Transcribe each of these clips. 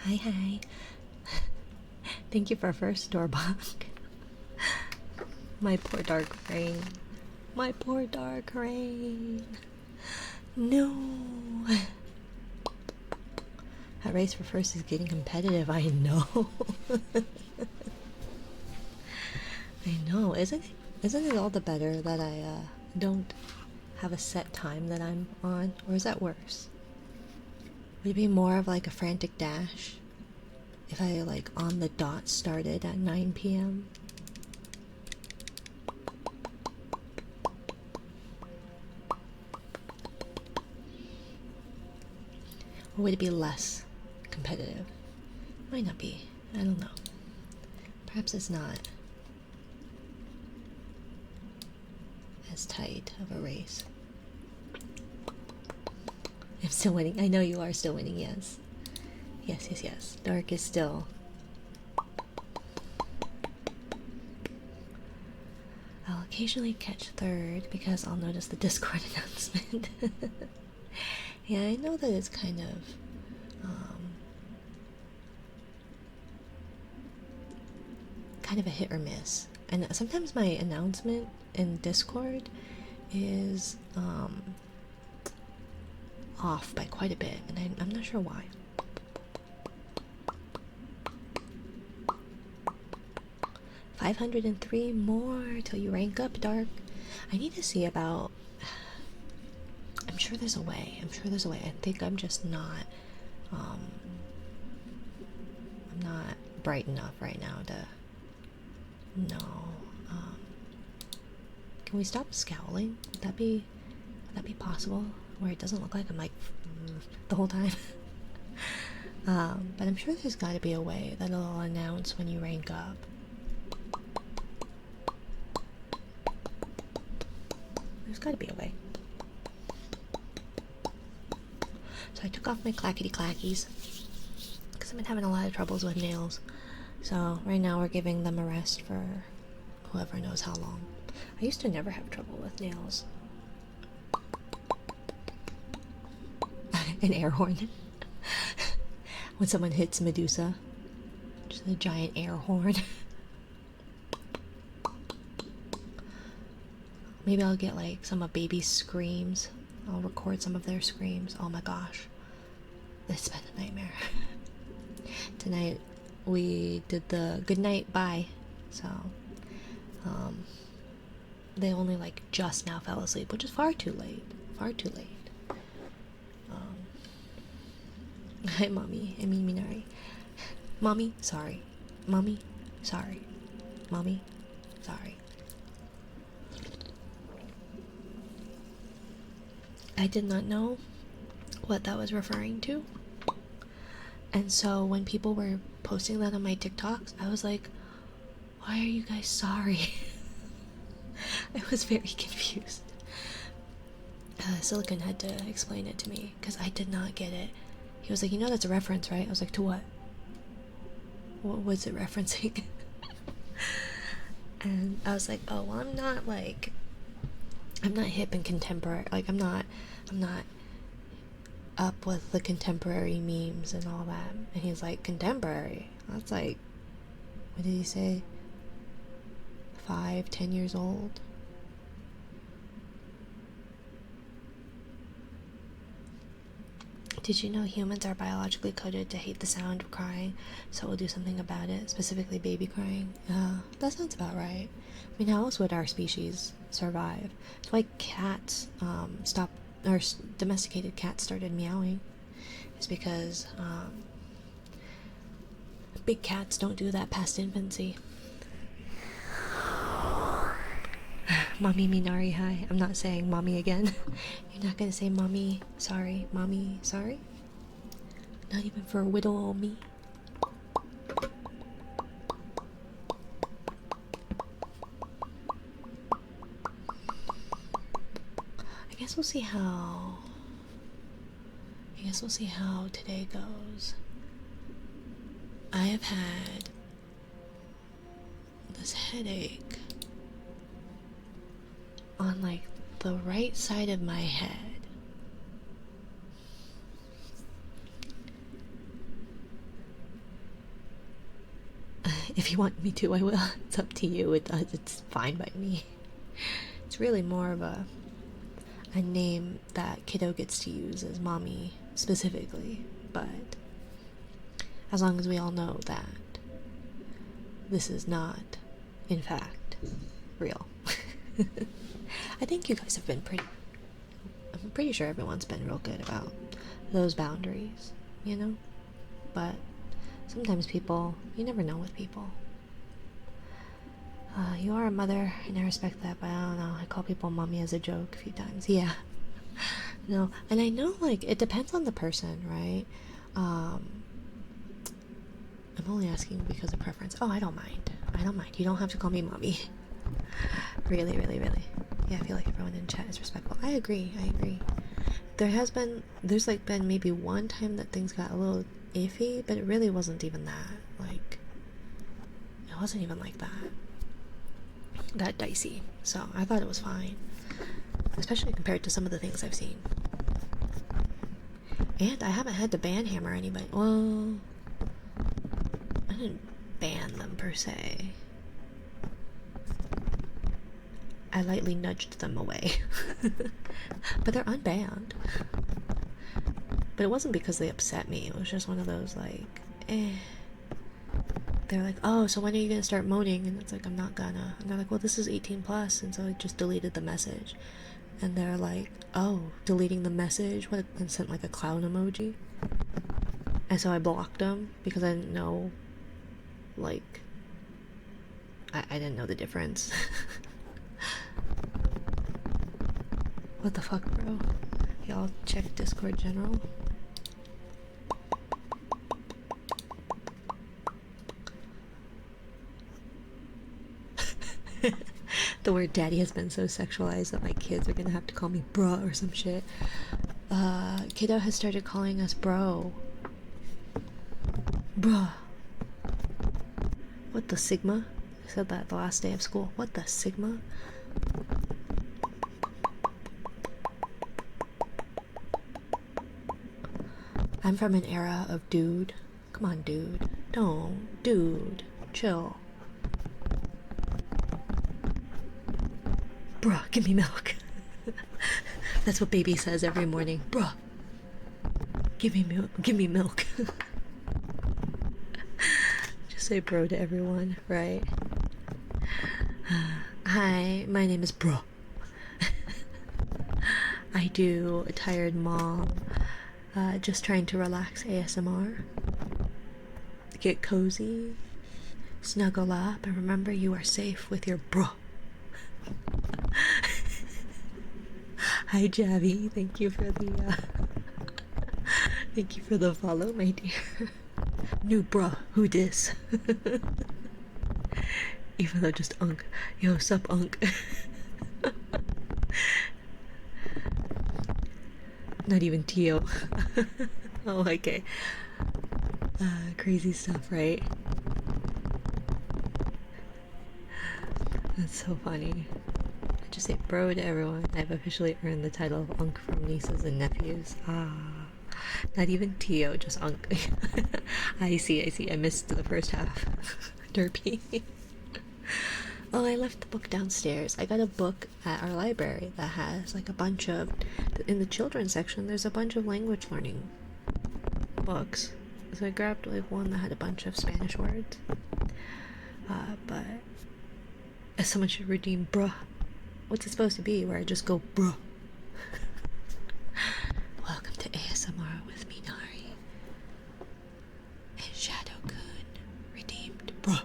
Hi, hi. Thank you for first Doorbok. My poor dark rain. My poor dark rain. No. That race for first is getting competitive, I know. I know. Isn't it all the better that I don't have a set time that I'm on? Or is that worse? Would it be more of like a frantic dash if I like on the dot started at 9 p.m.? Or would it be less competitive? Might not be. I don't know. Perhaps it's not as tight of a race. I'm still winning. I know you are still winning, yes. Yes, yes, yes. Dark is still. I'll occasionally catch third because I'll notice the Discord announcement. Yeah, I know that it's kind of kind of a hit or miss. And sometimes my announcement in Discord is off by quite a bit, and I'm not sure why. 503 more till you rank up, Dark. I need to see about. I'm sure there's a way. I'm sure there's a way. I think I'm just not. I'm not bright enough right now to. No. Can we stop scowling? Would that be possible? Where it doesn't look like I'm like the whole time. But I'm sure there's got to be a way that it'll announce when you rank up. There's got to be a way. So I took off my clackety clackies because I've been having a lot of troubles with nails. So right now we're giving them a rest for whoever knows how long. I used to never have trouble with nails. An air horn. When someone hits Medusa, just a giant air horn. Maybe I'll get like some of baby's screams. I'll record some of their screams. Oh my gosh. It's been a nightmare. Tonight we did the good night bye. So they only like just now fell asleep, which is far too late. Far too late. Hi mommy. I mean Minari. Mommy, sorry. Mommy, sorry. Mommy, sorry. I did not know what that was referring to. And so when people were posting that on my TikToks, I was like, why are you guys sorry? I was very confused. Silicon had to explain it to me because I did not get it. He was like, you know that's a reference, right? I was like, to what? What was it referencing? And I was like, oh, well, I'm not hip and contemporary. Like, I'm not up with the contemporary memes and all that. And he's like, contemporary? That's like, what did he say? 5, 10 years old? Did you know humans are biologically coded to hate the sound of crying, so we'll do something about it, specifically baby crying? That sounds about right. I mean, how else would our species survive? That's why cats domesticated cats started meowing. Is because big cats don't do that past infancy. Mommy Minari, hi. I'm not saying mommy again. You're not gonna say mommy sorry, mommy sorry? Not even for little old me? I guess we'll see how today goes. I have had this headache on like the right side of my head. If you want me to, I will. It's up to you. It's fine by me. It's really more of a name that kiddo gets to use as mommy specifically, but as long as we all know that this is not, in fact, real. I think you guys have been I'm pretty sure everyone's been real good about those boundaries, you know? But sometimes people, you never know with people. You are a mother, and I respect that, but I don't know. I call people mommy as a joke a few times. Yeah. No, and I know, like, it depends on the person, right? I'm only asking because of preference. Oh, I don't mind. I don't mind. You don't have to call me mommy. Really, really, really. Yeah, I feel like everyone in chat is respectful. I agree. I agree. There's like been maybe one time that things got a little iffy, but it really wasn't even that. Like, it wasn't even like that dicey. So I thought it was fine, especially compared to some of the things I've seen. And I haven't had to banhammer anybody. Well, I didn't ban them per se. I lightly nudged them away. But they're unbanned. But it wasn't because they upset me. It was just one of those, like, eh. They're like, oh, so when are you gonna start moaning? And it's like, I'm not gonna. And they're like, well, this is 18 plus. And so I just deleted the message. And they're like, oh, deleting the message? What? And sent like a clown emoji. And so I blocked them because I didn't know, like, I didn't know the difference. What the fuck, bro? Y'all check Discord general. The word daddy has been so sexualized that my kids are gonna have to call me bruh or some shit. Kiddo has started calling us bro. Bruh. What the sigma? I said that the last day of school. What the sigma? I'm from an era of dude. Come on, dude. Don't. Dude. Chill. Bruh, give me milk. That's what baby says every morning. Bruh, give me milk. Give me milk. Just say bro to everyone, right? Hi, my name is Bruh. I do a tired mom, just trying to relax ASMR. Get cozy, snuggle up, and remember you are safe with your bruh. Hi Javi, thank you for the thank you for the follow, my dear. New bruh, who dis? Even though just unk. Yo, sup unk. Not even Tio. Oh, okay. Crazy stuff, right? That's so funny. I just say bro to everyone. I've officially earned the title of Unk from nieces and nephews. Ah. Not even Tio, just Unk. I see. I missed the first half. Derpy. Oh, I left the book downstairs. I got a book at our library that has like a bunch of, in the children's section, there's a bunch of language learning books. So I grabbed like one that had a bunch of Spanish words. But someone should redeem bruh. What's it supposed to be where I just go bruh? Welcome to ASMR with Minari. And Shadow Kun redeemed bruh.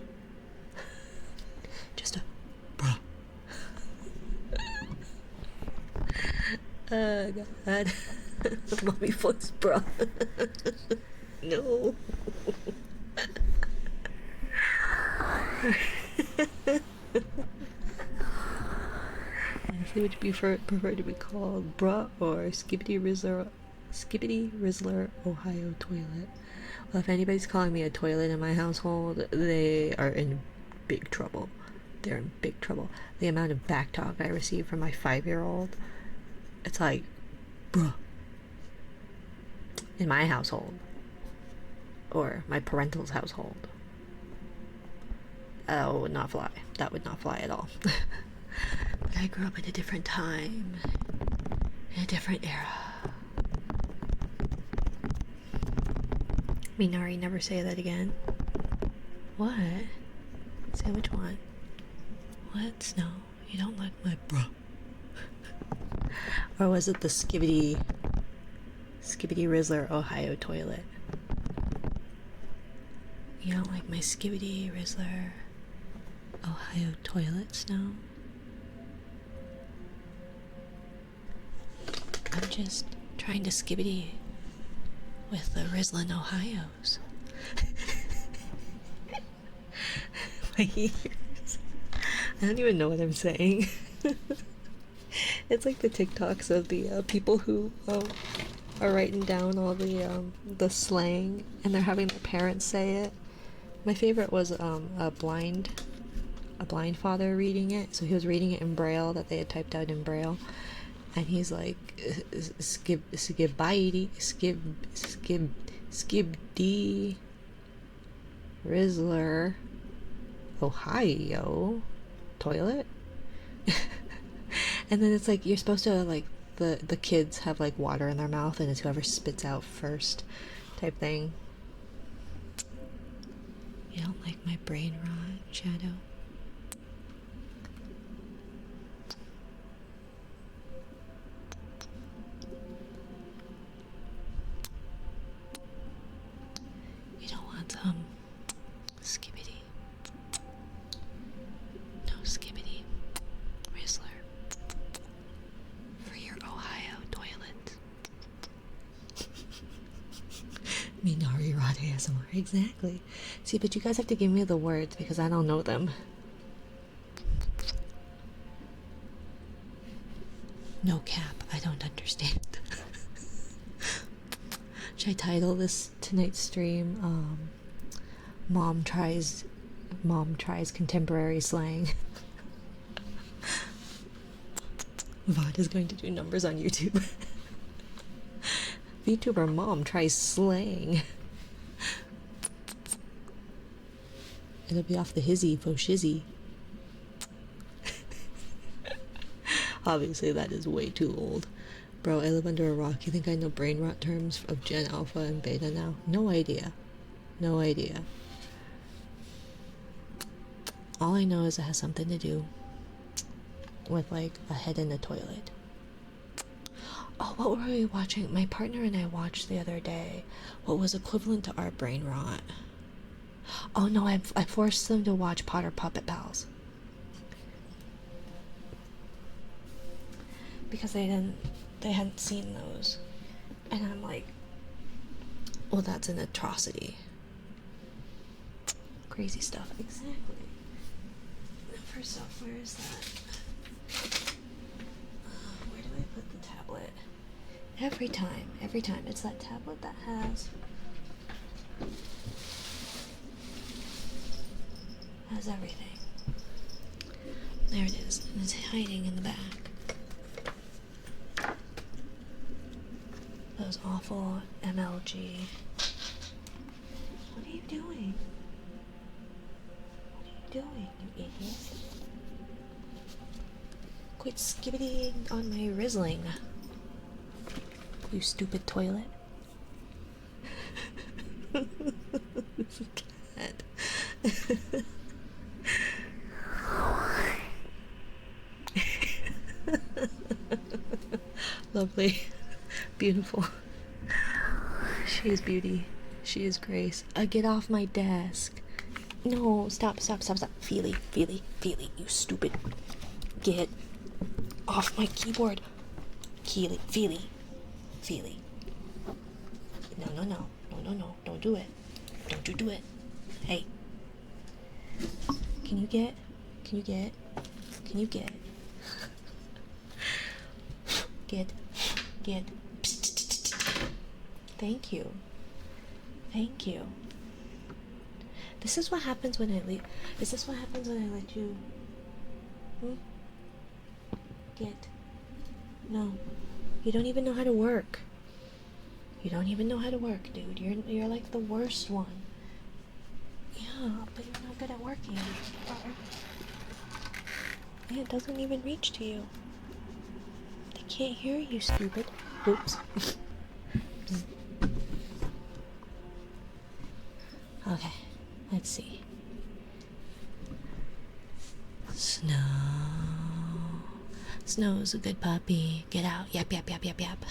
Just a bruh. Oh god. Mommy voice bruh. No. Honestly, would you prefer to be called bruh or Skibbity Rizzler Ohio toilet? Well, if anybody's calling me a toilet in my household, they are in big trouble. They're in big trouble. The amount of back talk I receive from my 5-year-old, it's like, bruh. In my household. Or my parental's household. would not fly. That would not fly at all. But I grew up at a different time, in a different era. Minari, never say that again. What? Say which one? What? Snow? You don't like my bro. Or was it the Skibidi Rizzler Ohio toilet? You don't like my Skibidi Rizzler Ohio toilet, Snow? I'm just trying to skibidi with the Rislin Ohios. My ears. I don't even know what I'm saying. It's like the TikToks of the people who are writing down all the slang and they're having their parents say it. My favorite was a blind father reading it. So he was reading it in Braille that they had typed out in Braille, and he's like, skibdi Rizzler Ohio toilet. And then it's like you're supposed to like the kids have like water in their mouth and it's whoever spits out first type thing. You don't like my brain rot, Shadow? You don't want some skibidi? No skibidi, Rizzler, for your Ohio toilet. Minari Rod ASMR, exactly. See, but you guys have to give me the words because I don't know them. No cap, I don't understand. Should I title this tonight's stream, Mom tries contemporary slang? Vod is going to do numbers on YouTube. VTuber mom tries slang. It'll be off the hizzy fo shizzy. Obviously that is way too old. Bro, I live under a rock. You think I know brain rot terms of Gen Alpha and Beta now? No idea. No idea. All I know is it has something to do with like a head in the toilet. Oh, what were we watching? My partner and I watched the other day what was equivalent to our brain rot. Oh no, I forced them to watch Potter Puppet Pals. Because they hadn't seen those. And I'm like, well, that's an atrocity. Crazy stuff. Exactly. First off, where is that? Where do I put the tablet? Every time. It's that tablet that has everything. There it is. And it's hiding in the back. Those awful MLG. What are you doing? What are you doing, you idiot? Quit skibbitying on my Rizzling, you stupid toilet. This cat. Lovely. Beautiful. She is beauty. She is grace. Get off my desk. No, stop. Feely, you stupid. Get off my keyboard. Feely. No. Don't do it. Don't you do it. Hey. Can you get? Get. Thank you. This is what happens when I leave. Is this what happens when I let you? Get. No. You don't even know how to work. You don't even know how to work, dude. You're like the worst one. Yeah, but you're not good at working. It doesn't even reach to you. They can't hear you, stupid. Oops. Okay, let's see. Snow. Snow's a good puppy. Get out. Yap, yap, yap, yap, yap.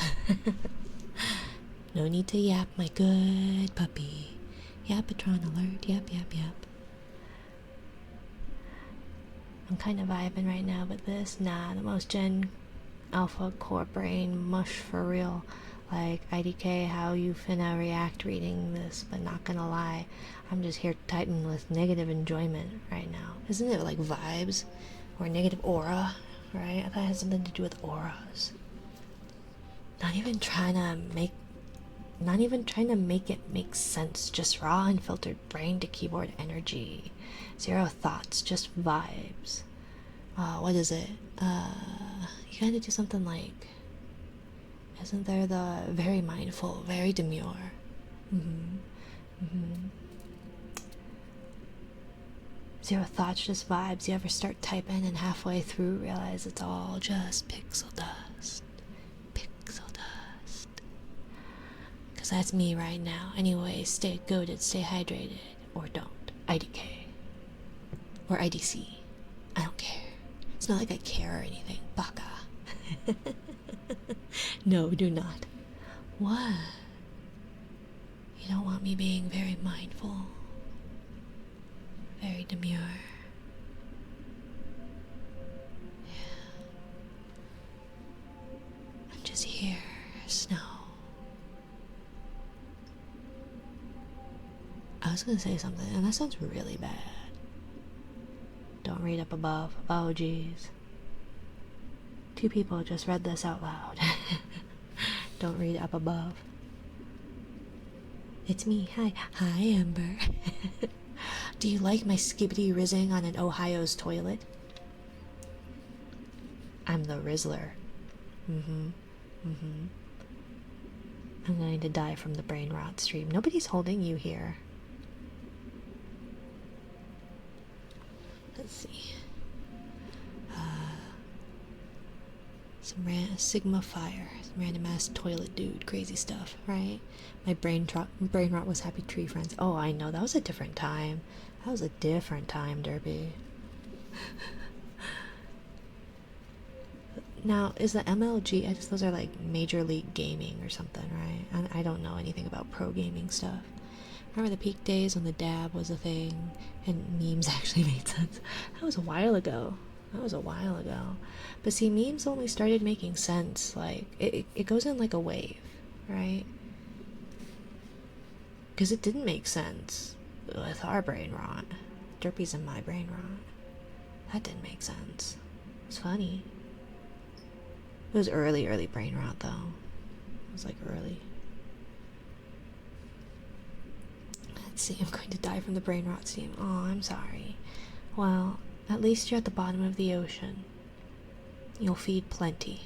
No need to yap, my good puppy. Yapatron alert. Yap, yap, yap. I'm kind of vibing right now, but this, nah, the most Gen Alpha core brain mush for real. Like, IDK, how you finna react reading this, but not gonna lie, I'm just here typing with negative enjoyment right now. Isn't it like vibes? Or negative aura, right? I thought it had something to do with auras. Not even trying to make it make sense, just raw unfiltered brain to keyboard energy. Zero thoughts, just vibes. What is it? You gotta do something like, isn't there the very mindful, very demure? Zero thoughts, just vibes. You ever start typing and halfway through realize it's all just pixel dust? Pixel dust. Because that's me right now. Anyway, stay goated, stay hydrated, or don't. IDK. Or IDC. I don't care. It's not like I care or anything. Baka. No, do not. What? You don't want me being very mindful, very demure. Yeah. I'm just here, Snow. I was gonna say something, and that sounds really bad. Don't read up above. Oh, geez. Two people just read this out loud. Don't read up above. It's me. Hi. Hi, Amber. Do you like my skibbity rizzing on an Ohio's toilet? I'm the Rizzler. I'm going to die from the brain rot stream. Nobody's holding you here. Let's see. Some Sigma Fire, some random ass toilet dude, crazy stuff, right? My brain rot was Happy Tree Friends. Oh, I know, that was a different time. That was a different time, Derby. Now, is the MLG, I guess those are like Major League Gaming or something, right? I don't know anything about pro gaming stuff. Remember the peak days when the dab was a thing and memes actually made sense? That was a while ago. But see, memes only started making sense, like, it goes in like a wave, right? Because it didn't make sense with our brain rot. Derpy's in my brain rot. That didn't make sense. It's funny. It was early brain rot, though. It was like early. Let's see, I'm going to die from the brain rot steam. Oh, I'm sorry. Well, at least you're at the bottom of the ocean. You'll feed plenty.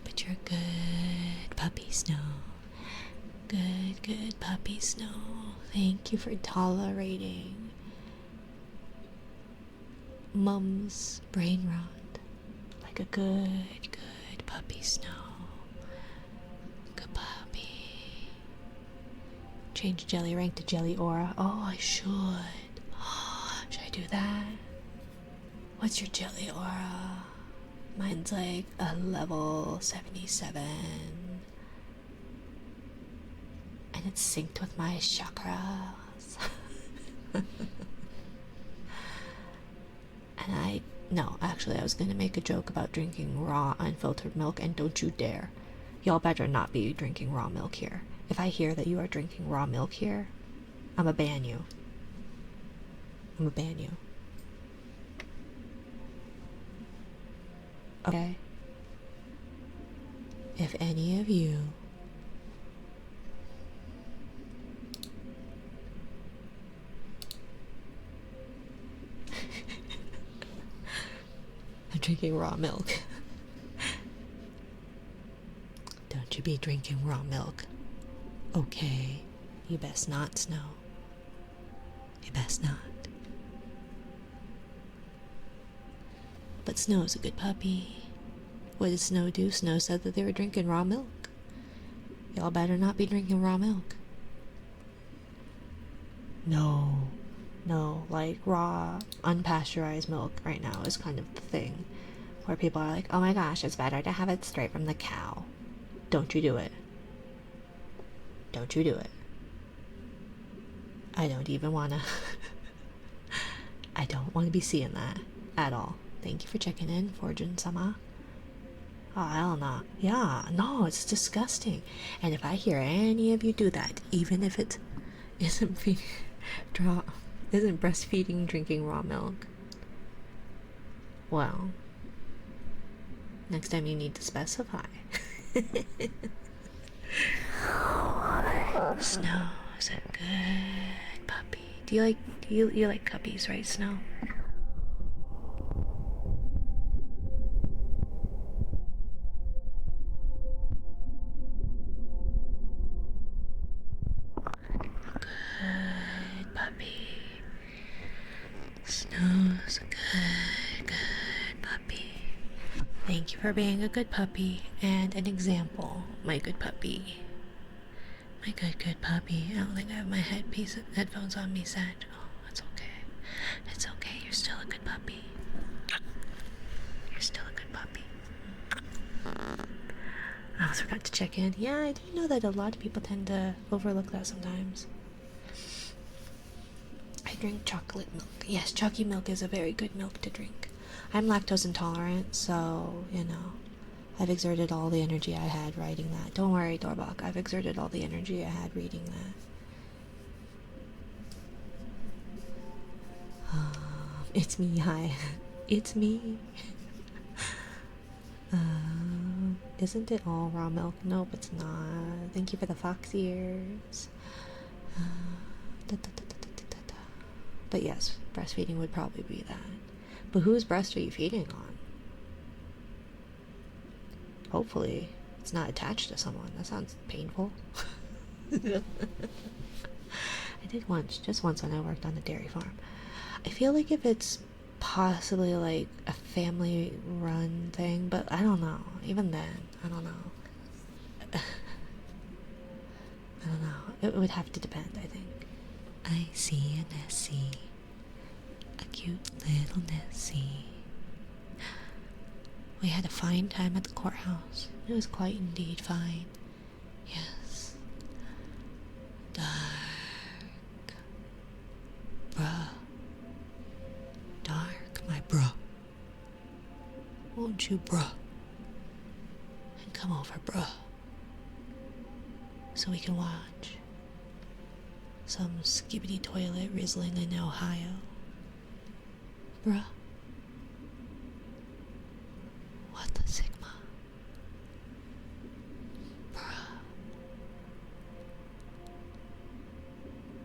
But you're a good puppy, Snow. Good puppy, Snow. Thank you for tolerating Mum's brain rot. Like a good puppy, Snow. Good puppy. Change jelly rank to jelly aura. Oh, I should. Should I do that? What's your jelly aura? Mine's like a level 77. And it's synced with my chakras. And no, actually, I was gonna make a joke about drinking raw, unfiltered milk, and don't you dare. Y'all better not be drinking raw milk here. If I hear that you are drinking raw milk here, I'ma ban you. Okay? If any of you are drinking raw milk, don't you be drinking raw milk. Okay? You best not, Snow. You best not. But Snow's a good puppy. What did Snow do? Snow said that they were drinking raw milk. Y'all better not be drinking raw milk. No, like raw, unpasteurized milk right now is kind of the thing where people are like, oh my gosh, it's better to have it straight from the cow. Don't you do it. Don't you do it. I don't even wanna. I don't want to be seeing that at all. Thank you for checking in, Fortune-sama. Oh, hell no. Yeah, no, it's disgusting. And if I hear any of you do that, even if it isn't isn't breastfeeding drinking raw milk, well, next time you need to specify. Snow is a good puppy. Do you like puppies, right, Snow? Good puppy. Snow's a good puppy. Thank you for being a good puppy and an example, my good puppy. My good puppy. I don't think I have my headphones on me set. Oh, it's okay. It's okay. You're still a good puppy. You're still a good puppy. I also forgot to check in. Yeah, I do know that a lot of people tend to overlook that sometimes. I drink chocolate milk. Yes, chalky milk is a very good milk to drink. I'm lactose intolerant, so, you know, I've exerted all the energy I had writing that. Don't worry, Dorbach, I've exerted all the energy I had reading that. It's me, hi. It's me. Isn't it all raw milk? Nope, it's not. Thank you for the fox ears. But yes, breastfeeding would probably be that. But whose breast are you feeding on? Hopefully, it's not attached to someone. That sounds painful. I did once, just once when I worked on a dairy farm. I feel like if it's possibly like a family run thing, but I don't know. Even then, I don't know. I don't know. It would have to depend, I think. I see a Nessie. A cute little Nessie. We had a fine time at the courthouse. It was quite indeed fine. Yes. Dark. Bruh. Dark, my bruh. Won't you, bruh? And come over, bruh. So we can watch some skibbity toilet rizzling in Ohio. Bruh. What the Sigma? Bruh.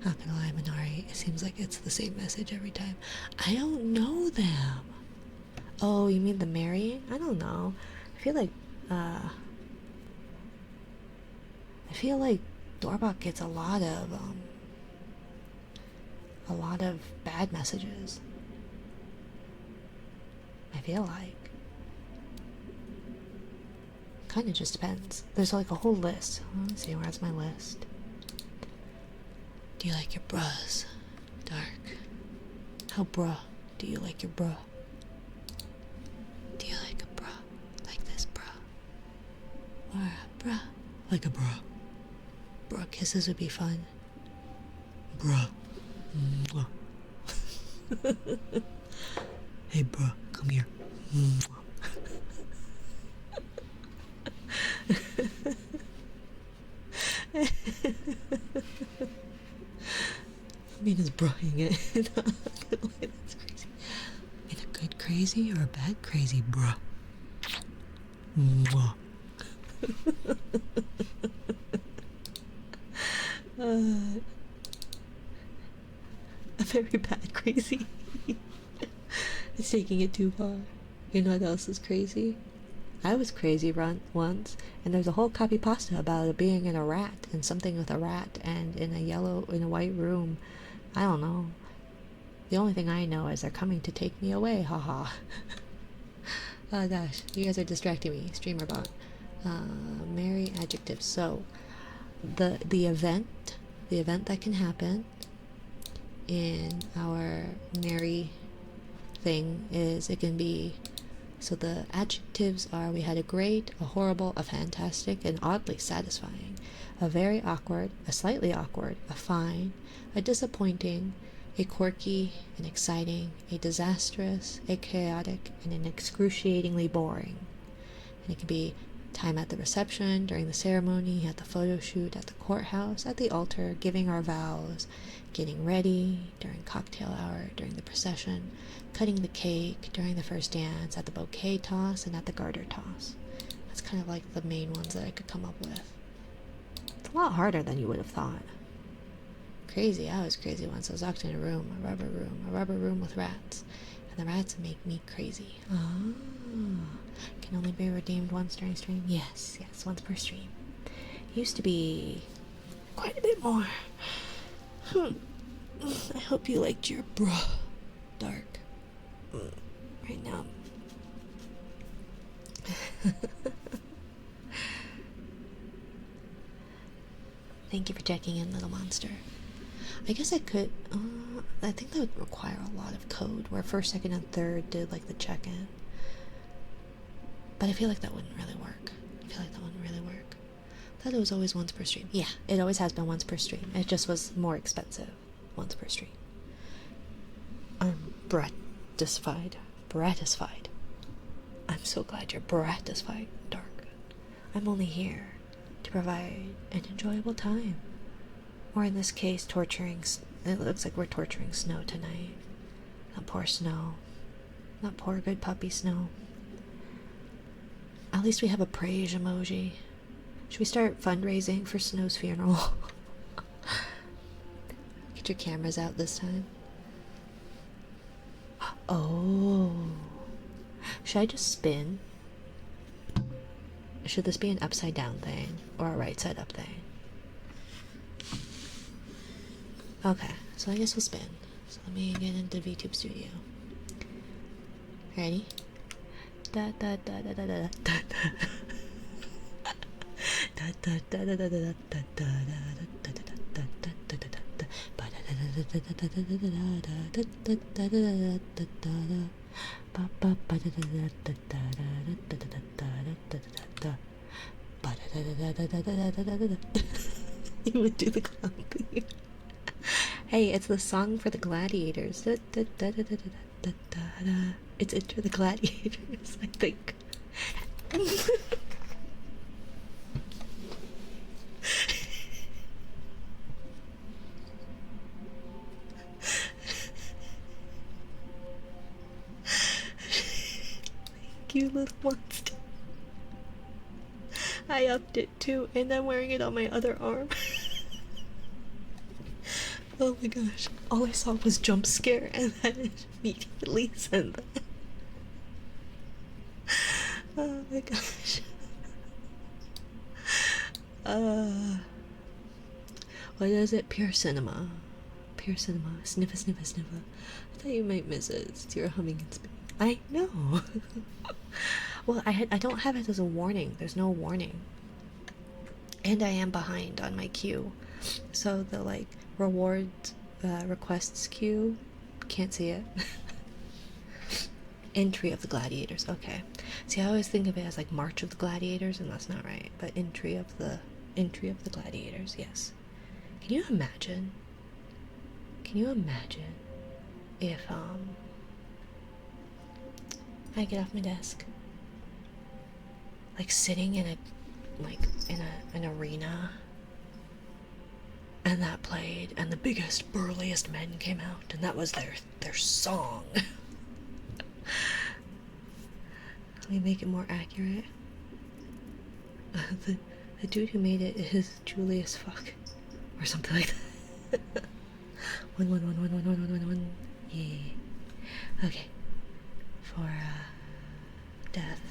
Not gonna lie, Minari, it seems like it's the same message every time. I don't know them. Oh, you mean the marrying? I don't know. I feel like Dorbach gets a lot of bad messages. I feel like. Kind of just depends. There's like a whole list. Let's see, where's my list? Do you like your bras? Dark. How bruh do you like your bra? Do you like a bra? Like this bra? Or a bra? Like a bra. Bra kisses would be fun. Bruh. Mwah. Hey bruh, come here. Mwah. Mina's bruhing it. That's crazy. In a good crazy or a bad crazy, bruh? Mwah. A very bad crazy. It's taking it too far. You know what else is crazy? I was crazy once, and there's a whole copy pasta about it being in a rat and something with a rat and in a white room. I don't know. The only thing I know is they're coming to take me away, haha. Oh gosh, you guys are distracting me, streamer bot. Merry adjectives. So, the event that can happen in our merry thing is, it can be, so the adjectives are: we had a great, a horrible, a fantastic, an oddly satisfying, a very awkward, a slightly awkward, a fine, a disappointing, a quirky, an exciting, a disastrous, a chaotic, and an excruciatingly boring. And it can be time at the reception, during the ceremony, at the photo shoot, at the courthouse, at the altar, giving our vows, getting ready, during cocktail hour, during the procession, cutting the cake, during the first dance, at the bouquet toss, and at the garter toss. That's kind of like the main ones that I could come up with. It's a lot harder than you would have thought. Crazy, I was crazy once. I was locked in a rubber room with rats. And the rats make me crazy. Oh. Can only be redeemed once during stream? Yes, once per stream. Used to be quite a bit more. I hope you liked your bra dark. Right now. Thank you for checking in, little monster. I guess I could, I think that would require a lot of code, where first, second, and third did like the check-in. But I feel like that wouldn't really work. I thought it was always once per stream. Yeah, it always has been once per stream. It just was more expensive once per stream. I'm bratisfied. I'm so glad you're bratisfied, Dark. I'm only here to provide an enjoyable time. Or in this case, torturing. It looks like we're torturing Snow tonight. That poor Snow. That poor good puppy Snow. At least we have a praise emoji. Should we start fundraising for Snow's funeral? Get your cameras out this time. Oh. Should I just spin? Should this be an upside down thing or a right side up thing? Okay, so I guess we'll spin. So let me get into VTube Studio. Ready? Da da da da da da da you would do the clown thing. Hey, it's the song for the gladiators. It's Enter the Gladiators, I think. Thank you, little monster. I upped it too, and I'm wearing it on my other arm. Oh my gosh, all I saw was jump scare, and then immediately sent that. Oh my gosh. What is it? Pure cinema. Pure cinema. Sniffa, sniffa, sniffa. I thought you might miss it. It's your humming and spinning. I know. Well, I don't have it as a warning. There's no warning. And I am behind on my queue. So the like rewards requests queue, can't see it. Entry of the Gladiators. Okay. See, I always think of it as like March of the Gladiators, and that's not right. But entry of the Gladiators. Yes. Can you imagine? If I get off my desk, like sitting in an arena, and that played, and the biggest, burliest men came out, and that was their song. Let me make it more accurate. The dude who made it is Julius Fuck, or something like that. One. Yeah. Okay. For death.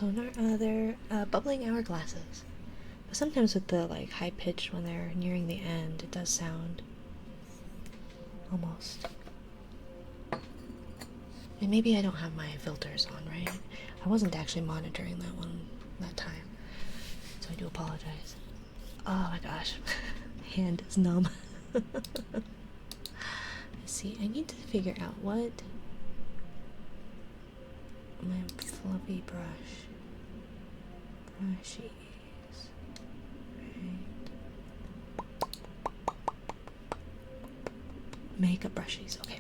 sonar, they're bubbling hourglasses. But sometimes with the like high pitch when they're nearing the end, it does sound almost. And maybe I don't have my filters on, right? I wasn't actually monitoring that one that time, so I do apologize. Oh my gosh, hand is numb. Let's see, I need to figure out what my fluffy brushies, right? Makeup brushies, okay.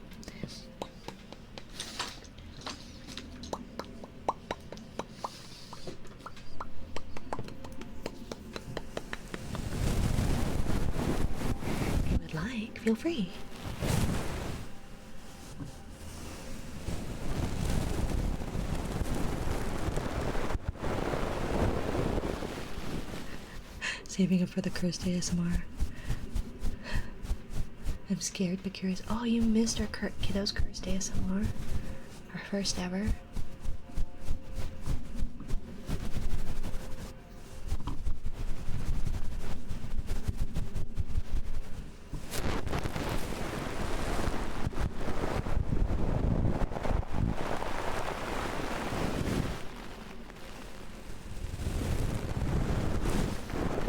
If you would like, feel free. Saving it for the cursed ASMR. I'm scared but curious. Oh, you missed our Kiddo's cursed ASMR? Our first ever?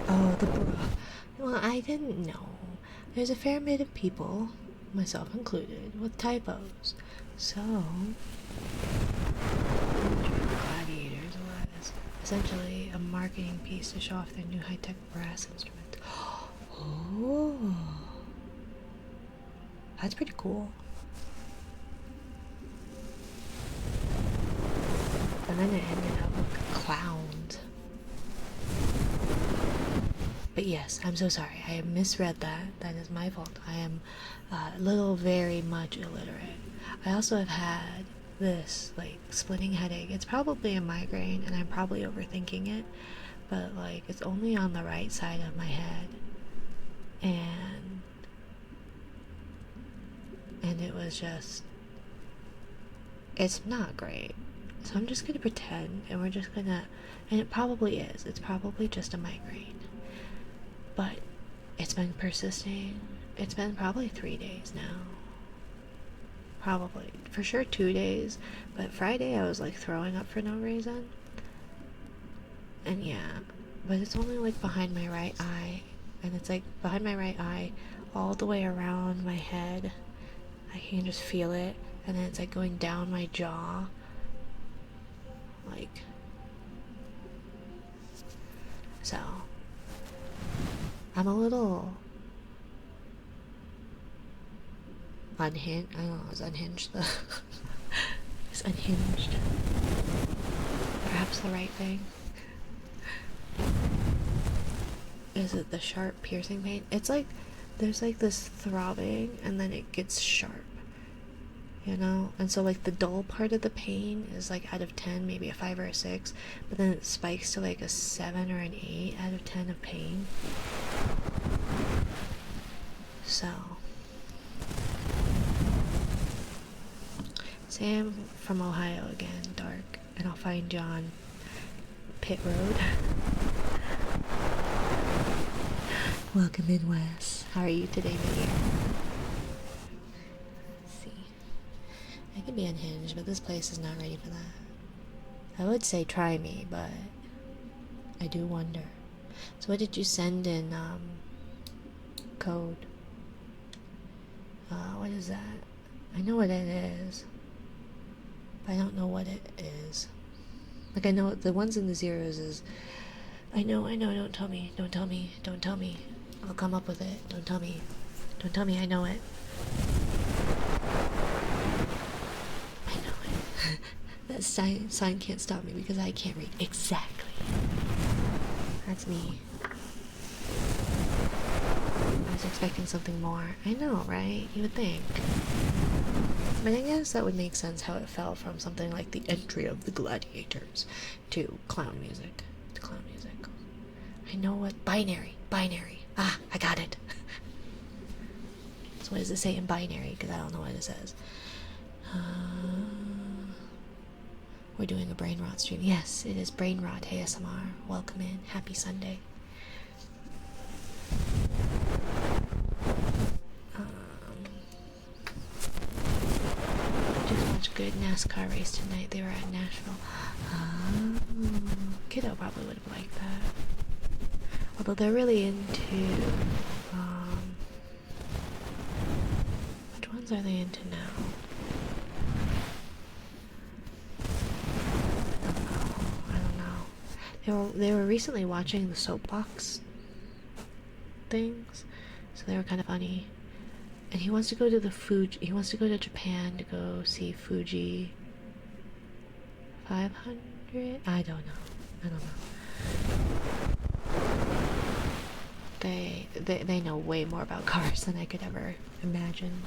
Oh, the bra. Well, I didn't know. There's a fair bit of people, myself included, with typos. So, Gladiators was essentially a marketing piece to show off their new high-tech brass instrument. Oh, that's pretty cool. And then it ended up with clowns. But yes, I'm so sorry. I misread that. That is my fault. I am a little very much illiterate. I also have had this, like, splitting headache. It's probably a migraine, and I'm probably overthinking it. But, like, it's only on the right side of my head. And it was just... It's not great. So I'm just gonna pretend, and we're just gonna... And it probably is. It's probably just a migraine. But it's been persisting. It's been probably 3 days now. Probably. For sure 2 days. But Friday I was like throwing up for no reason. And yeah. But it's only like behind my right eye. And it's like behind my right eye all the way around my head. I can just feel it. And then it's like going down my jaw. Like... So... I'm a little unhinged. I don't know, it's unhinged. It's unhinged. Perhaps the right thing. Is it the sharp piercing pain? It's like there's like this throbbing and then it gets sharp. You know? And so like the dull part of the pain is like out of 10, maybe a 5 or a 6, but then it spikes to like a 7 or an 8 out of 10 of pain. So Sam from Ohio again, dark, and I'll find you on Pit Road. Welcome in, Wes. How are you today, my dear? Let's see. I can be unhinged, but this place is not ready for that. I would say try me, but I do wonder. So what did you send in code? What is that? I know what it is, but I don't know what it is. Like I know the ones in the zeros is I know, don't tell me, don't tell me, don't tell me. I'll come up with it. Don't tell me. Don't tell me I know it. I know it. That sign can't stop me because I can't read. Exactly. That's me. I was expecting something more. I know, right? You would think. But I guess that would make sense how it fell from something like the entry of the gladiators to clown music. To clown music. I know what binary. Binary. Ah, I got it. So what does it say in binary? Because I don't know what it says. We're doing a brain rot stream. Yes, it is brain rot ASMR. Welcome in. Happy Sunday. Just watched a good NASCAR race tonight. They were at Nashville. Oh, kiddo probably would have liked that. Although they're really into, which ones are they into now? I don't know. They were recently watching the soapbox things, so they were kind of funny. And he wants to go to he wants to go to Japan to go see Fuji 500. I don't know. They know way more about cars than I could ever imagine.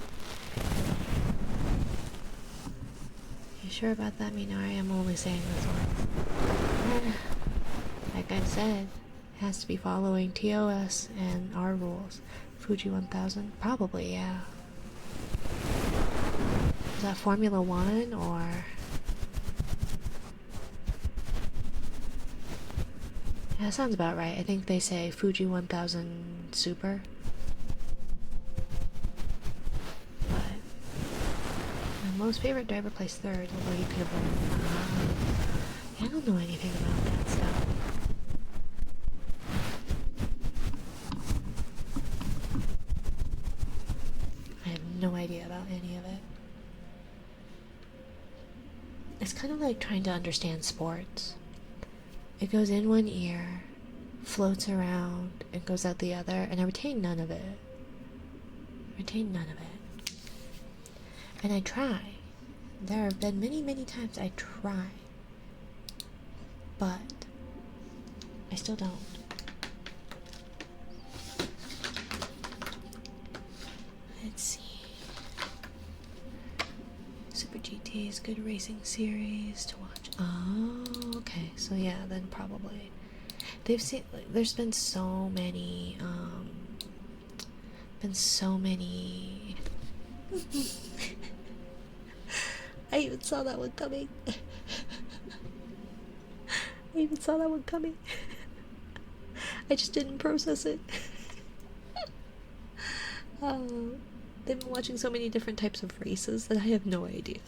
You sure about that, Minari? I'm only saying this once. Like I said, it has to be following TOS and our rules. Fuji 1000? Probably, yeah. Is that Formula One or... Yeah, that sounds about right. I think they say Fuji 1000 Super. But my most favorite driver placed third, although he could have won. Yeah, I don't know anything about that stuff. I have no idea about any of it. It's kind of like trying to understand sports. It goes in one ear, floats around, and goes out the other, and I retain none of it. And I try. There have been many, many times I try. But I still don't. Let's see. Super GT is good racing series to watch. Oh, okay. So yeah, then probably they've seen. Like, there's been so many. I even saw that one coming. I just didn't process it. They've been watching so many different types of races that I have no idea.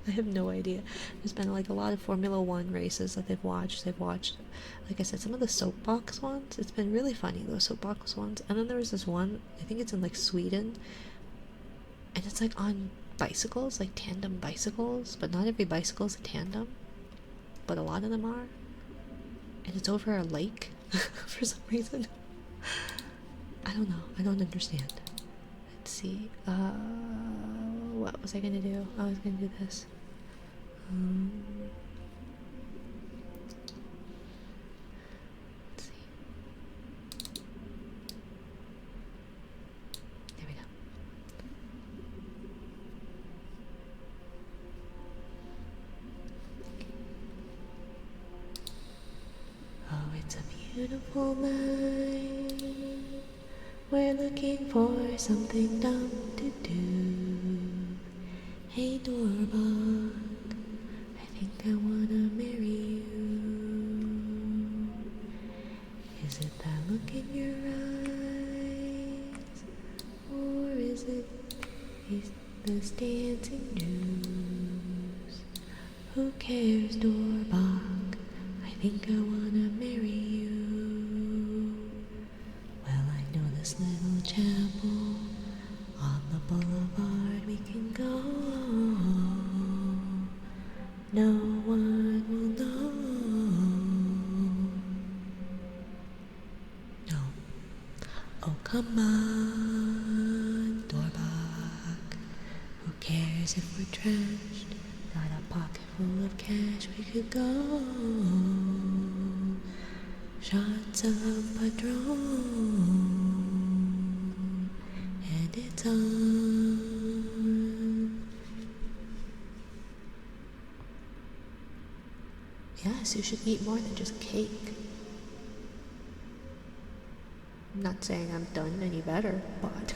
There's been like a lot of Formula One races that they've watched. Like I said, some of the soapbox ones. It's been really funny, those soapbox ones. And then there was this one, I think it's in like Sweden, and it's like on bicycles, like tandem bicycles, but not every bicycle is a tandem, but a lot of them are. And it's over a lake for some reason. I don't know. I don't understand. Let's see. What was I gonna do? I was gonna do this. Let's see. There we go. Oh, it's a beautiful night. We're looking for something dumb to do. Hey Doorbug, I think I wanna marry you. Is it that look in your eyes? Or is it this dancing news? Who cares, Doorbug? I think I wanna marry you. Well, I know this little chapel on the boulevard we can go. No one will know. No. Oh, come on, Doorbug. Who cares if we're trashed? Got a pocket full of cash, we could go. Shots of Padron, and it's on. Yes, you should eat more than just cake. I'm not saying I've done any better, but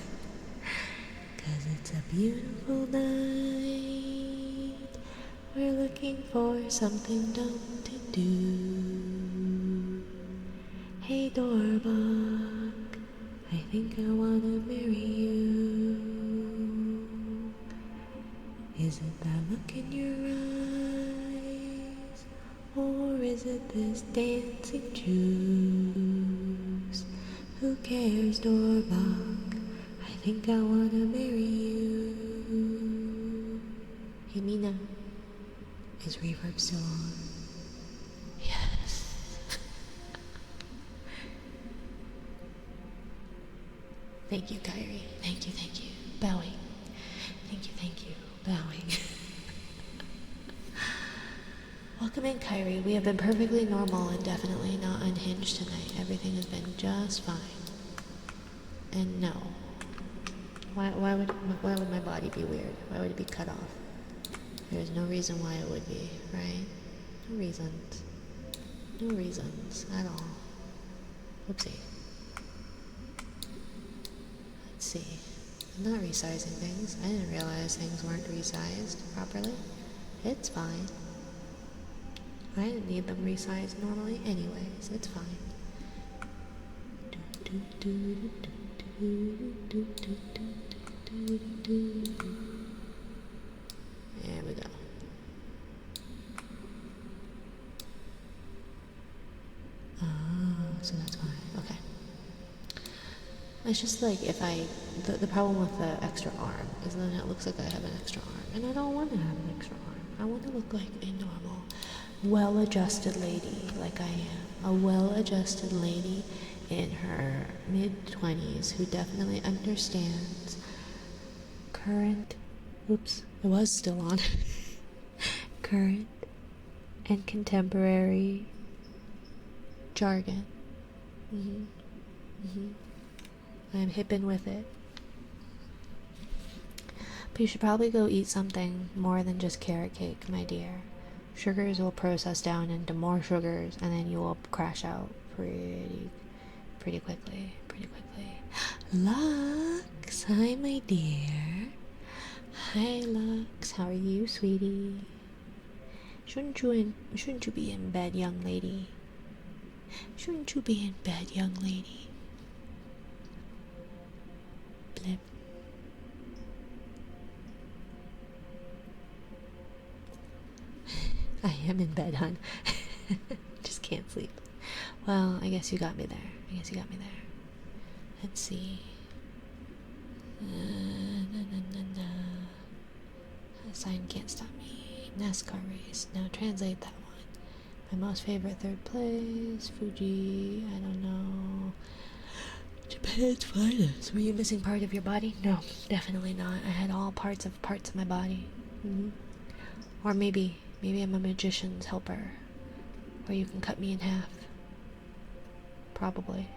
'cause it's a beautiful night. We're looking for something dumb to do. Hey Dorbach, I think I wanna marry you. Is it that look in your eyes? Or is it this dancing juice? Who cares, Dorbach? I think I wanna marry you. Hey Mina, is reverb still on? Yes. Thank you, Kyrie. Thank you, thank you. Bowing. Thank you. Bowing. Welcome in, Kyrie. We have been perfectly normal and definitely not unhinged tonight. Everything has been just fine. And no. Why would my body be weird? Why would it be cut off? There's no reason why it would be, right? No reasons. No reasons at all. Whoopsie. Let's see. I'm not resizing things. I didn't realize things weren't resized properly. It's fine. I didn't need them resized normally anyways. It's fine. There we go. So that's fine. Okay. It's just like if the problem with the extra arm is then it looks like I have an extra arm. And I don't want to have an extra arm. I want to look like a normal, well-adjusted lady like I am. A well-adjusted lady in her mid-20s who definitely understands current, oops, it was still on, current and contemporary jargon. I'm hippin' with it. But you should probably go eat something more than just carrot cake, my dear. Sugars will process down into more sugars, and then you will crash out pretty quickly. Lux, hi, my dear. Hi, Lux. How are you, sweetie? Shouldn't you be in bed, young lady? Shouldn't you be in bed, young lady? Blip. I am in bed, hon. Just can't sleep. Well, I guess you got me there. Let's see. Sign can't stop me. NASCAR race. Now translate that one. My most favorite third place. Fuji. I don't know. Japan's finest. Were you missing part of your body? No, definitely not. I had all parts of my body. Or maybe I'm a magician's helper, where you can cut me in half. Probably.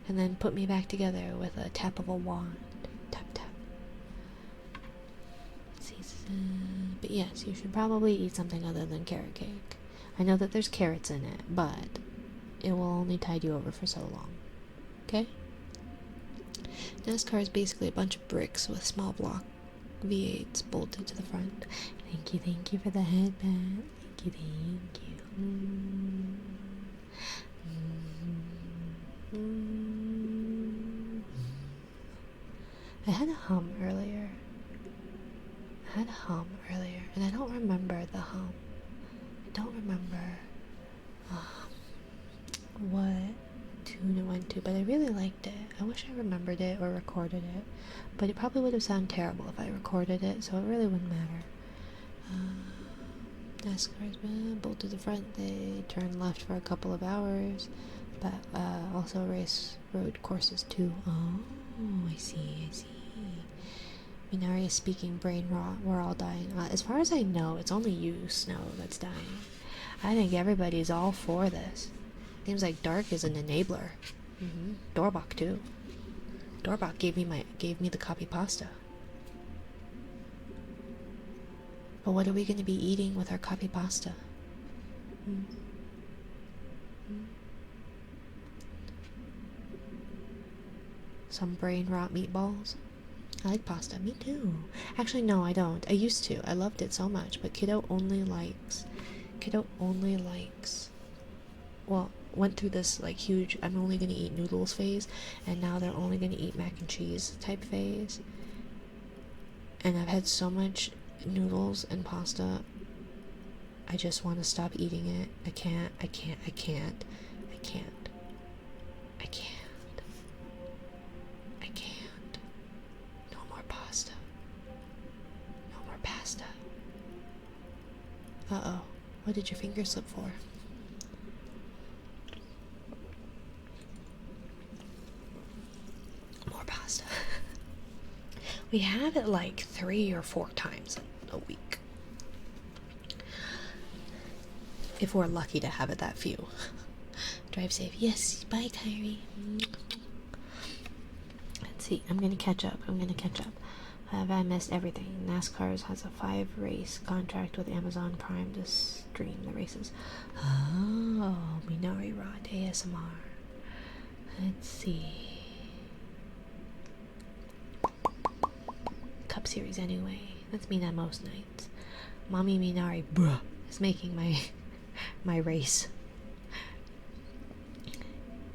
And then put me back together with a tap of a wand. Tap, tap. Let's see. But yes, you should probably eat something other than carrot cake. I know that there's carrots in it, but it will only tide you over for so long. Okay? NASCAR is basically a bunch of bricks with small block V8s bolted to the front. Thank you for the headband. Thank you. I had a hum earlier, and I don't remember the hum. I don't remember what tune it went to, but I really liked it. I wish I remembered it or recorded it, but it probably would have sounded terrible if I recorded it, so it really wouldn't matter. NASCAR's been bolted to the front. They turn left for a couple of hours, but also race road courses too. Oh, I see. Minari is speaking brain rot. We're all dying. As far as I know, it's only you, Snow, that's dying. I think everybody's all for this. Seems like Dark is an enabler. Dorbach too. Dorbach gave me the copy pasta. But what are we going to be eating with our copy pasta? Some brain rot meatballs? I like pasta. Me too. Actually, no, I don't. I used to. I loved it so much, but Kiddo only likes, well, went through this like huge I'm only gonna eat noodles phase, and now they're only gonna eat mac and cheese type phase. And I've had so much noodles and pasta, I just want to stop eating it. I can't. No more pasta. No more pasta. Uh-oh. What did your finger slip for? More pasta. We have it like 3 or 4 times a week. If we're lucky to have it that few. Drive safe. Yes, bye, Kyrie. Let's see. I'm gonna catch up. Have I missed everything? NASCAR's has a 5-race contract with Amazon Prime to stream the races. Oh, Minari Rod ASMR. Let's see. Cup Series anyway. That's me on most nights. Mommy Minari, bruh, is making my race.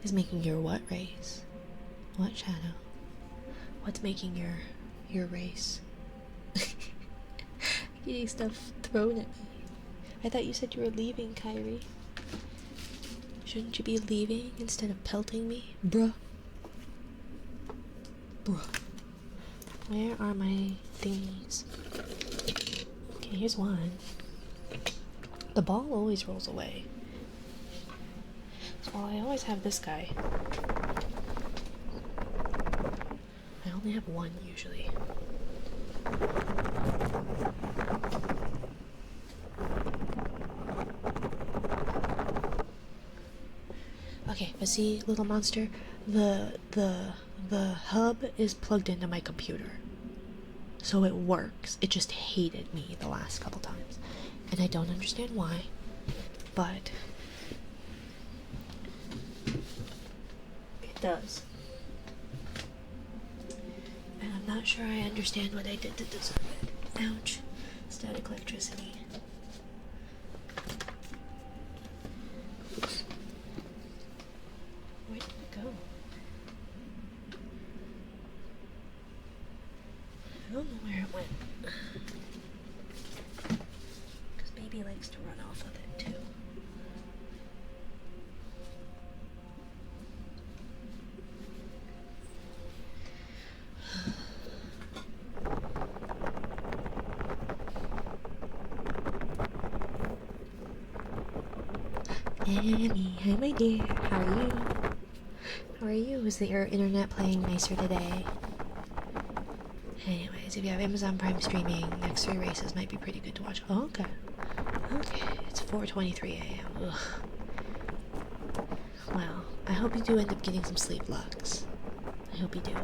Is making your what race? What, Shadow? What's making your race? Getting stuff thrown at me. I thought you said you were leaving, Kyrie. Shouldn't you be leaving instead of pelting me? Bruh. Where are my thingies? Okay, here's one. The ball always rolls away. So I always have this guy. I only have one usually. Okay, but see, little monster, the hub is plugged into my computer. So it works. It just hated me the last couple times. And I don't understand why, but it does. And I'm not sure I understand what I did to deserve it. Ouch. Static electricity. Oops. Where did it go? I don't know where it went. Because baby likes to run off with it too. Annie, hi my dear. How are you? How are you? Is your internet playing nicer today? Anyways, if you have Amazon Prime streaming, next 3 races might be pretty good to watch. Oh, okay. Okay, it's 4:23 a.m. Ugh. Well, I hope you do end up getting some sleep, Lux. I hope you do.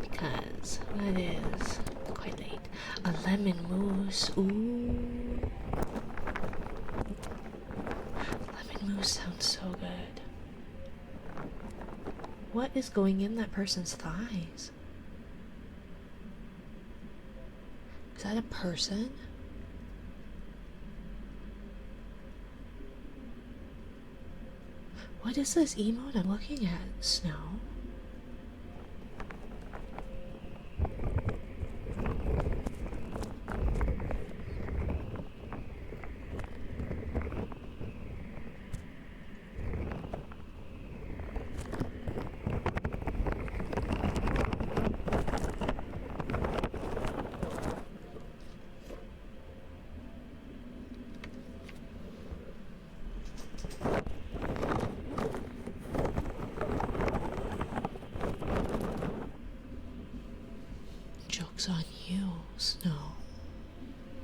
Because that is quite late. A lemon mousse. Ooh. Lemon mousse sounds so good. What is going in that person's thighs? Is that a person? What is this emote I'm looking at, Snow? Joke's on you, Snow.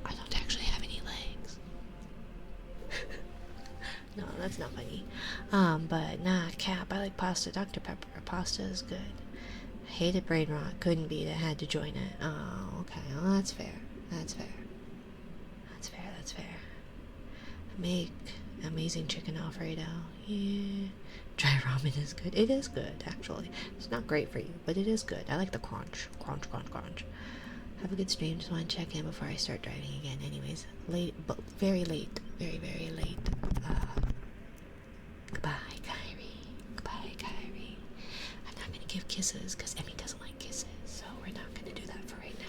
I don't actually have any legs. No, that's not funny. But nah, Cap, I like pasta. Dr. Pepper. Pasta is good. Hated brain rot. Couldn't beat it. Had to join it. Oh, okay. Well, that's fair. That's fair. Make amazing chicken Alfredo. Yeah. Dry ramen is good. It is good, actually. It's not great for you, but it is good. I like the crunch. Crunch, crunch, crunch. Have a good stream. Just want to check in before I start driving again. Anyways, late, but very late. Very, very late. Goodbye, Kyrie. Goodbye, Kyrie. I'm not gonna give kisses because Emmy doesn't like kisses, so we're not gonna do that for right now.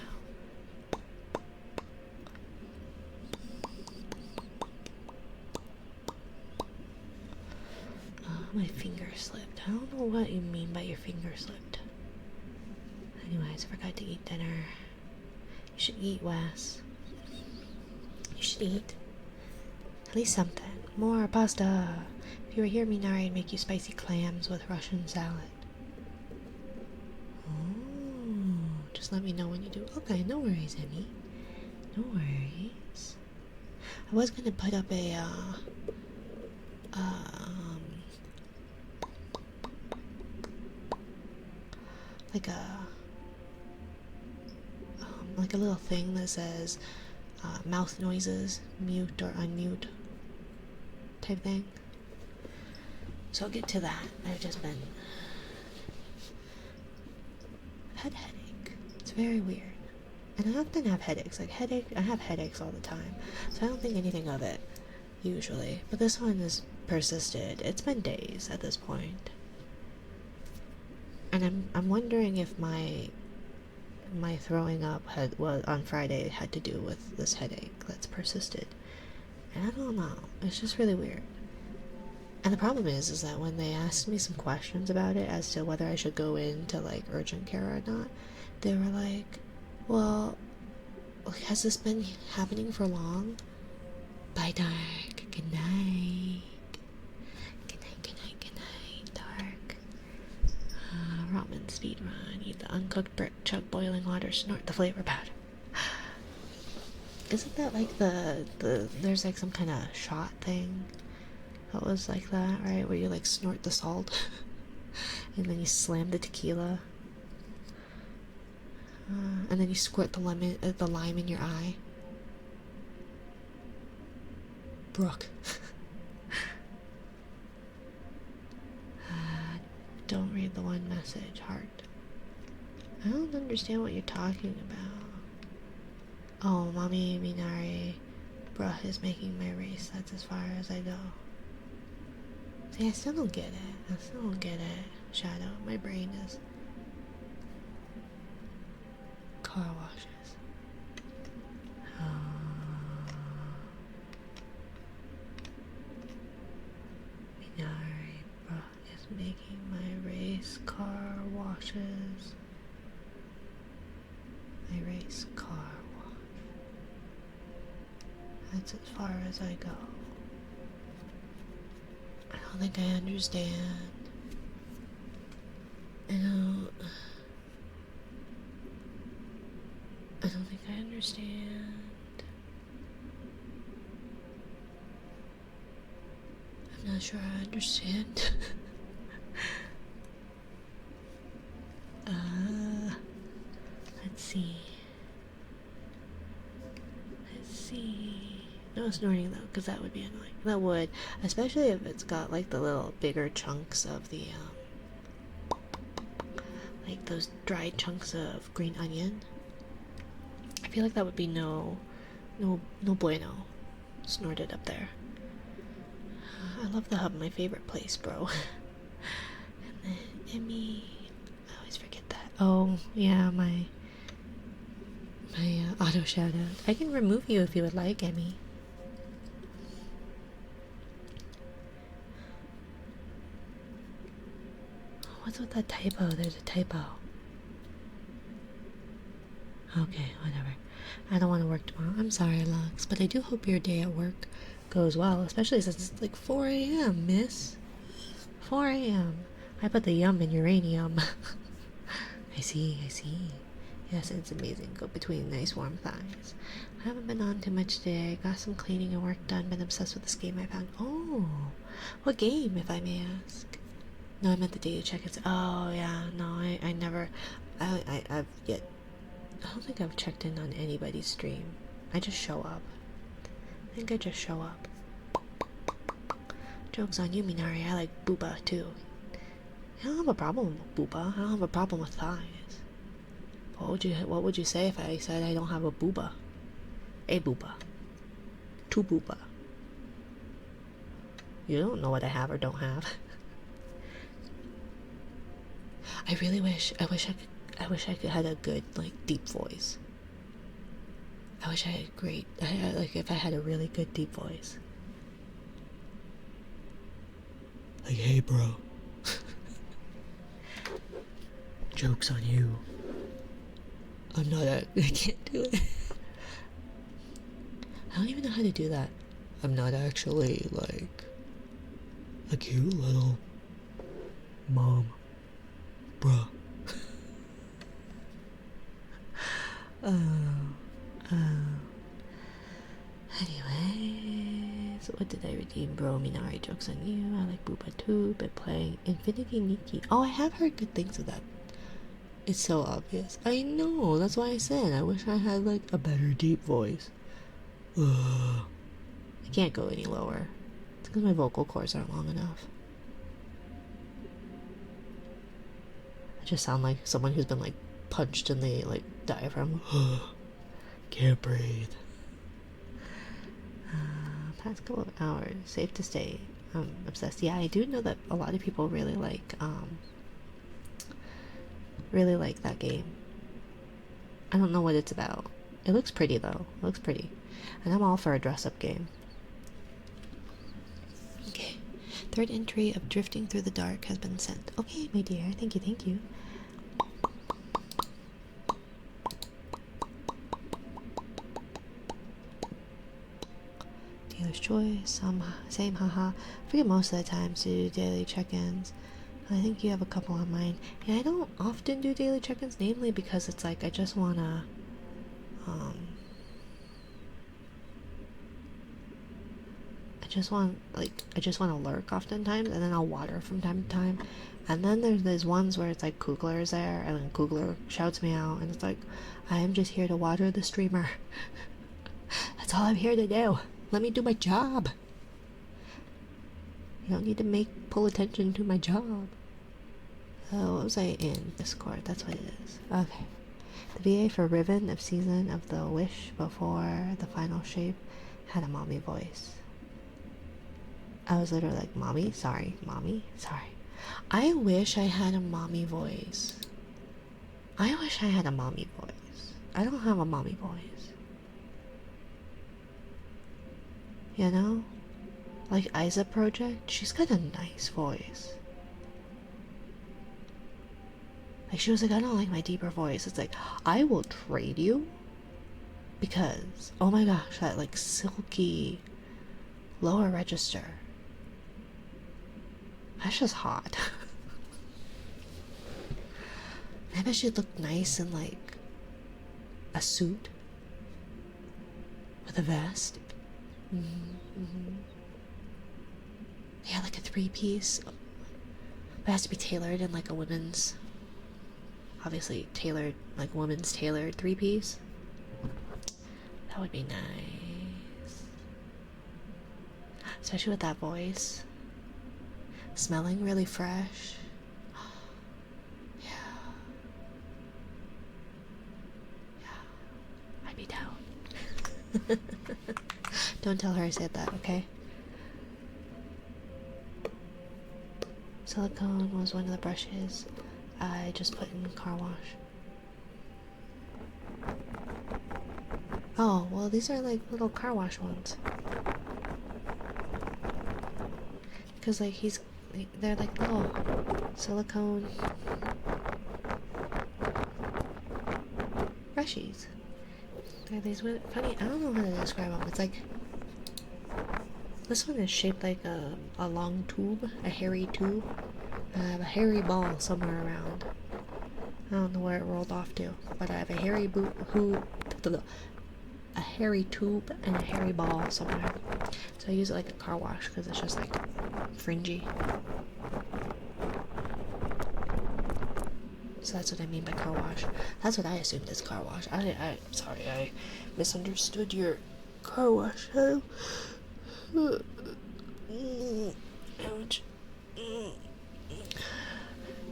My finger slipped. I don't know what you mean by your finger slipped. Anyways, I forgot to eat dinner. You should eat, Wes. You should eat. At least something. More pasta. If you were here, Minari, I'd make you spicy clams with Russian salad. Oh, just let me know when you do. Okay, no worries, Emmy. No worries. I was gonna put up a, like a little thing that says mouth noises, mute or unmute type thing. So I'll get to that. I've had a headache. It's very weird. And I often have headaches. I have headaches all the time. So I don't think anything of it, usually. But this one has persisted. It's been days at this point. And I'm wondering if my throwing up on Friday had to do with this headache that's persisted. And I don't know. It's just really weird. And the problem is that when they asked me some questions about it as to whether I should go into like urgent care or not, they were like, well, has this been happening for long? Bye, Dark. Good night. Good night, good night, good night, Dark. Ramen speedrun. Eat the uncooked brick, chug boiling water, snort the flavor powder. Isn't that like there's like some kind of shot thing that was like that, right? Where you like snort the salt and then you slam the tequila. And then you squirt the lime in your eye. Brooke. Don't read the one message, heart. I don't understand what you're talking about. Oh, Mommy Minari, bruh is making my race. That's as far as I go. See, I still don't get it. Shadow, my brain is. Car washes. Minari, bruh is making my race. Car washes. My race car wash. That's as far as I go. I don't think I understand. I don't think I understand. I'm not sure I understand. Let's see. No snorting though, because that would be annoying. That would, especially if it's got like the little bigger chunks of the, like those dried chunks of green onion. I feel like that would be no bueno. Snorted up there. I love the hub, my favorite place, bro. And then Emmy, I always forget that. Oh yeah, my auto shout out. I can remove you if you would like, Emmy. What's with that typo? There's a typo. Okay, whatever. I don't want to work tomorrow. I'm sorry, Lux, but I do hope your day at work goes well, especially since it's like 4 a.m., miss. 4 a.m. I put the yum in uranium. I see. Yes, it's amazing. Go between nice warm thighs. I haven't been on too much today. Got some cleaning and work done. Been obsessed with this game I found. Oh, what game, if I may ask? No, I meant the data check. It's oh yeah. No, I never. I've yet. I don't think I've checked in on anybody's stream. I just show up. I think I just show up. Joke's on you, Minari. I like booba too. I don't have a problem with booba. I don't have a problem with thighs. What would you say if I said I don't have a booba? A booba. Two booba. You don't know what I have or don't have. I wish I could had a good, like, deep voice. I wish I had if I had a really good deep voice. Like, hey bro. Joke's on you. I'm not I can't do it. I don't even know how to do that. I'm not actually, like, a cute little mom. Bruh. Anyways, what did I redeem? Bro, Minari, joke's on you. I like Booba too, but playing Infinity Nikki. Oh, I have heard good things of that. It's so obvious. I know, that's why I said I wish I had, like, a better deep voice. I can't go any lower. It's because my vocal cords aren't long enough. I just sound like someone who's been, like, punched in the, like, diaphragm. Can't breathe. Past couple of hours, safe to stay. I'm obsessed. Yeah, I do know that a lot of people really like that game. I don't know what it's about. It looks pretty though. It looks pretty. And I'm all for a dress-up game. Okay. Third entry of Drifting Through the Dark has been sent. Okay, my dear. Thank you, thank you. Dealer's Choice, same, haha. I forget most of the time to do daily check-ins. I think you have a couple on mine. Yeah, I don't often do daily check-ins, namely because it's like I just wanna, I just want to lurk oftentimes, and then I'll water from time to time. And then there's these ones where it's like Kugler is there, and then Kugler shouts me out, and it's like, I am just here to water the streamer. That's all I'm here to do. Let me do my job. You don't need to pull attention to my job. Oh, what was I in? Discord, that's what it is. Okay. The VA for Riven of Season of the Wish before the final shape had a mommy voice. I was literally like, mommy? Sorry. Mommy? Sorry. I wish I had a mommy voice. I wish I had a mommy voice. I don't have a mommy voice. You know? Like Isa Project, she's got a nice voice. Like, she was like, I don't like my deeper voice. It's like, I will trade you. Because, oh my gosh, that like silky lower register. That's just hot. I bet she'd look nice in like a suit with a vest. Yeah, like a three-piece. It has to be tailored in like a women's, obviously tailored, like women's tailored three-piece. That would be nice. Especially with that voice. Smelling really fresh. Yeah. Yeah. I'd be down. Don't tell her I said that, okay? Silicone was one of the brushes I just put in car wash. Oh, well, these are like little car wash ones. Because like they're like little silicone brushies. They're these funny, I don't know how to describe them. It's like, this one is shaped like a long tube, a hairy tube. I have a hairy ball somewhere around. I don't know where it rolled off to, but I have a hairy a hairy tube and a hairy ball somewhere. So I use it like a car wash because it's just like fringy. So that's what I mean by car wash. That's what I assumed is car wash. Sorry, I misunderstood your car wash. Ouch.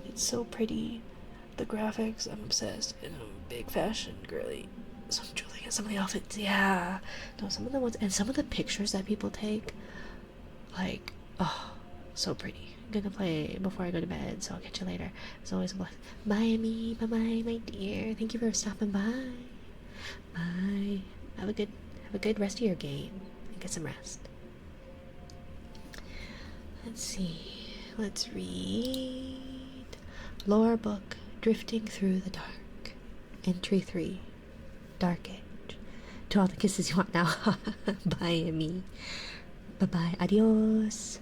It's so pretty. The graphics, I'm obsessed. And I'm a big fashion girly. So I'm drooling at some of the outfits. Yeah. No, some of the ones, and some of the pictures that people take, like, oh, so pretty. I'm gonna play before I go to bed, so I'll catch you later. It's always a blessing. Bye, Emmy. Bye bye, my dear. Thank you for stopping by. Bye. Have a good rest of your game. And get some rest. Let's see. Let's read. Lore book, Drifting Through the Dark. Entry 3, Dark Age. To all the kisses you want now. Bye, Emmy. Bye-bye. Adios.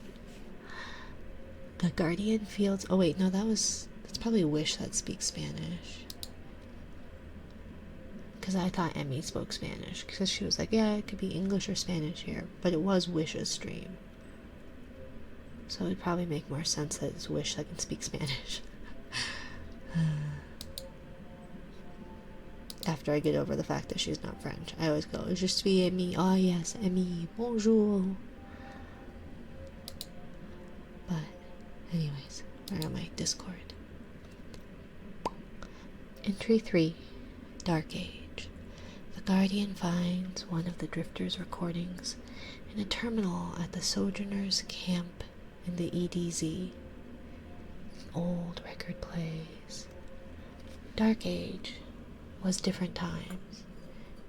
The Guardian Fields. Oh, wait. No, that's probably Wish that speaks Spanish. Because I thought Emmy spoke Spanish. Because she was like, yeah, it could be English or Spanish here. But it was Wish's stream. So it would probably make more sense that it's Wish that can speak Spanish. After I get over the fact that she's not French, I always go, Je suis Emmy. Oh, yes, Emmy. Bonjour. But, anyways, where am I? Discord. Entry 3, Dark Age. The Guardian finds one of the Drifter's recordings in a terminal at the Sojourners Camp in the EDZ. Old record plays. Dark Age was different times.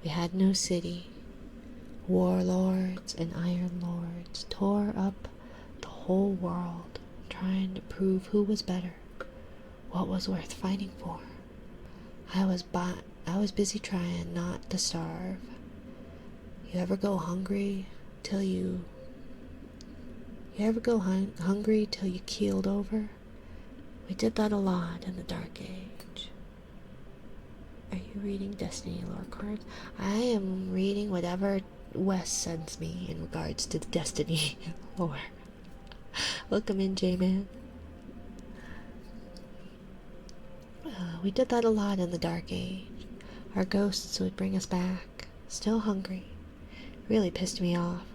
We had no city. Warlords and Iron Lords tore up the whole world, trying to prove who was better, what was worth fighting for. I was busy trying not to starve. You ever go hungry till you keeled over? We did that a lot in the Dark Age. Are you reading Destiny lore cards? I am reading whatever Wes sends me in regards to the Destiny lore. Welcome in, J-Man. We did that a lot in the Dark Age. Our ghosts would bring us back, still hungry. Really pissed me off.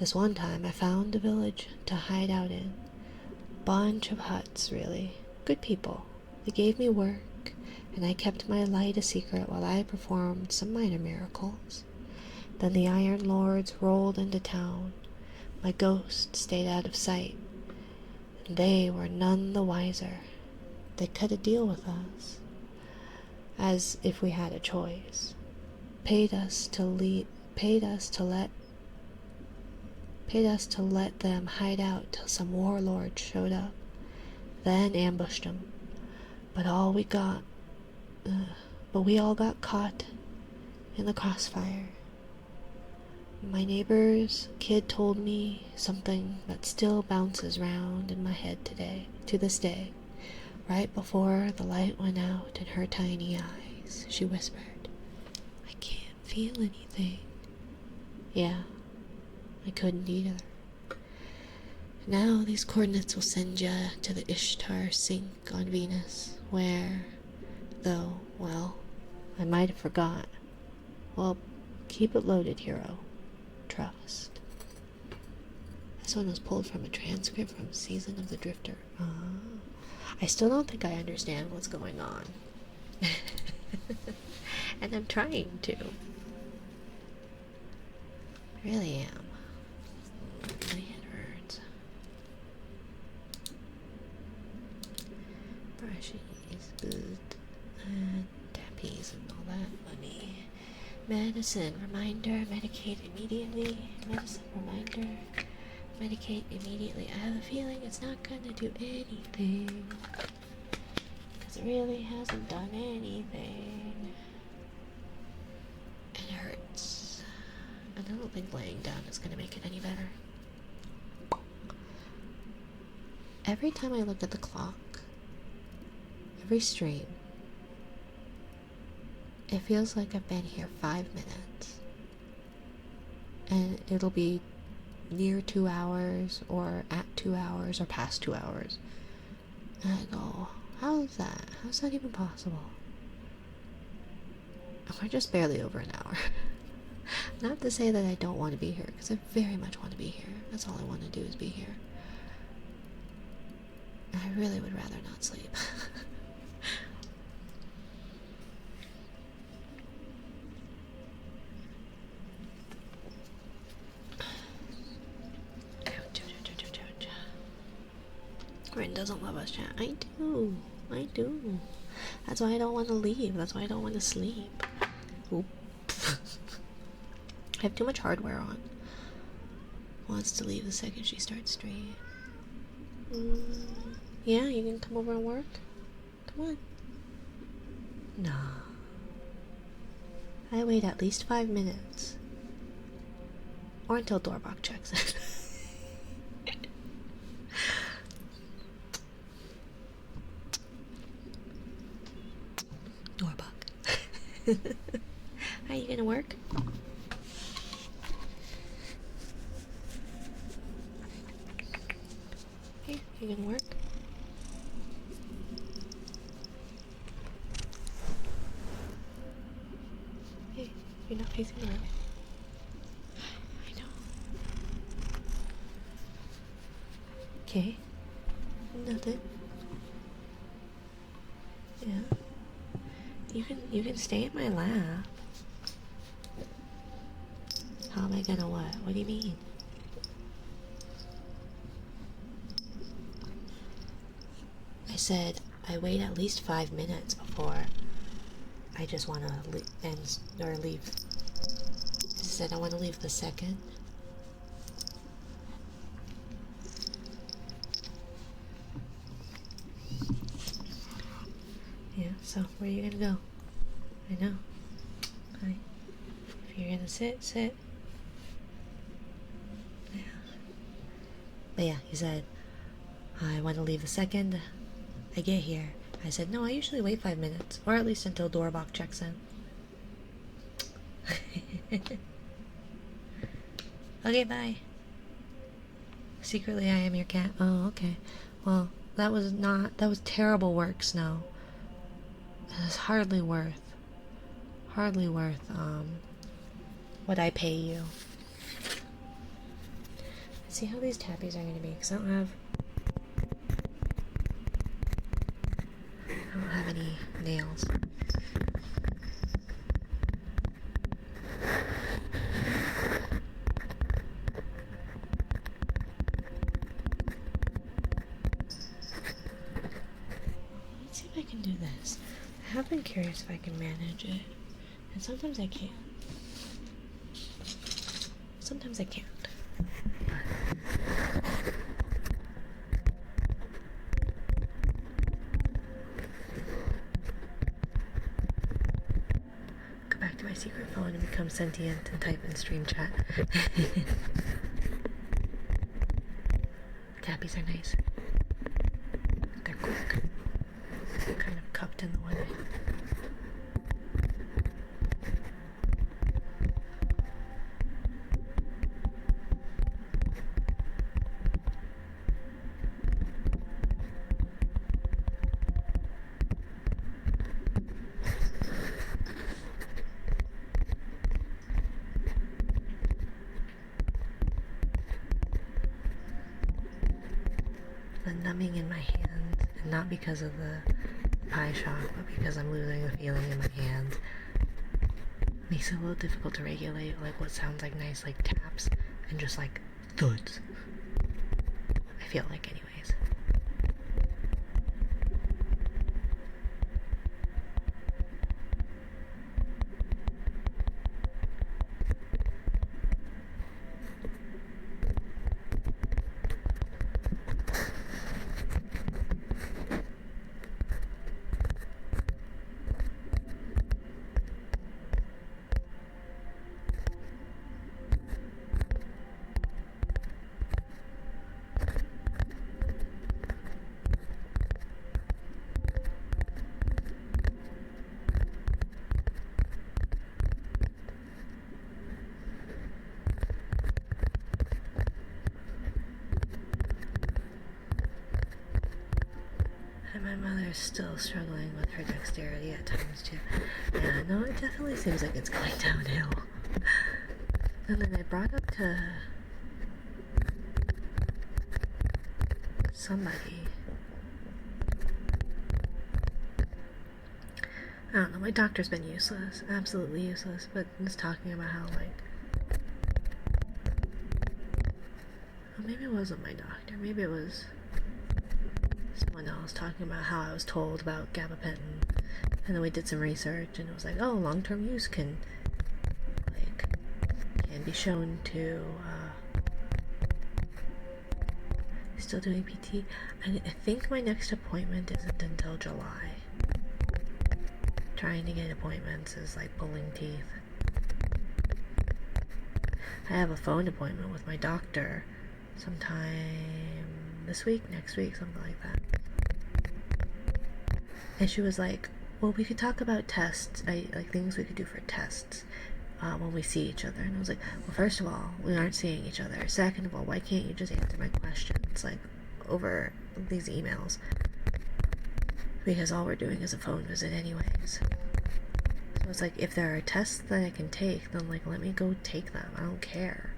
This one time I found a village to hide out in. Bunch of huts, really. Good people. They gave me work, and I kept my light a secret while I performed some minor miracles. Then the Iron Lords rolled into town. My ghost stayed out of sight, and they were none the wiser. They cut a deal with us, as if we had a choice. Paid us to let them hide out till some warlord showed up, then ambushed them. But we all got caught in the crossfire. My neighbor's kid told me something that still bounces round in my head to this day. Right before the light went out in her tiny eyes, she whispered, "I can't feel anything." Yeah, I couldn't either. Now these coordinates will send ya to the Ishtar sink on Venus, where, though, well, I might have forgot. Well, keep it loaded, hero. Trust. This one was pulled from a transcript from Season of the Drifter. I still don't think I understand what's going on. And I'm trying to. I really am. My head hurts. Brushes, good, and tappies and all that money. Medicine, reminder, medicate immediately. Medicine, reminder, medicate immediately. I have a feeling it's not gonna do anything, because it really hasn't done anything. And it hurts. And I don't think laying down is gonna make it any better. Every time I look at the clock, every stream, it feels like I've been here 5 minutes. And it'll be near 2 hours, or at 2 hours, or past 2 hours. And I go, how is that? How's that even possible? And we're just barely over an hour. Not to say that I don't want to be here, because I very much want to be here. That's all I want to do is be here. I really would rather not sleep. Rin doesn't love us, chat. I do. I do. That's why I don't want to leave. That's why I don't want to sleep. Oop. I have too much hardware on. Wants to leave the second she starts stream. Yeah, you can come over and work? Come on. No. I wait at least 5 minutes. Or until Doorbok checks in. Doorbok. Are you gonna work? Hey, you gonna work? Hey, you're not facing the road. I know. Okay. Nothing. Yeah. You can stay in my lap. How am I gonna what? What do you mean? I said I wait at least 5 minutes before I just want to end or leave. I said I want to leave the second. Yeah, so where are you gonna go? I know. Hi. If you're gonna sit, sit. Yeah. But yeah, he said, I want to leave the second I get here. I said, no, I usually wait 5 minutes, or at least until Doorbok checks in. Okay, bye. Secretly, I am your cat. Oh, okay. Well, that was terrible work, Snow. It was hardly worth what I pay you. Let's see how these tappies are gonna be, because I don't have any nails. Let's see if I can do this. I have been curious if I can manage it, and sometimes I can't. Sometimes I can't. Go back to my secret phone and become sentient and type in stream chat. Tappies are nice. They're quick. Kind of cupped in the way. The numbing in my hand, and not because of the pie shock, but because I'm losing the feeling in my hands, makes it a little difficult to regulate like what sounds like nice like taps and just like thuds. I feel like anyways. And my mother's still struggling with her dexterity at times too. Yeah, no, it definitely seems like it's going downhill. And then I brought up to somebody I don't know, my doctor's been useless, absolutely useless, but just talking about how, like, well, maybe it wasn't my doctor, maybe it was someone else talking about how I was told about gabapentin, and then we did some research, and it was like, oh, long-term use can be shown to, still doing PT. I think my next appointment isn't until July. Trying to get appointments is like pulling teeth. I have a phone appointment with my doctor sometime this week, next week, something like that. And she was like, well, we could talk about tests, like things we could do for tests when we see each other. And I was like, well, first of all, we aren't seeing each other. Second of all, why can't you just answer my questions, like, over these emails? Because all we're doing is a phone visit anyways. So it's like, if there are tests that I can take, then, like, let me go take them. I don't care.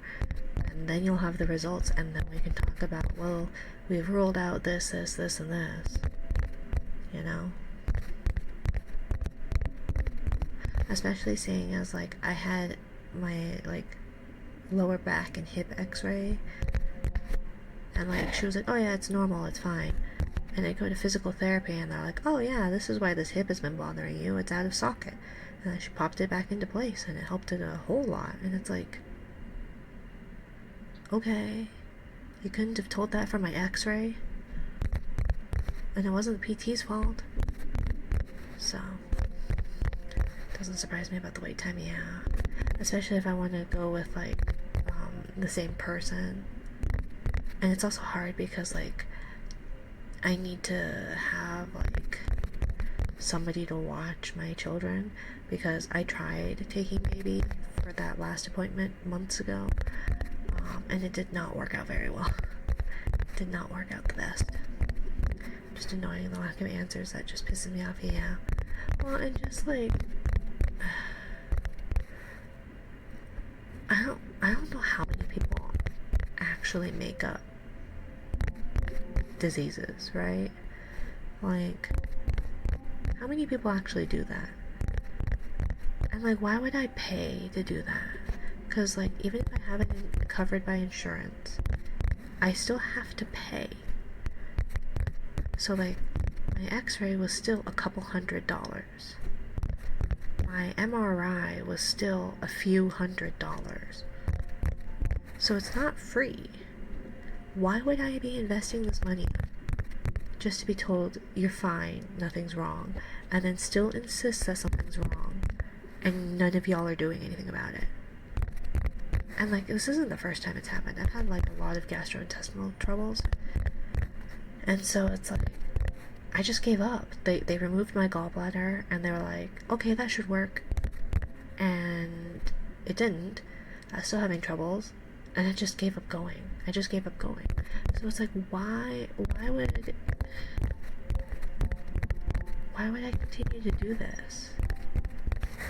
And then you'll have the results, and then we can talk about, well, we've ruled out this, and this. You know? Especially seeing as, like, I had my, like, lower back and hip x-ray, and, like, she was like, oh yeah, it's normal, it's fine. And I go to physical therapy, and they're like, oh yeah, this is why this hip has been bothering you, it's out of socket. And then she popped it back into place, and it helped it a whole lot. And it's like, okay, you couldn't have told that from my x-ray? And it wasn't the PT's fault. So, doesn't surprise me about the wait time, yeah. Especially if I want to go with, like, the same person. And it's also hard because, like, I need to have, like, somebody to watch my children, because I tried taking baby for that last appointment months ago, and it did not work out very well. It did not work out the best. Just annoying, the lack of answers, that just pisses me off, yeah. Well, and just, like, I don't know how many people actually make up diseases, right? Like, how many people actually do that? And, like, why would I pay to do that? Because, like, even if I have it covered by insurance, I still have to pay. So, like, my x-ray was still a couple $100. My MRI was still a few $100s. So it's not free. Why would I be investing this money just to be told you're fine, nothing's wrong, and then still insist that something's wrong, and none of y'all are doing anything about it? And, like, this isn't the first time it's happened. I've had, like, a lot of gastrointestinal troubles, and so it's like, I just gave up. They removed my gallbladder, and they were like, okay, that should work, and it didn't. I was still having troubles, and I just gave up going. So it's like, why would I continue to do this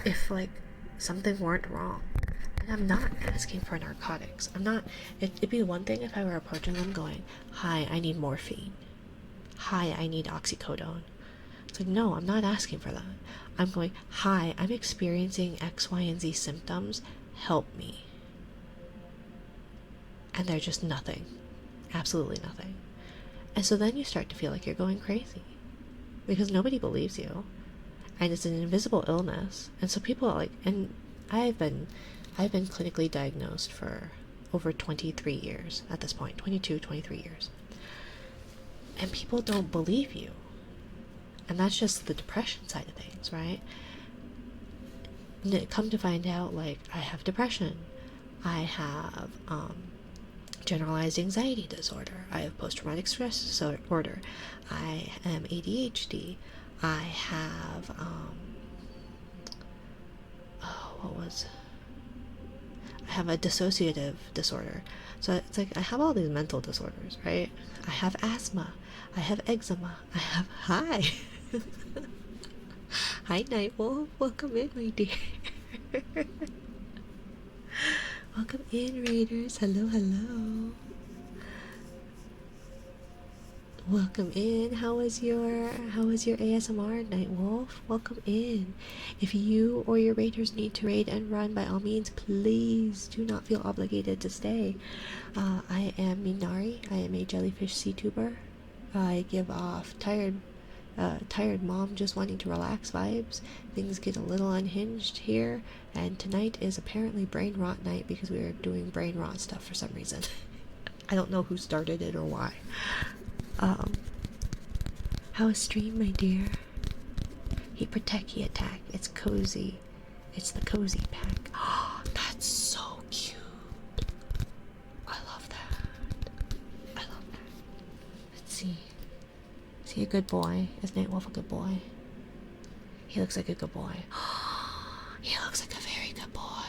if, like, something weren't wrong? And I'm not asking for narcotics. It'd be one thing if I were approaching them going, hi, I need morphine. Hi, I need oxycodone. It's like, no, I'm not asking for that. I'm going, hi, I'm experiencing X, Y, and Z symptoms. Help me. And they're just nothing. Absolutely nothing. And so then you start to feel like you're going crazy, because nobody believes you, and it's an invisible illness. And so people are like, and I've been clinically diagnosed for over 23 years at this point, 22, 23 years. And people don't believe you. And that's just the depression side of things, right? And come to find out, like, I have depression. I have generalized anxiety disorder. I have post-traumatic stress disorder. I am ADHD. I have, I have a dissociative disorder. So it's like, I have all these mental disorders, right? I have asthma. I have eczema. I have, hi. Hi, Nightwolf. Welcome in, my dear. Welcome in, Raiders. Hello, hello. Welcome in. How was your ASMR, Night Wolf? Welcome in. If you or your raiders need to raid and run, by all means, please do not feel obligated to stay. I am Minari. I am a jellyfish sea tuber. I give off tired mom just wanting to relax vibes. Things get a little unhinged here, and tonight is apparently brain rot night because we are doing brain rot stuff for some reason. I don't know who started it or why. How was stream, my dear? He protect, he attack. It's cozy. It's the cozy pack. Oh, that's so cute. I love that. I love that. Let's see. Is he a good boy? Is Night Wolf a good boy? He looks like a good boy. He looks like a very good boy.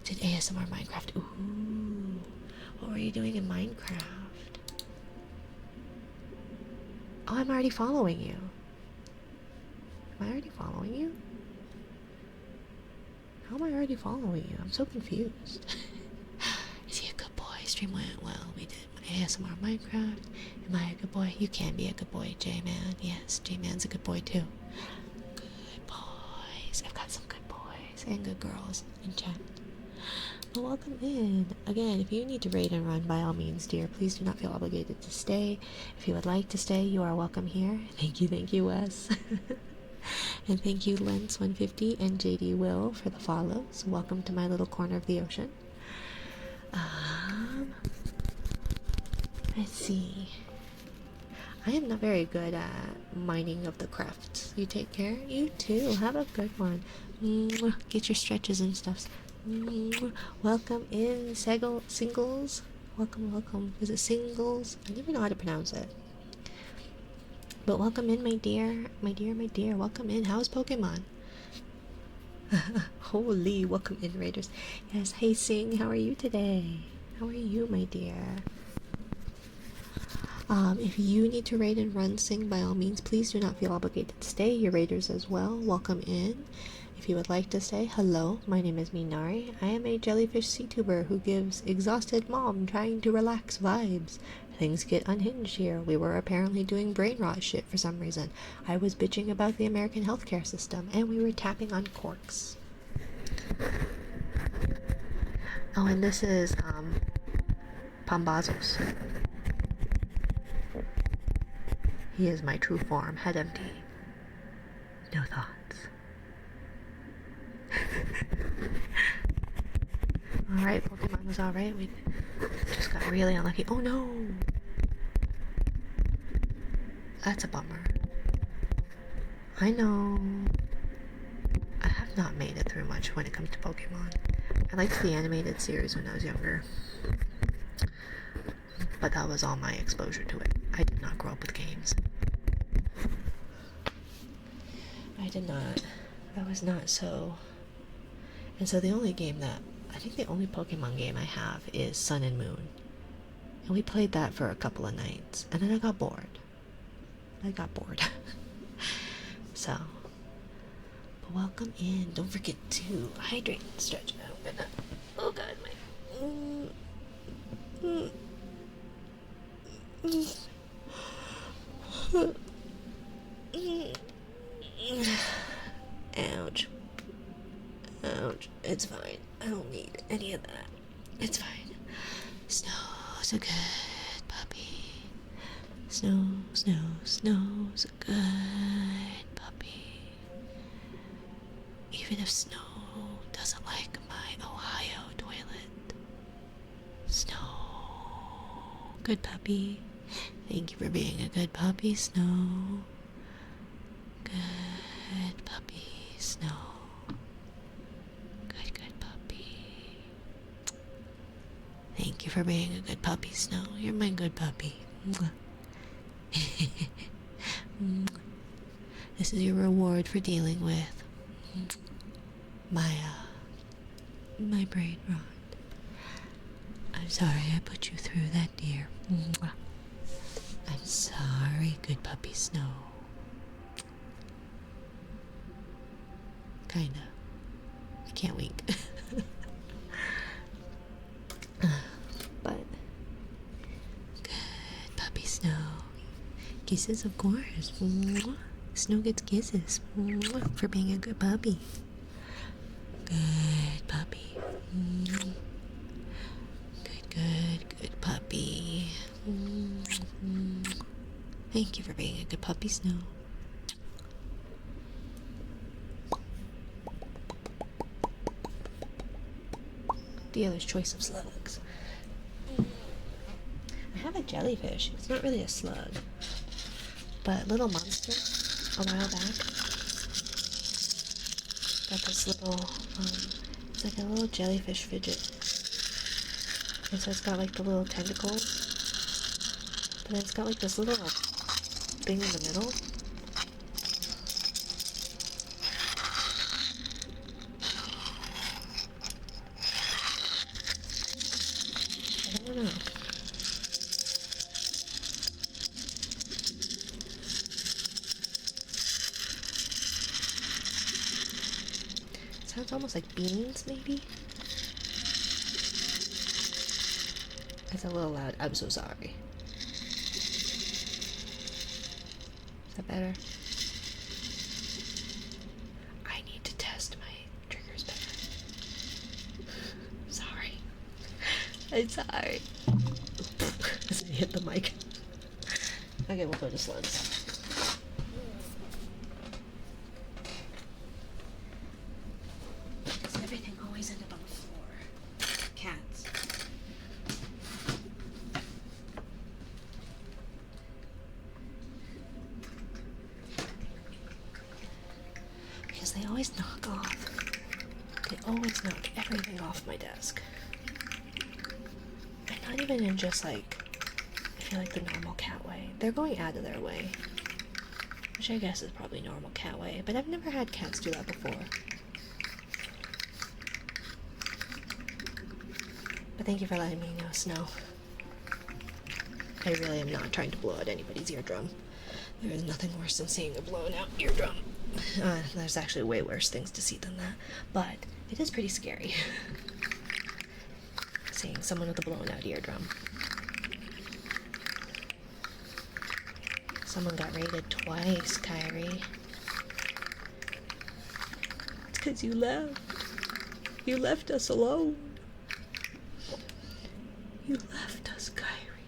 Did ASMR Minecraft. Ooh. What were you doing in Minecraft? Oh, I'm already following you. Am I already following you? How am I already following you? I'm so confused. Is he a good boy? Stream went well. We did ASMR Minecraft. Am I a good boy? You can be a good boy, J-Man. Yes, J-Man's a good boy too. Good boys. I've got some good boys and good girls in chat. Well, welcome in. Again, if you need to raid and run, by all means, dear, please do not feel obligated to stay. If you would like to stay, you are welcome here. Thank you, Wes. And thank you, Lens150 and JD Will, for the follows. Welcome to my little corner of the ocean. Let's see. I am not very good at mining of the crafts. You take care. You too. Have a good one. Get your stretches and stuff. Welcome in, Singles. Welcome. Is it Singles? I never know how to pronounce it. But welcome in, my dear. Welcome in. How's Pokemon? Holy, welcome in, Raiders. Yes, hey, Sing. How are you today? How are you, my dear? If you need to raid and run Sing, by all means, please do not feel obligated to stay. Your raiders as well. Welcome in. If you would like to say hello, my name is Minari. I am a jellyfish sea tuber who gives exhausted mom trying to relax vibes. Things get unhinged here. We were apparently doing brain rot shit for some reason. I was bitching about the American healthcare system, and we were tapping on corks. Oh, and this is, Pambazos. He is my true form, head empty. No thoughts. Alright, Pokemon was alright. We just got really unlucky. Oh no! That's a bummer. I know. I have not made it through much when it comes to Pokemon. I liked the animated series when I was younger. But that was all my exposure to it. I did not grow up with games. I did not. I was not so... And so the only game that... I think the only Pokemon game I have is Sun and Moon. And we played that for a couple of nights. And then I got bored. So... But welcome in. Don't forget to hydrate and stretch. Oh god, Ouch. Ouch. It's fine. I don't need any of that. It's fine. Snow's a good puppy. Snow's a good puppy. Even if Snow doesn't like my Ohio toilet. Snow. Good puppy. Thank you for being a good puppy, Snow. Good puppy, Snow. Good puppy. Thank you for being a good puppy, Snow. You're my good puppy. This is your reward for dealing with my brain rot. I'm sorry I put you through that, dear. I'm sorry, good puppy Snow. Kinda. I can't wink. But good puppy Kisses, of course. Mwah. Snow gets kisses. Mwah. For being a good puppy. Good puppy. Mwah. Good puppy. Mwah. Thank you for being a good puppy, Snow. Dealer's choice of slugs. I have a jellyfish. It's not really a slug, but Little Monster a while back got this little, it's like a little jellyfish fidget. And so it's got like the little tentacles, but then it's got like this little thing in the middle. I don't know. Sounds almost like beans, maybe? It's a little loud. I'm so sorry. Is that better? I need to test my triggers better. Sorry. I'm sorry. As I hit the mic. Okay, we'll go to slugs. Does everything always end up on the floor? Cats. Because they always knock off. They always knock everything off my desk. And not even in just like, I feel like the normal cat way. They're going out of their way. Which I guess is probably normal cat way, but I've never had cats do that before. But thank you for letting me know, Snow. I really am not trying to blow out anybody's eardrum. There is nothing worse than seeing a blown out eardrum. There's actually way worse things to see than that. But it is pretty scary. Seeing someone with a blown out eardrum. Someone got raided twice, Kyrie. It's because you left. You left us alone. You left us, Kyrie.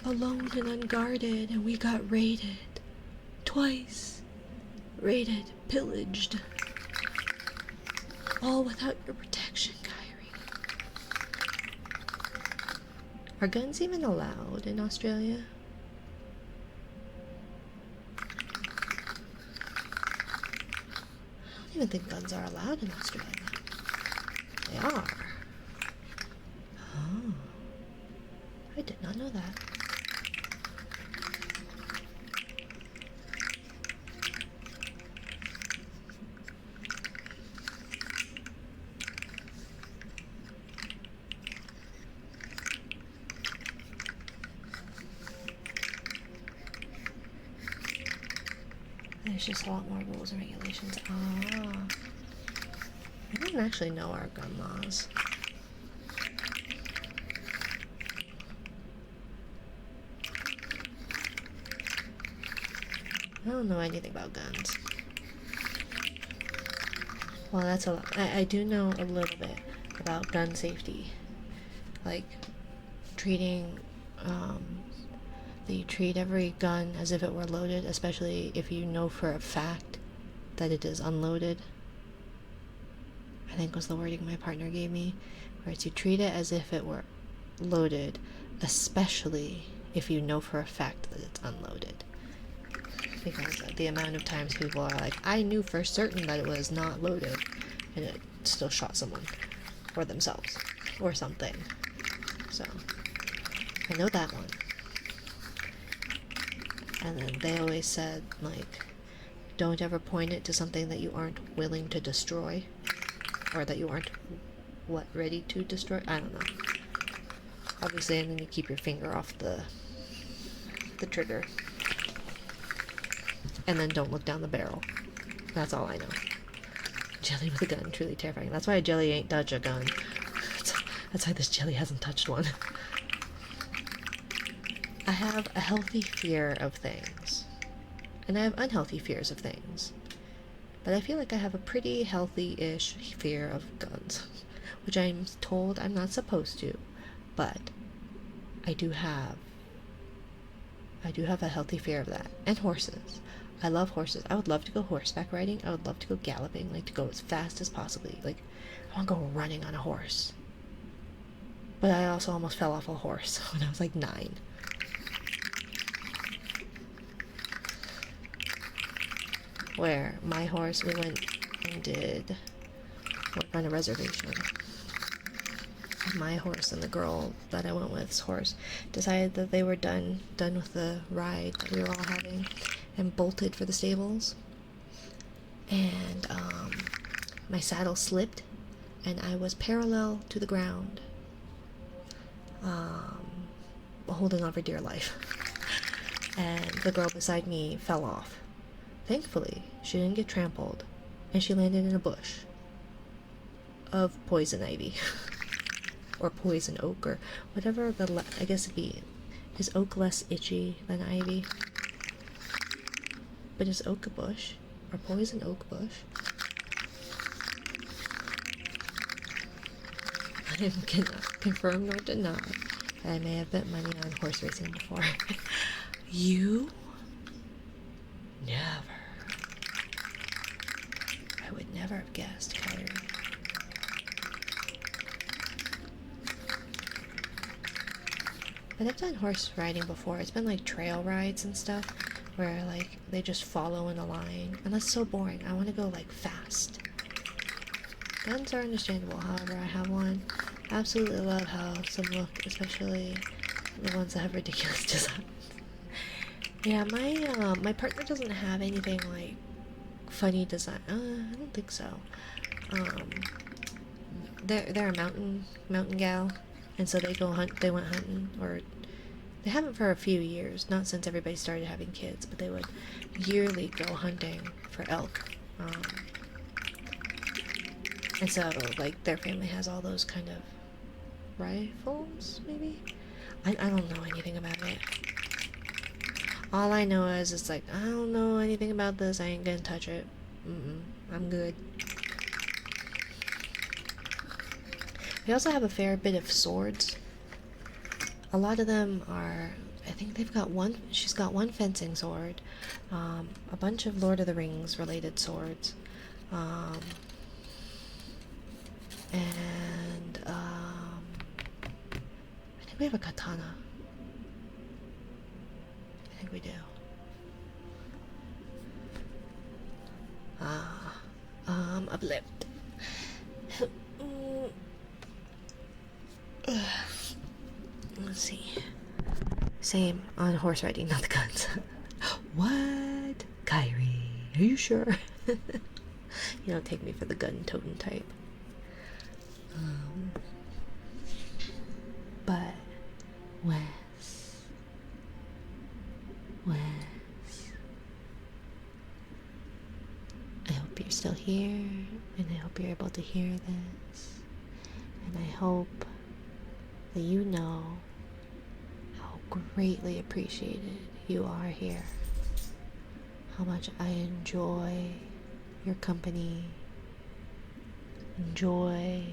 Alone and unguarded, and we got raided. Twice. Raided, pillaged. All without your protection, Kyrie. Are guns even allowed in Australia? I don't even think guns are allowed in Australia. They are. Oh. I did not know that. There's just a lot more rules and regulations. Ah. I don't actually know our gun laws. I don't know anything about guns. Well, that's a lot. I do know a little bit about gun safety. Like, treating, that you treat every gun as if it were loaded, especially if you know for a fact that it is unloaded. I think was the wording my partner gave me, where it's you treat it as if it were loaded, especially if you know for a fact that it's unloaded. Because the amount of times people are like, I knew for certain that it was not loaded, and it still shot someone, or themselves, or something. So, I know that one. And then they always said, like, don't ever point it to something that you aren't willing to destroy, or that you aren't, ready to destroy? I don't know. Obviously, and then you keep your finger off the trigger. And then don't look down the barrel. That's all I know. Jelly with a gun, truly terrifying. That's why Jelly ain't touch a gun. That's why this Jelly hasn't touched one. I have a healthy fear of things, and I have unhealthy fears of things. But I feel like I have a pretty healthy-ish fear of guns, which I'm told I'm not supposed to, but I do have a healthy fear of that. And horses. I love horses. I would love to go horseback riding. I would love to go galloping, like to go as fast as possibly. Like, I want to go running on a horse. But I also almost fell off a horse when I was like 9. Where my horse, we went and did work on a reservation. My horse and the girl that I went with's horse decided that they were done with the ride that we were all having, and bolted for the stables. And my saddle slipped, and I was parallel to the ground, holding on for dear life. And the girl beside me fell off. Thankfully, she didn't get trampled, and she landed in a bush of poison ivy. Or poison oak, or whatever I guess it'd be. Is oak less itchy than ivy? But is oak a bush? Or poison oak bush? I cannot confirm nor deny that I may have bet money on horse racing before. You? Never. I would never have guessed, Kyrie. But I've done horse riding before. It's been like trail rides and stuff where like they just follow in a line, and that's so boring. I want to go like fast. Guns are understandable, however, I have one. Absolutely love how some look, especially the ones that have ridiculous designs. Yeah, my partner doesn't have anything like funny design. I don't think so. They're a mountain gal, and so they went hunting, or they haven't for a few years, not since everybody started having kids, but they would yearly go hunting for elk. And so, like, their family has all those kind of rifles, maybe? I don't know anything about it. All I know is it's like, I don't know anything about this, I ain't gonna touch it. I'm good. We also have a fair bit of swords. A lot of them are, I think she's got one fencing sword, a bunch of Lord of the Rings related swords, and I think we have a katana. I think we do. A blip. Let's see. Same on horse riding, not the guns. What? Kyrie, are you sure? You don't take me for the gun-toting type. But Wes, I hope you're still here, and I hope you're able to hear this, and I hope that you know how greatly appreciated you are here, how much I enjoy your company, enjoy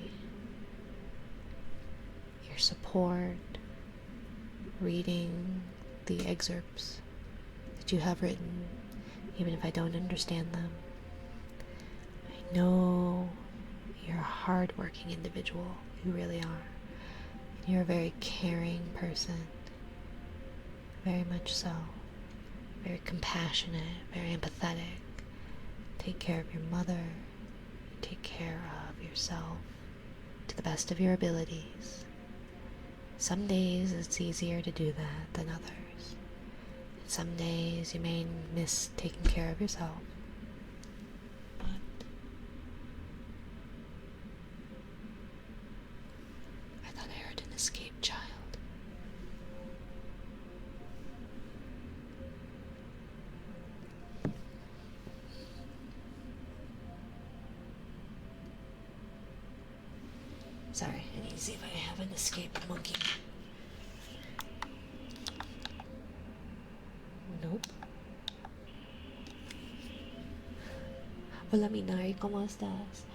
your support, reading the excerpts that you have written, even if I don't understand them. I know you're a hard-working individual, you really are. You're a very caring person, very much so, very compassionate, very empathetic. Take care of your mother, take care of yourself to the best of your abilities. Some days it's easier to do that than others. And some days you may miss taking care of yourself. But I thought I heard an escaped child. Sorry, I need to see if I have an escaped monkey. Hola Minari, ¿cómo estás?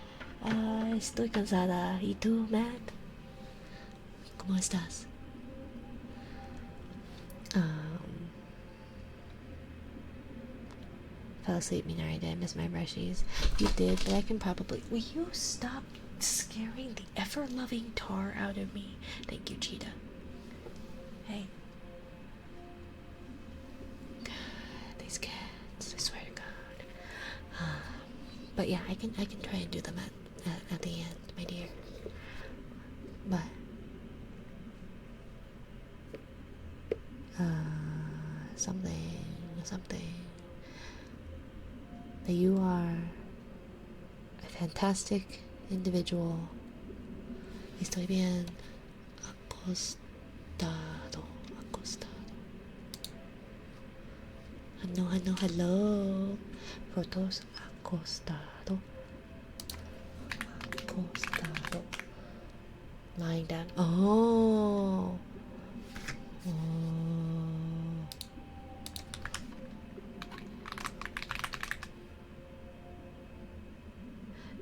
Estoy cansada. ¿Y tú, Matt? ¿Cómo estás? Um, Fell asleep, Minari. Did I miss my brushies? You did, but I can probably. Will you stop scaring the ever loving tar out of me? Thank you, Cheetah. Hey. God, these cats, I swear to God. But yeah, I can try and do them at the end, my dear. But something that you are a fantastic individual. Estoy bien acostado, acostado. Hello, hello, hello. Fotos acostado, acostado. Lying down. Oh. Oh.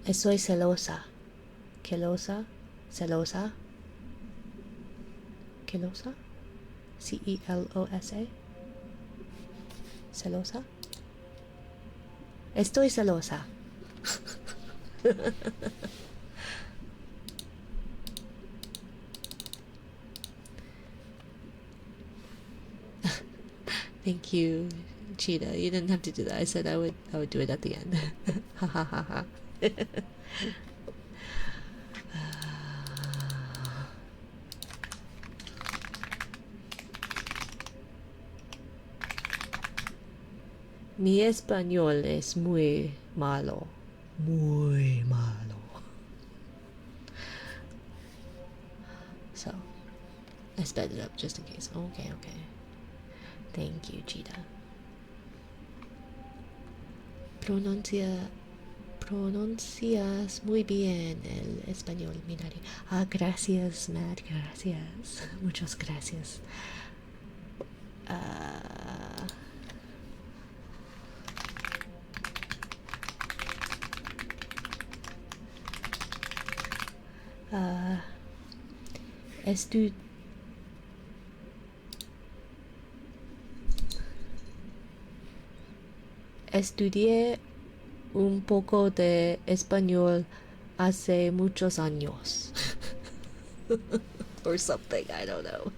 Estoy celosa. Celosa. Celosa. Celosa. Celosa. Celosa. Estoy celosa. Thank you, Cheetah. You didn't have to do that. I said I would do it at the end. Ha ha ha ha. Mi español es muy malo. Muy malo. So, I sped it up just in case. Okay, okay. Thank you, Cheetah. Pronuncias muy bien el español, Minari. Ah, gracias, Matt. Gracias. Muchas gracias. Estu Estudié un poco de español hace muchos años. Or something, I don't know.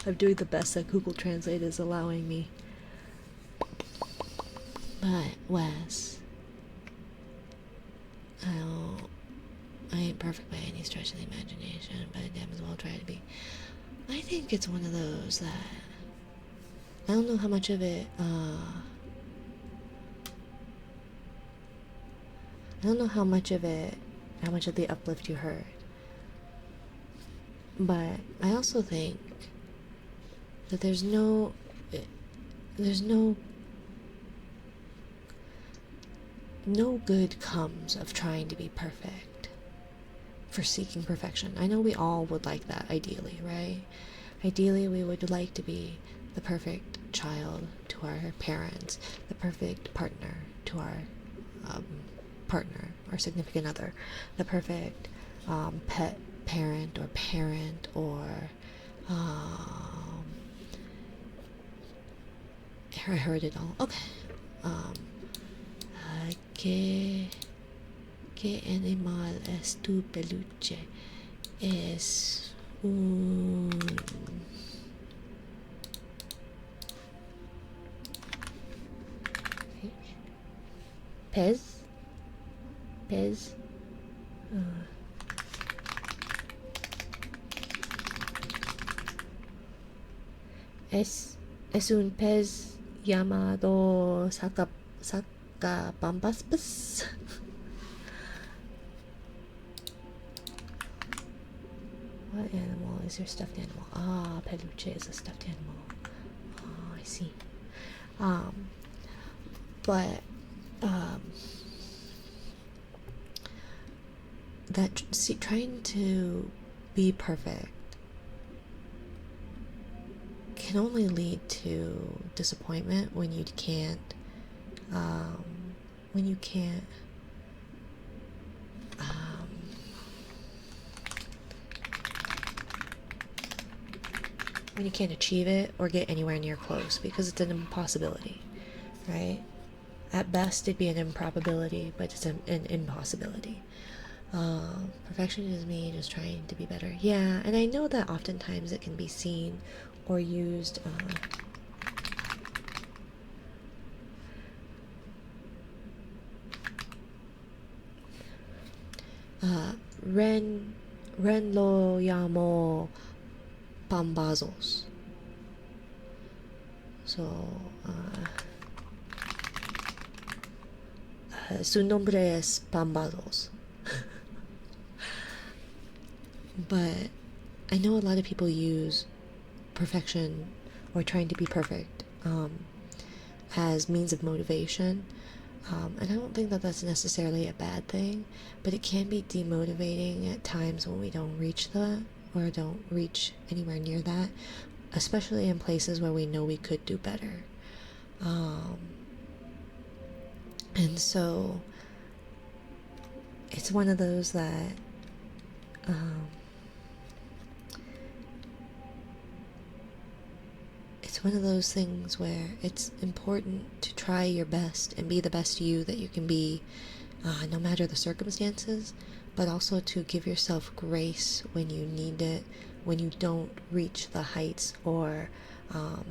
I'm doing the best that Google Translate is allowing me. But, Wes, I ain't perfect by any stretch of the imagination, but I damn as well try to be. I think it's one of those that I don't know how much of it, I don't know how much of the uplift you heard. But I also think that there's no good comes of trying to be perfect, for seeking perfection. I know we all would like that, ideally, right? Ideally, we would like to be the perfect child to our parents, the perfect partner to our partner or significant other, the perfect pet parent or I heard it all. Okay. ¿Qué animal es tu peluche? Es un pez. Pez. Es un pez llamado Sacabambaspis. What animal is your stuffed animal? Ah, peluche is a stuffed animal. Oh, I see. But trying to be perfect can only lead to disappointment when you can't when you can't achieve it or get anywhere near close because it's an impossibility, right? At best, it'd be an improbability, but it's an impossibility. Perfection is me just trying to be better. Yeah, and I know that oftentimes it can be seen or used. Ren lo llamo pambazos. So, su nombre es Pambazos. But I know a lot of people use perfection or trying to be perfect as means of motivation. And I don't think that that's necessarily a bad thing, but it can be demotivating at times when we don't reach that or don't reach anywhere near that, especially in places where we know we could do better. And so it's one of those that it's one of those things where it's important to try your best and be the best you that you can be, no matter the circumstances, but also to give yourself grace when you need it, when you don't reach the heights or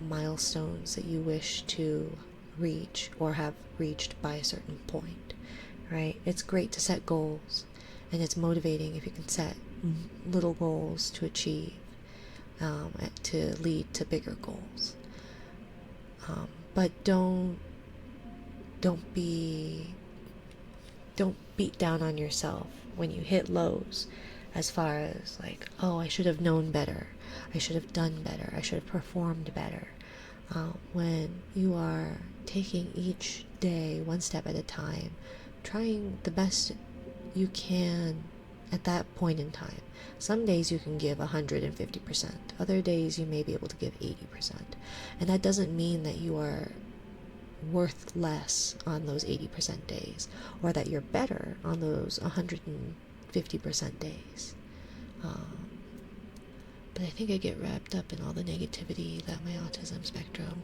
milestones that you wish to reach or have reached by a certain point, right? It's great to set goals, and it's motivating if you can set little goals to achieve, to lead to bigger goals. But don't beat down on yourself when you hit lows, as far as like, oh, I should have known better, I should have done better, I should have performed better. When you are taking each day one step at a time, trying the best you can at that point in time. Some days you can give 150%. Other days you may be able to give 80%. And that doesn't mean that you are worth less on those 80% days, or that you're better on those 150% days. But I think I get wrapped up in all the negativity that my autism spectrum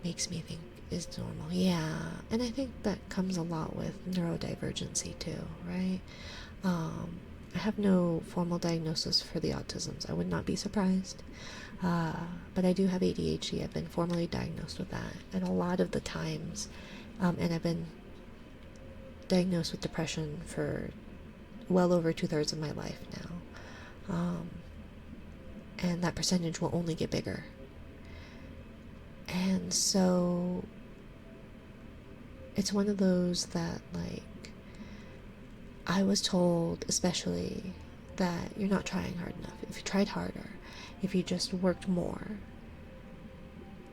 makes me think is normal. Yeah, and I think that comes a lot with neurodivergency too, right? I have no formal diagnosis for the autisms. I would not be surprised. But I do have ADHD. I've been formally diagnosed with that. And a lot of the times, and I've been diagnosed with depression for well over 2/3 of my life now. And that percentage will only get bigger. And so it's one of those that, like, I was told, especially, that you're not trying hard enough. If you tried harder, if you just worked more.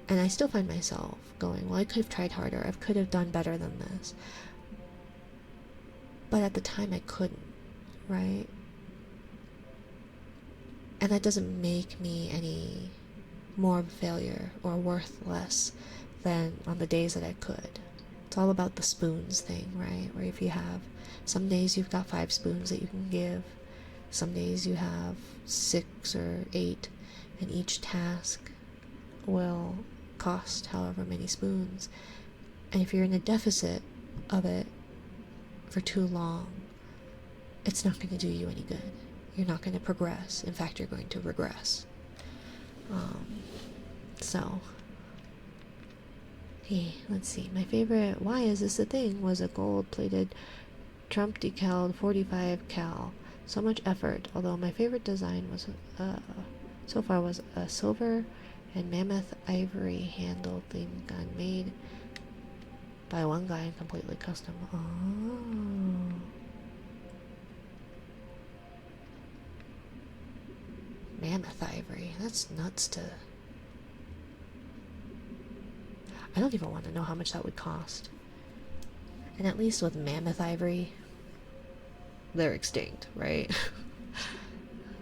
And I still find myself going, well, I could have tried harder. I could have done better than this. But at the time, I couldn't, right? And that doesn't make me any more of a failure or worth less than on the days that I could. It's all about the spoons thing, right? Where if you have, some days you've got 5 spoons that you can give, some days you have 6 or 8, and each task will cost however many spoons. And if you're in a deficit of it for too long, it's not going to do you any good. You're not going to progress. In fact, you're going to regress. Hey, let's see. My favorite, why is this a thing, was a gold-plated Trump decal 45 cal. So much effort. Although my favorite design was, so far, was a silver and mammoth ivory handle theme gun made by one guy and completely custom. Oh. Mammoth ivory. That's nuts to... I don't even want to know how much that would cost. And at least with mammoth ivory, they're extinct, right?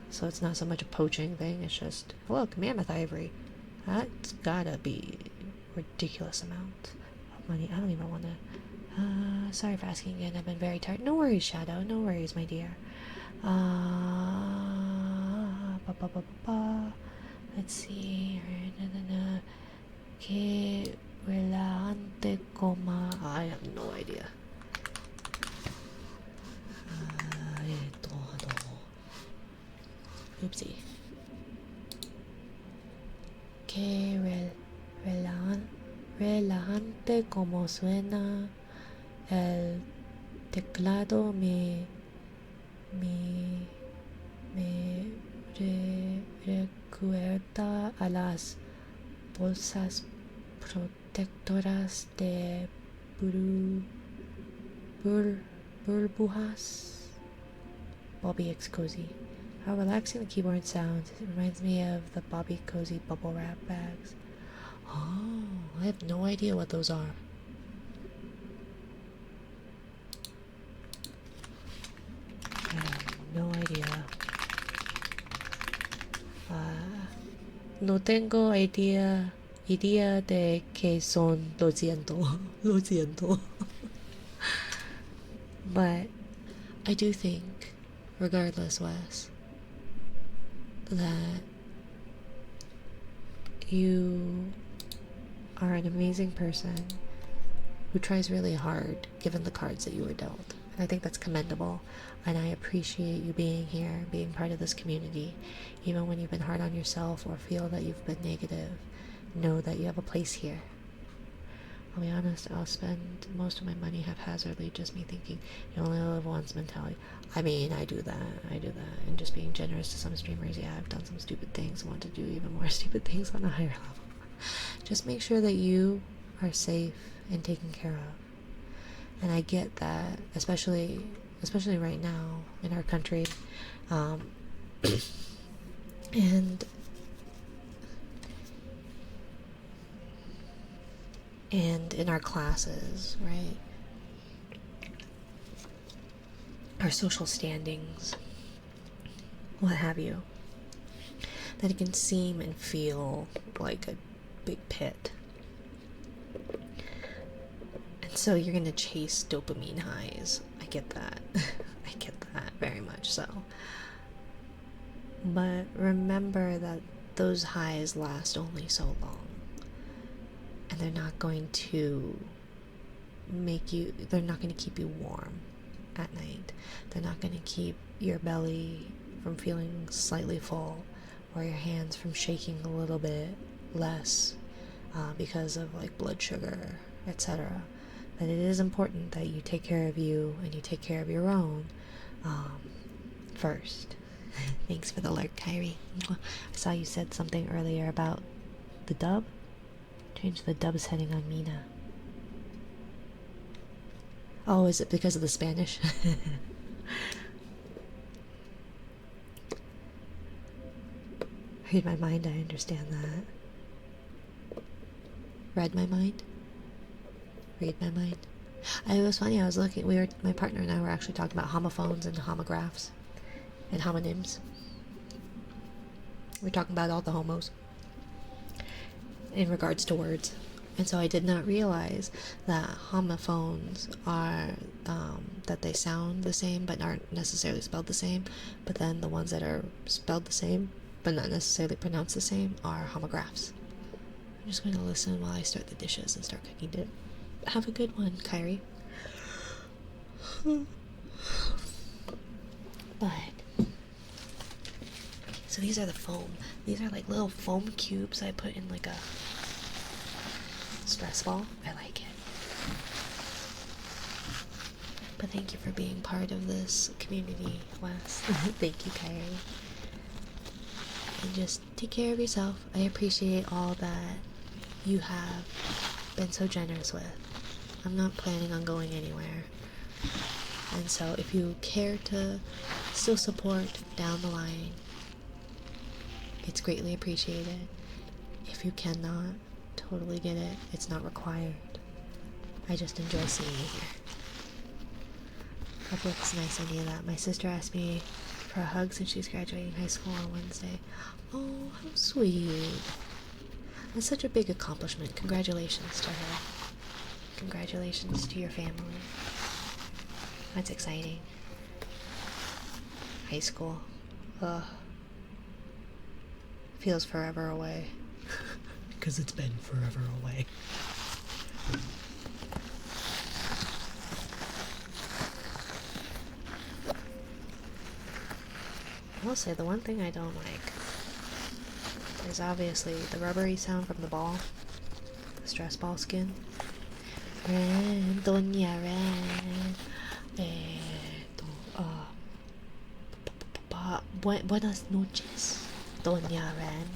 So it's not so much a poaching thing, it's just, look, mammoth ivory. That's gotta be a ridiculous amount of money. I don't even want to... sorry for asking again, I've been very tired. No worries, Shadow, no worries, my dear. let's see. Que relajante coma. I have no idea. Oopsie. Que relajante como suena el teclado me recuerda a las bolsas protectoras de burbujas. Bobby X Cozy. How relaxing the keyboard sounds. It reminds me of the Bobby Cozy bubble wrap bags. Oh, I have no idea what those are. I have no idea. No tengo idea de qué son. Lo siento. Lo siento. But I do think, regardless, Wes, that you are an amazing person who tries really hard given the cards that you were dealt. And I think that's commendable. And I appreciate you being here, being part of this community. Even when you've been hard on yourself or feel that you've been negative, know that you have a place here. I'll be honest, I'll spend most of my money haphazardly, just me thinking, you only live once mentality. I mean, I do that. And just being generous to some streamers, yeah, I've done some stupid things, want to do even more stupid things on a higher level. Just make sure that you are safe and taken care of. And I get that, especially right now in our country, and in our classes, right? Our social standings, what have you, that it can seem and feel like a big pit. And so you're gonna chase dopamine highs. I get that. I get that very much so. But remember that those highs last only so long. And they're not going to they're not going to keep you warm at night. They're not going to keep your belly from feeling slightly full or your hands from shaking a little bit less because of like blood sugar, etc. But it is important that you take care of you and you take care of your own first. Thanks for the alert, Kyrie. I saw you said something earlier about the dub. Change the dub setting on Mina. Oh, is it because of the Spanish? Read my mind, I understand that. Read my mind? Read my mind. It was funny, I was looking, my partner and I were actually talking about homophones and homographs and homonyms. We're talking about all the homos in regards to words. And so I did not realize that homophones are that they sound the same but aren't necessarily spelled the same, but then the ones that are spelled the same but not necessarily pronounced the same are homographs. I'm just going to listen while I start the dishes and start cooking dinner. Have a good one, Kyrie. But so these are the foam. These are like little foam cubes I put in like a stress ball. I like it. But thank you for being part of this community, Wes. Thank you, Kyrie. And just take care of yourself. I appreciate all that you have been so generous with. I'm not planning on going anywhere. And so if you care to still support down the line, it's greatly appreciated. If you cannot, totally get it. It's not required. I just enjoy seeing you here. Hope it's nice. I need that. My sister asked me for a hug since she's graduating high school on Wednesday. Oh, how sweet. That's such a big accomplishment. Congratulations to her. Congratulations to your family. That's exciting. High school. Ugh. Feels forever away. Because it's been forever away. I will say the one thing I don't like is obviously the rubbery sound from the ball, the stress ball skin. Ren, Doña Ren. Buenas noches, Doña Ren.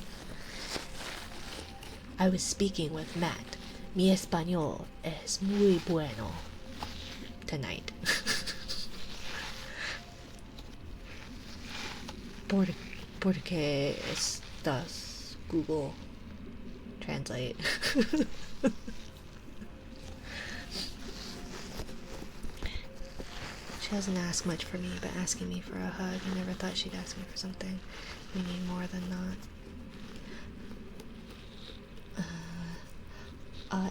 I was speaking with Matt. Mi español es muy bueno tonight. Porque estás Google Translate. She doesn't ask much for me, but asking me for a hug, I never thought she'd ask me for something meaning more than not.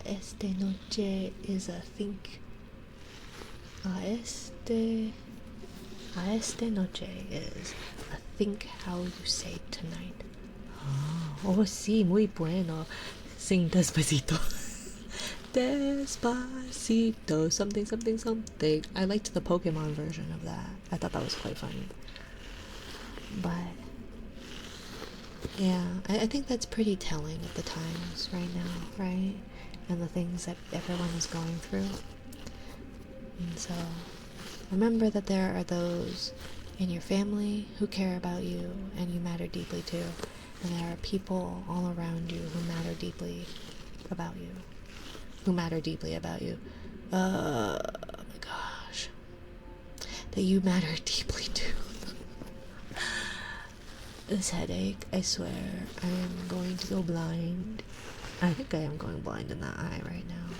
Esta noche is a think. Esta noche is I think how you say tonight. Oh, sí, muy bueno. Sing despacito. Despacito, something, something, something. I liked the Pokemon version of that. I thought that was quite funny. But yeah, I think that's pretty telling of the times right now, right? And the things that everyone is going through. And so remember that there are those in your family who care about you and you matter deeply too. And there are people all around you who matter deeply about you. Oh my gosh. That you matter deeply too. This headache, I swear, I am going to go blind. I think I am going blind in that eye right now.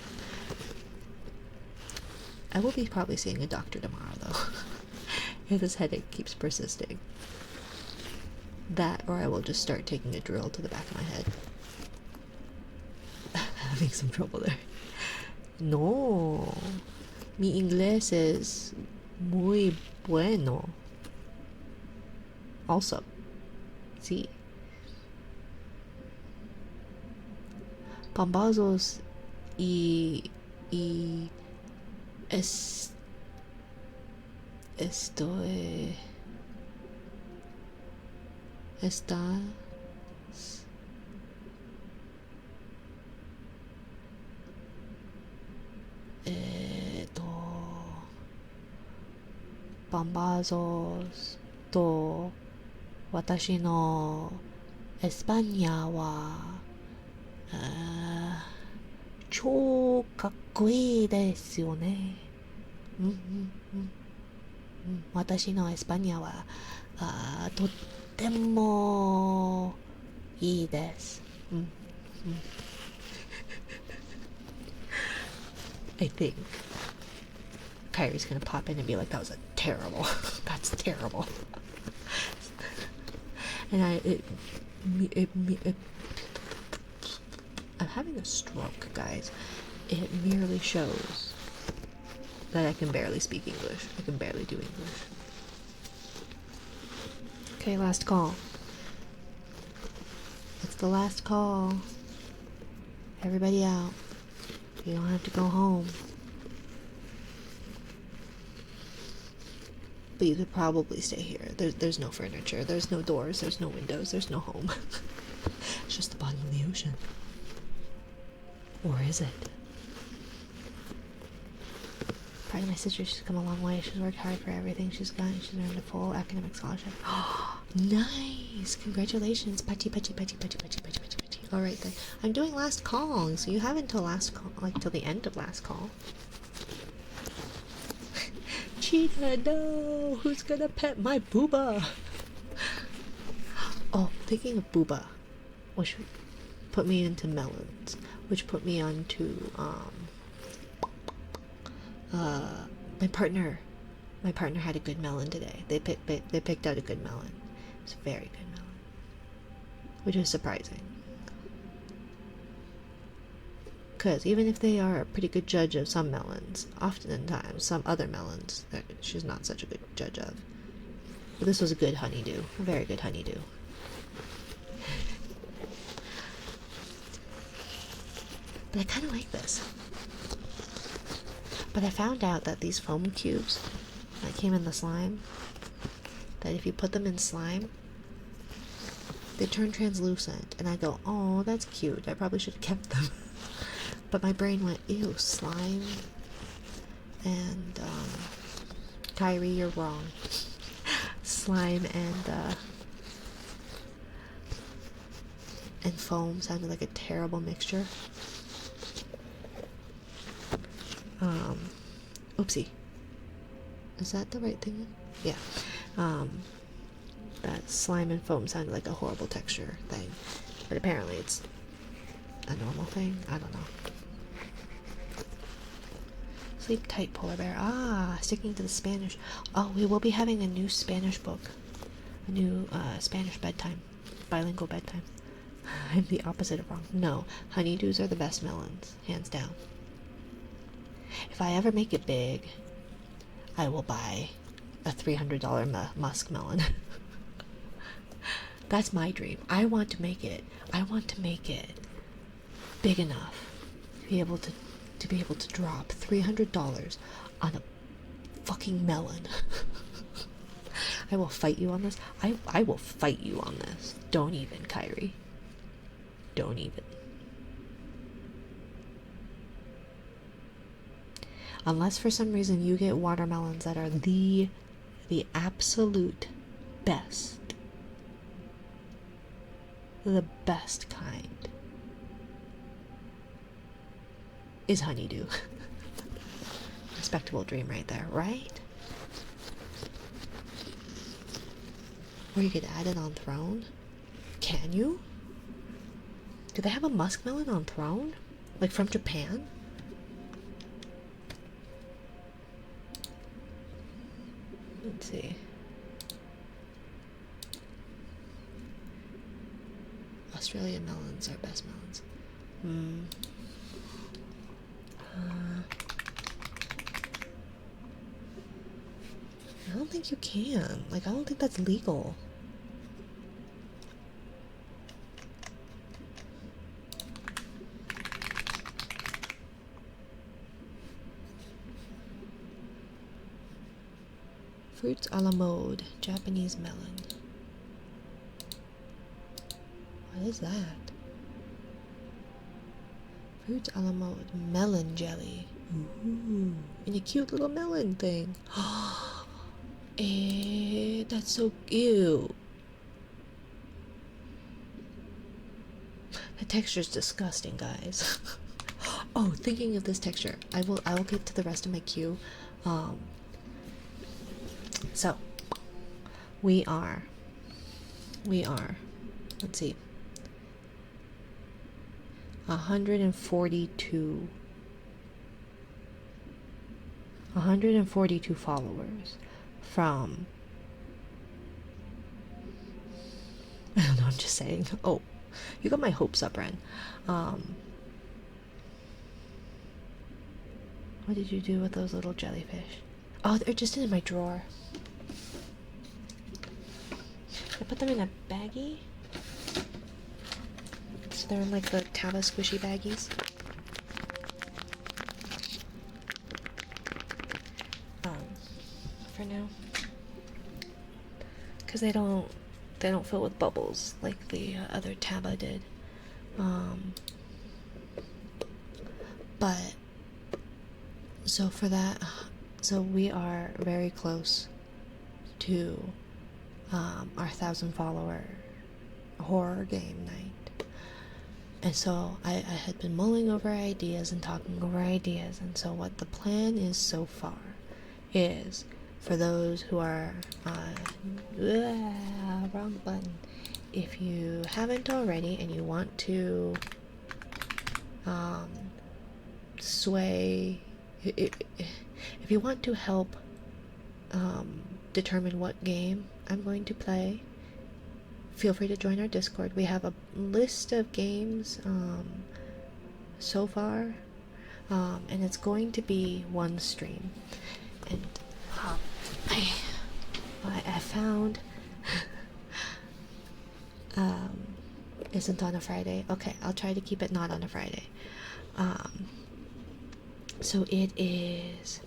I will be probably seeing a doctor tomorrow though. If this headache keeps persisting. That, or I will just start taking a drill to the back of my head. Having some trouble there. No. Mi inglés es muy bueno. Also. Sí. Pambazos y estoy estás Bombazos to watashi no España wa超かっこいいですよね。私のエスパニアはとってもいいです。I think Kyrie's gonna pop in and be like, that was a terrible. That's terrible. And I'm having a stroke, guys. It merely shows that I can barely speak English. I can barely do English. Okay, last call. It's the last call. Everybody out. You don't have to go home. But you could probably stay here. There's no furniture. There's no doors. There's no windows. There's no home. It's just the bottom of the ocean. Or is it? Part of my sister, she's come a long way. She's worked hard for everything she's gotten. She's earned a full academic scholarship. Nice! Congratulations. Pachi, pachi, pachi, pachi, pachi, pachi, pachi, pachi. Alright then. I'm doing last call, so you have until last call, like till the end of last call. Cheetah, no! Who's gonna pet my booba? Oh, thinking of booba, which put me into melons, which put me onto my partner had a good melon today. They picked out a good melon. It's a very good melon, which is surprising, because even if they are a pretty good judge of some melons, oftentimes some other melons that she's not such a good judge of. But this was a good honeydew, a very good honeydew. But I kind of like this. But I found out that these foam cubes that came in the slime, that if you put them in slime, they turn translucent. And I go, oh, that's cute. I probably should have kept them. But my brain went, ew, slime. And, Kyrie, you're wrong. Slime and foam sounded like a terrible mixture. Oopsie. Is that the right thing? Yeah. That slime and foam sounded like a horrible texture thing. But apparently it's a normal thing. I don't know. Sleep tight, polar bear. Ah, sticking to the Spanish. Oh, we will be having a new Spanish book. A new Spanish bedtime. Bilingual bedtime. I'm the opposite of wrong. No, honeydews are the best melons. Hands down. If I ever make it big, I will buy a $300 musk melon. That's my dream. I want to make it big enough to be able to drop $300 on a fucking melon. I will fight you on this. I will fight you on this. Don't even, Kyrie. Don't even. Unless for some reason you get watermelons that are the absolute best. The best kind is honeydew. Respectable dream right there, right? Or you could add it on Throne. Can you? Do they have a muskmelon on Throne? Like from Japan? Let's see. Australian melons are best melons. I don't think you can. Like, I don't think that's legal. Fruits a la mode. Japanese melon. What is that? Fruits a la mode. Melon jelly. Ooh. And a cute little melon thing. That's so cute. The texture's disgusting, guys. Oh, thinking of this texture, I will get to the rest of my queue. So we are let's see, 142 followers from, I don't know, I'm just saying. Oh, you got my hopes up, Ren. What did you do with those little jellyfish? Oh, they're just in my drawer. I put them in a baggie. So they're in like the Taba squishy baggies. For now. Because they don't fill with bubbles like the other Taba did. But so for that, so we are very close to our 1,000 follower horror game night. And so I had been mulling over ideas and talking over ideas, and so what the plan is so far is, for those who are wrong button, if you haven't already and you want to sway, if you want to help determine what game I'm going to play, feel free to join our Discord. We have a list of games so far, and it's going to be one stream. And I found isn't on a Friday. Okay, I'll try to keep it not on a Friday. So it is.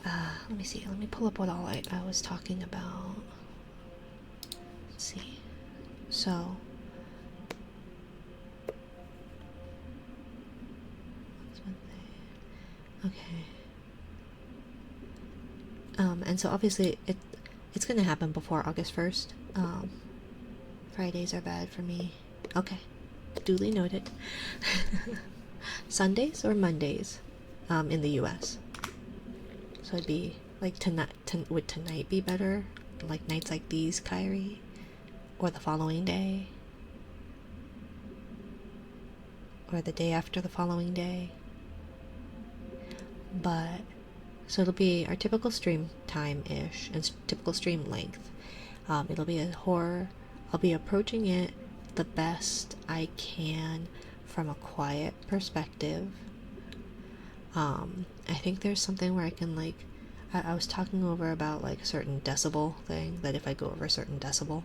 Let me see. Let me pull up what all I was talking about. Let's see. So. Okay. And so obviously it's gonna happen before August 1st. Fridays are bad for me. Okay. Duly noted. Sundays or Mondays, in the US. So it'd be like tonight. Would tonight be better? Like nights like these, Kyrie, or the following day, or the day after the following day. But so it'll be our typical stream time ish and typical stream length. It'll be a horror. I'll be approaching it the best I can from a quiet perspective. I think there's something where I can like I was talking over about like a certain decibel thing, that if I go over a certain decibel,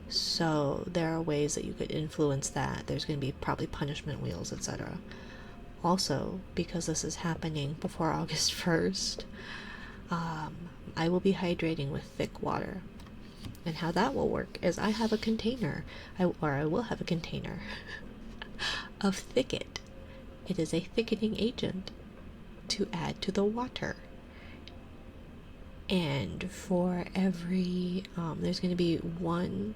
so there are ways that you could influence that. There's going to be probably punishment wheels, etc. Also, because this is happening before August 1st, I will be hydrating with thick water. And how that will work is I have a container, I will have a container of Thicket. It is a thickening agent to add to the water. And for every, there's going to be one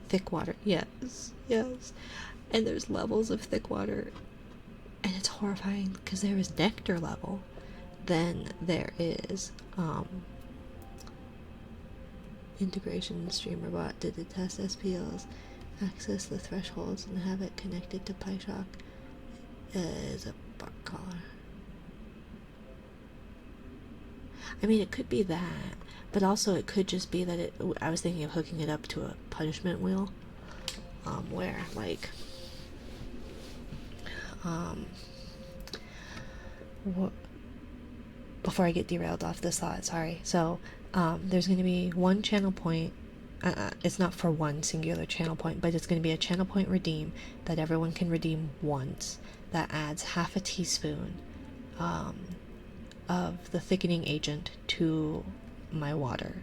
thick water. Yes, yes. And there's levels of thick water. And it's horrifying because there is nectar level. Then there is, integration streamer bot to detest SPLs, access the thresholds, and have it connected to PyShock as a bot caller. I mean, it could be that, but also it could just be that I was thinking of hooking it up to a punishment wheel, where like, before I get derailed off this thought, sorry. So, there's going to be one channel point. It's not for one singular channel point, but it's going to be a channel point redeem that everyone can redeem once. That adds half a teaspoon of the thickening agent to my water.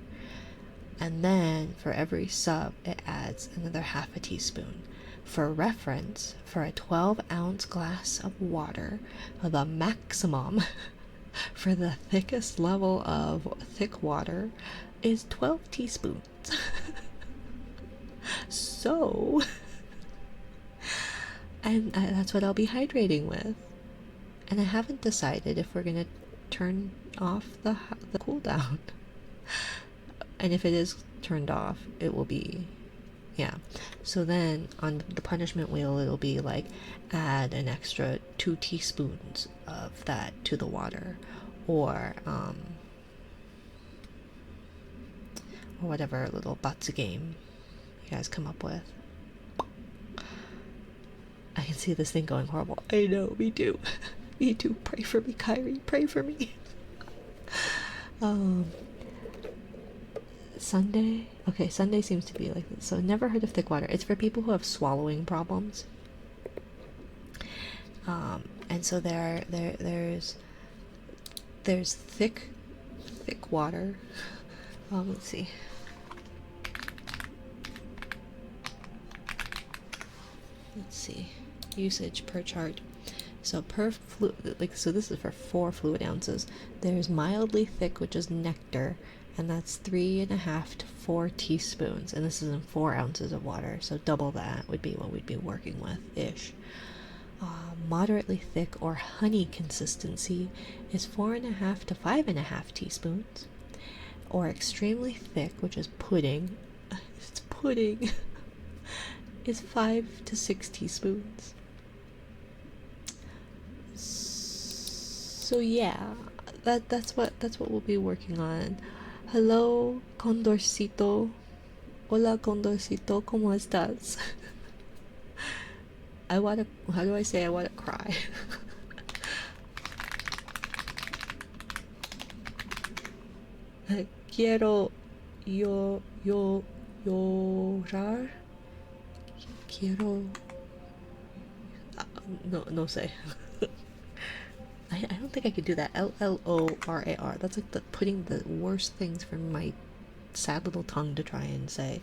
And then for every sub, it adds another half a teaspoon. For reference, for a 12-ounce glass of water, the maximum for the thickest level of thick water is 12 teaspoons. So, and that's what I'll be hydrating with. And I haven't decided if we're gonna turn off the cooldown. And if it is turned off, it will be, yeah. So then on the punishment wheel, it'll be like add an extra 2 teaspoons of that to the water, or whatever little Batsu game you guys come up with. I can see this thing going horrible. I know, me too. Me too. Pray for me, Kyrie. Pray for me. Sunday? Okay, Sunday seems to be like this. So never heard of thick water. It's for people who have swallowing problems. And so there's thick water. Let's see. Let's see. Usage per chart. So per so this is for 4 fluid ounces. There's mildly thick, which is nectar, and that's 3.5 to 4 teaspoons. And this is in 4 ounces of water, so double that would be what we'd be working with ish. Moderately thick or honey consistency is 4.5 to 5.5 teaspoons. Or extremely thick, which is pudding. It's pudding. Is 5 to 6 teaspoons. So yeah, that's what we'll be working on. Hello, Condorcito. Hola, Condorcito. ¿Cómo estás? How do I say I wanna cry? Quiero llorar. Quiero no say. I don't think I could do that. Llorar. That's like putting the worst things from my sad little tongue to try and say.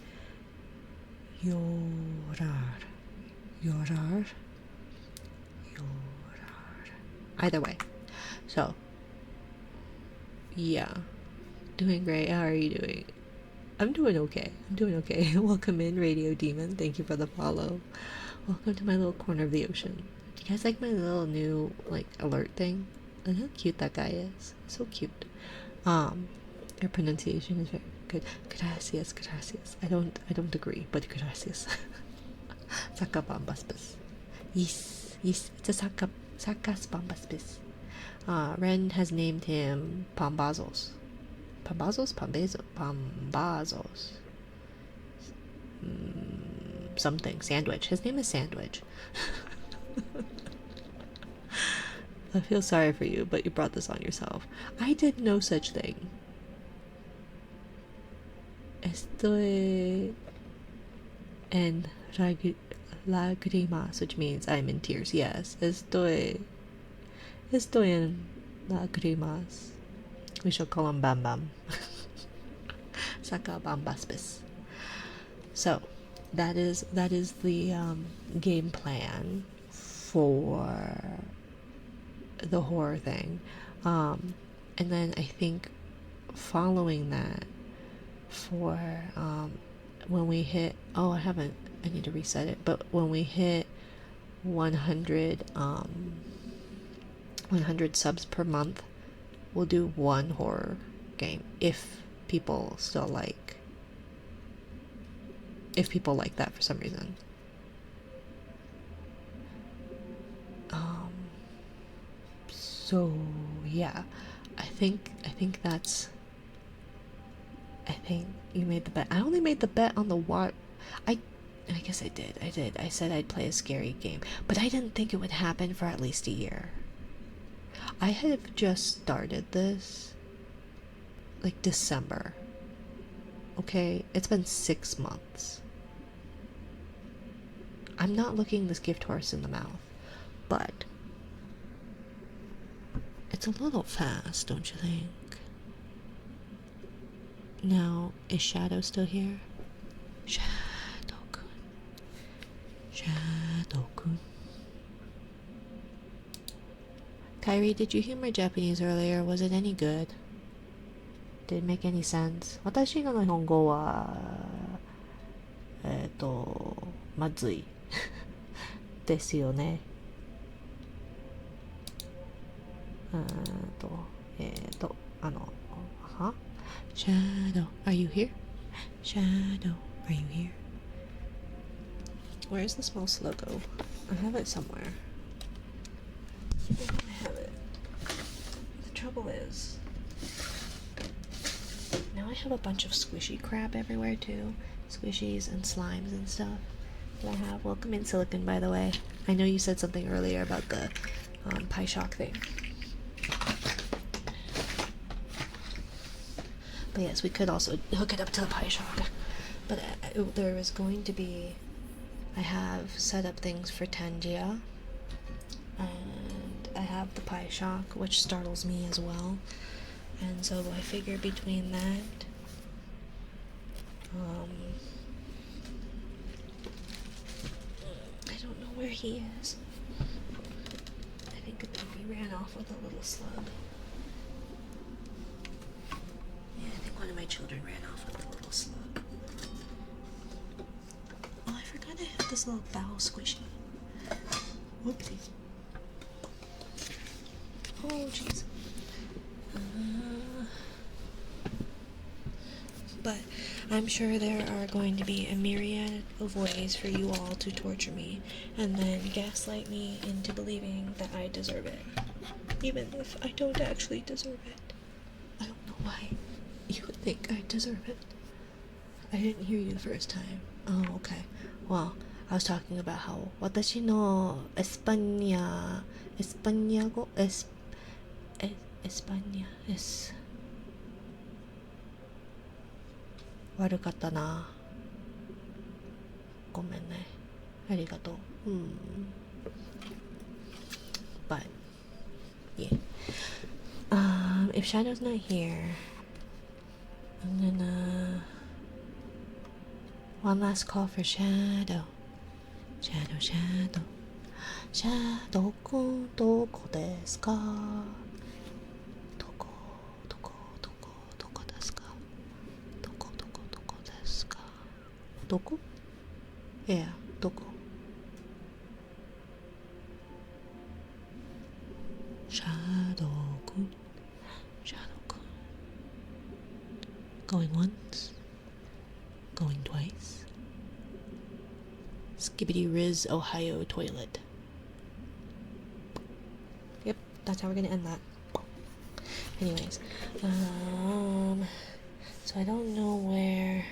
Yorar. Yorar. Yorar. Either way. So, yeah. Doing great. How are you doing? I'm doing okay. I'm doing okay. Welcome in, Radio Demon. Thank you for the follow. Welcome to my little corner of the ocean. Do you guys like my little new like alert thing? Look how cute that guy is. So cute. Your pronunciation is very good. Gracias, gracias. I don't agree, but gracias. Sakabambaspis. Yes, yes, it's a Sakasbambaspis. Ren has named him Pambazos. Pambazos? Pambazos. Something. Sandwich. His name is Sandwich. I feel sorry for you, but you brought this on yourself. I did no such thing. Estoy en lágrimas, which means I'm in tears. Yes, estoy en lágrimas. We shall call him Bam Bam. Saka Bambaspis. So, that is the game plan for the horror thing. And then I think following that for when we hit I need to reset it, but when we hit 100 100 subs per month, we'll do one horror game if people like that for some reason. So yeah, I think you made the bet. I only made the bet on the what. I guess I did. I said I'd play a scary game, but I didn't think it would happen for at least a year. I have just started this like December. Okay, it's been 6 months. I'm not looking this gift horse in the mouth, but it's a little fast, don't you think? Now, is Shadow still here? Shadow-kun. Shadow-kun. Kyrie, did you hear my Japanese earlier? Was it any good? Did it make any sense? 私の日本語はまずいですよね。Shadow, are you here? Shadow, are you here? Where's the small logo? I have it somewhere. I have it. The trouble is, now I have a bunch of squishy crap everywhere too. Squishies and slimes and stuff that I have. Welcome in, Silicon, by the way. I know you said something earlier about the Pie Shock thing. But yes, we could also hook it up to the Pie Shock. But there is going to be... I have set up things for Tangia. And I have the Pie Shock, which startles me as well. And so I figure between that... I don't know where he is. I think he ran off with a little slug. I think one of my children ran off with a little slug. Oh, I forgot I have this little foul squishy. Whoopsies. Oh, jeez. But I'm sure there are going to be a myriad of ways for you all to torture me and then gaslight me into believing that I deserve it. Even if I don't actually deserve it. I don't know why you would think I deserve it. I didn't hear you the first time. Oh, okay. Well, I was talking about how 私のエスパニア語エスパニアエス悪かったな。ごめんね。ありがとう。if Shadow's not here, I'm gonna... One last call for Shadow. Shadow, Shadow. Shadow-kun, doko desu ka? Doko, doko, doko, doko desu ka? Doko, doko, doko desu ka? Doko? Yeah, doko. Shadow-kun, Shadow-kun. Going once, going twice. Skibbity Riz Ohio toilet. Yep, that's how we're gonna end that. Anyways, so I don't know where,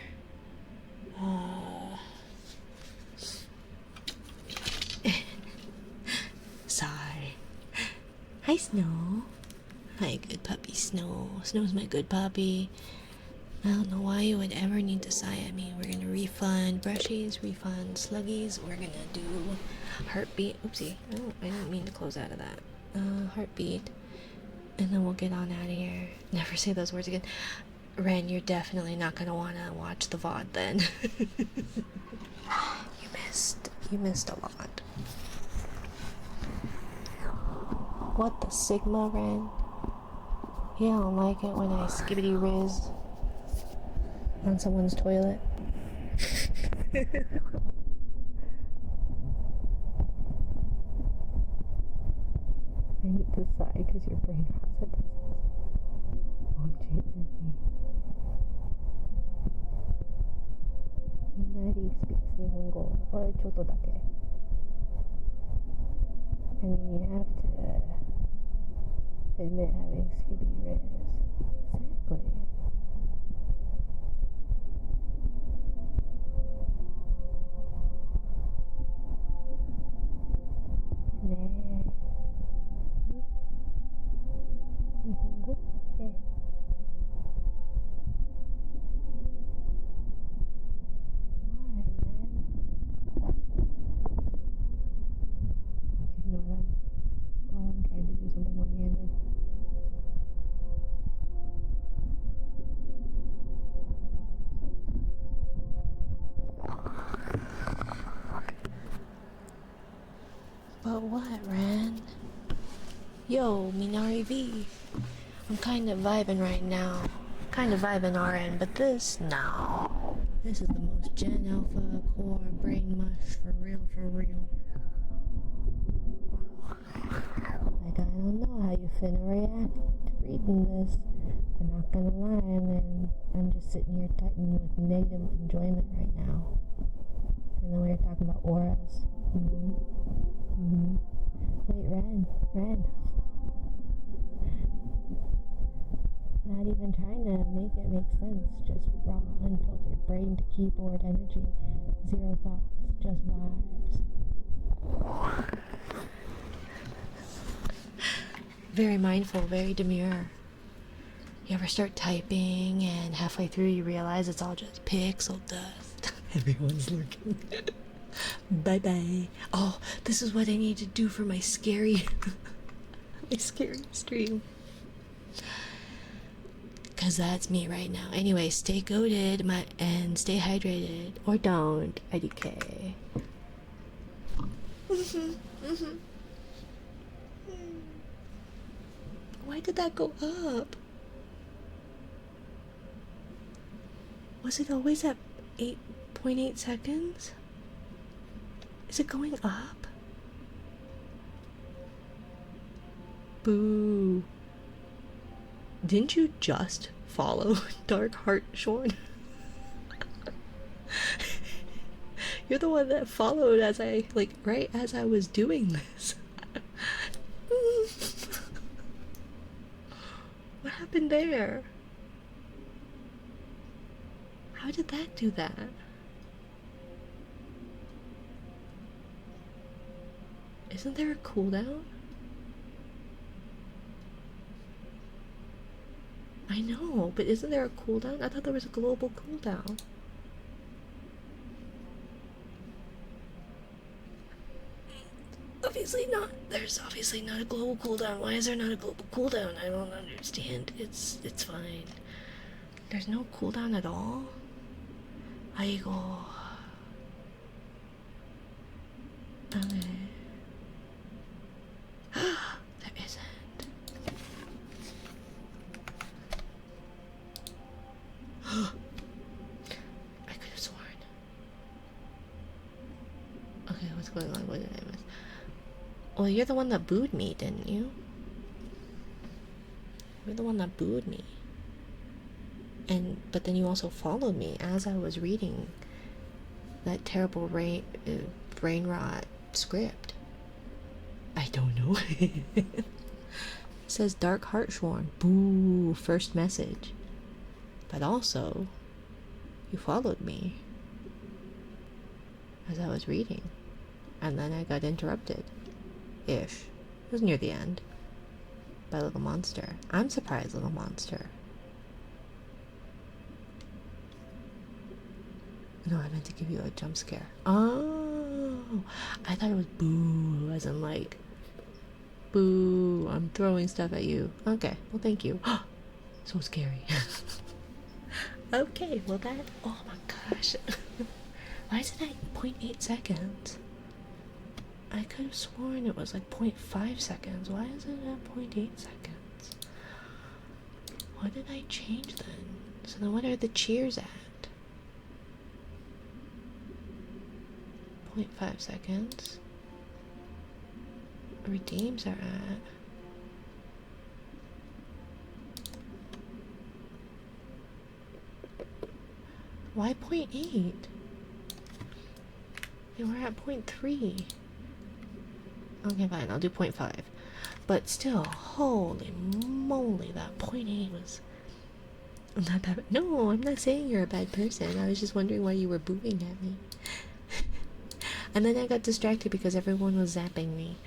sorry. Hi, Snow. Hi, good puppy, Snow. Snow's my good puppy. I don't know why you would ever need to sigh at me. We're gonna refund brushies, refund sluggies. We're gonna do heartbeat. Oopsie. Oh, I didn't mean to close out of that. Heartbeat. And then we'll get on out of here. Never say those words again. Ren, you're definitely not gonna wanna watch the VOD then. You missed a lot. What the Sigma, Ren? You don't like it when I skibbity riz on someone's toilet? I need to sigh because your brain has it. Minari speaks Nihongo. Or ちょっとだけ. I mean, you have to admit having skibbity riz. Exactly. Nihongo? Ignore that. While I'm trying to do something one-handed. But what, Ren? Yo, Minari V. I'm kinda vibing right now. Kinda vibing RN, but this, no. This is the most Gen Alpha core brain mush for real, for real. Like, I don't know how you finna react to reading this. I'm not gonna lie, I'm just sitting here typing with negative enjoyment right now. And then we were talking about auras. Wait, Ren. Not even trying to make it make sense. Just raw, unfiltered brain to keyboard energy. Zero thoughts, just vibes. Very mindful, very demure. You ever start typing and halfway through you realize it's all just pixel dust? Everyone's looking. Bye-bye. Oh, this is what I need to do for my scary my scary stream. Cause that's me right now. Anyway, stay goated and stay hydrated. Or don't. IDK. Why did that go up? Was it always at 8.8 seconds? Is it going up? Boo. Didn't you just follow Dark Heart Shorn? You're the one that followed as I, like, right as I was doing this. What happened there? How did that do that? Isn't there a cooldown? I know, but isn't there a cooldown? I thought there was a global cooldown. there's obviously not a global cooldown. Why is there not a global cooldown? I don't understand. It's fine. There's no cooldown at all? 아이고. Okay. There isn't. I could have sworn. Okay, what's going on? What did I miss? Well, you're the one that booed me, didn't you? You're the one that booed me. But then you also followed me as I was reading that terrible brain rot script. I don't know. It says Dark Hartshorn. Boo, first message. But also, you followed me as I was reading. And then I got interrupted. Ish. It was near the end. By Little Monster. I'm surprised, Little Monster. No, I meant to give you a jump scare. Oh, I thought it was boo, as in like, boo, I'm throwing stuff at you. Okay, well, thank you. So scary. Okay, well that, oh my gosh. Why is it at 0.8 seconds? I could have sworn it was like 0.5 seconds. Why is it at 0.8 seconds? What did I change then? So then what are the cheers at? 0.5 seconds. Redeems are at. Why 0.8? They were at 0.3. Okay, fine, I'll do 0.5. But still, holy moly, that 0.8 was not that. No, I'm not saying you're a bad person. I was just wondering why you were booing at me. And then I got distracted because everyone was zapping me.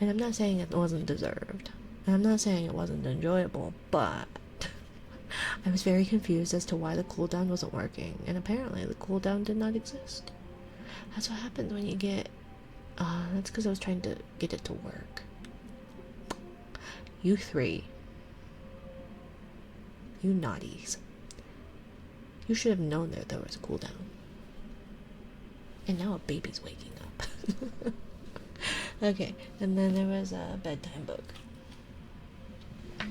And I'm not saying it wasn't deserved. And I'm not saying it wasn't enjoyable, but I was very confused as to why the cooldown wasn't working. And apparently the cooldown did not exist. That's what happens when you get... that's because I was trying to get it to work. You three. You naughties. You should have known that there was a cooldown. And now a baby's waking up. Okay, and then there was a bedtime book. I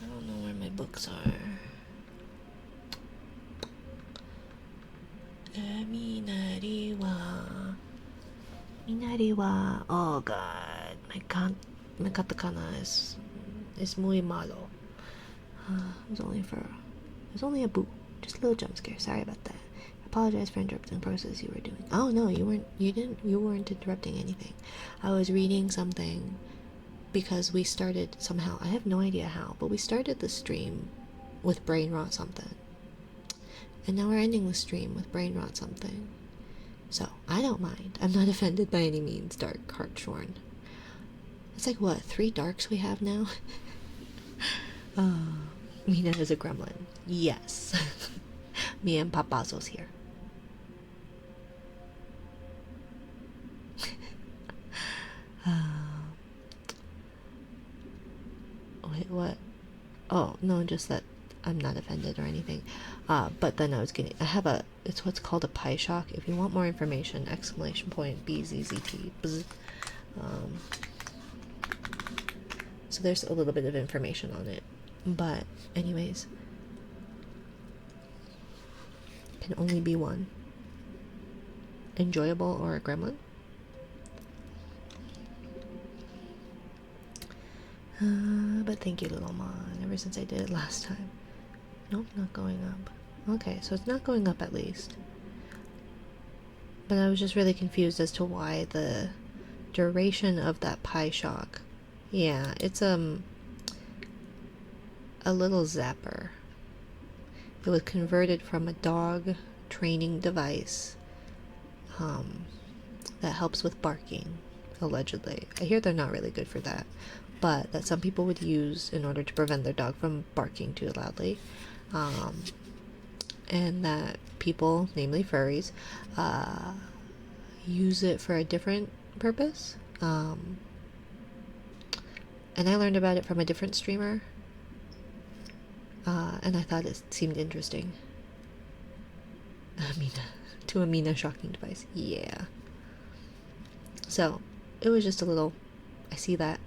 don't know where my books are. Minariwa. Oh god, my katakana is muy malo. It was only a boo, just a little jump scare. Sorry about that. I apologize for interrupting the process you were doing. Oh no, you weren't interrupting anything. I was reading something because we started somehow. I have no idea how, but we started the stream with brain rot something. And now we're ending the stream with brain rot something. So, I don't mind. I'm not offended by any means, Dark Hartshorn. It's like, what, 3 darks we have now? Mina is a gremlin. Yes. Me and Papazo's here. Wait, what? Oh, no, just that I'm not offended or anything. But then it's what's called a pie shock. If you want more information, exclamation point BZZT. Bzz. So there's a little bit of information on it. But anyways, can only be one. Enjoyable or a gremlin. But thank you, Little Mon, ever since I did it last time. Nope, not going up. Okay, so it's not going up at least. But I was just really confused as to why the duration of that pie shock. Yeah, it's a little zapper. It was converted from a dog training device that helps with barking, allegedly. I hear they're not really good for that. but that some people would use in order to prevent their dog from barking too loudly. And that people, namely furries, use it for a different purpose. And I learned about it from a different streamer, and I thought it seemed interesting. Amina, shocking device. Yeah. So, it was just a little, I see that.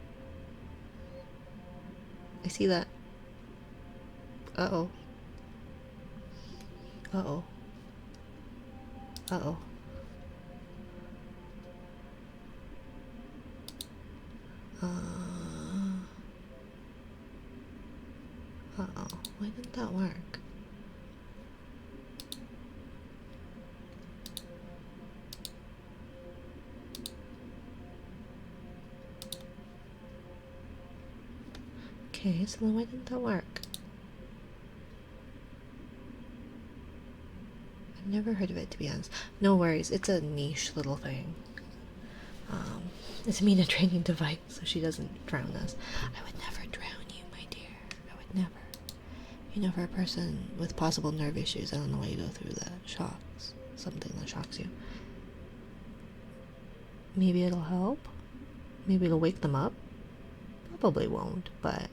Uh-oh. Uh-oh. Uh-oh. Uh-oh. Why didn't that work? Okay, so then why didn't that work? I've never heard of it, to be honest. No worries, it's a niche little thing. It's a Mina training device, so she doesn't drown us. I would never drown you, my dear. I would never. You know, for a person with possible nerve issues, I don't know why you go through that. Shocks. Something that shocks you. Maybe it'll help? Maybe it'll wake them up? Probably won't, but...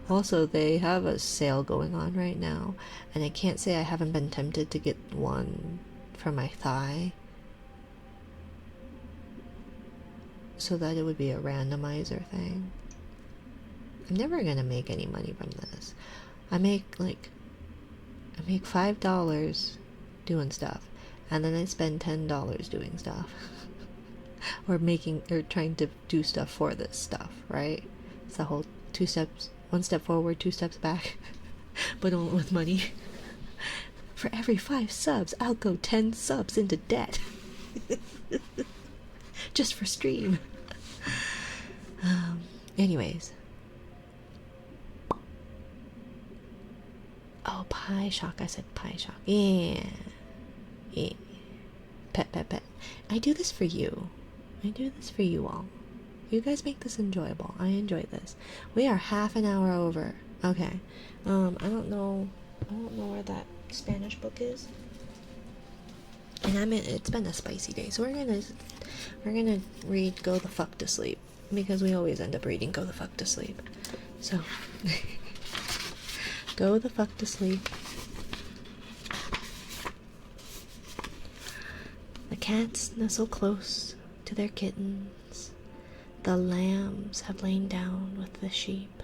Also, they have a sale going on right now, and I can't say I haven't been tempted to get one for my thigh, so that it would be a randomizer thing. I'm never gonna make any money from this. I make $5 doing stuff, and then I spend $10 doing stuff. or trying to do stuff for this stuff, right? It's the whole one step forward, 2 steps back, but only with money. For every 5 subs, I'll go 10 subs into debt. Just for stream. Anyways. Oh, pie shock. I said pie shock. Yeah. Pet. I do this for you. I do this for you all. You guys make this enjoyable. I enjoy this. We are half an hour over. Okay. I don't know where that Spanish book is. And it's been a spicy day, so we're gonna read Go the Fuck to Sleep, because we always end up reading Go the Fuck to Sleep. So Go the Fuck to Sleep. The cats nestle close to their kittens. The lambs have lain down with the sheep.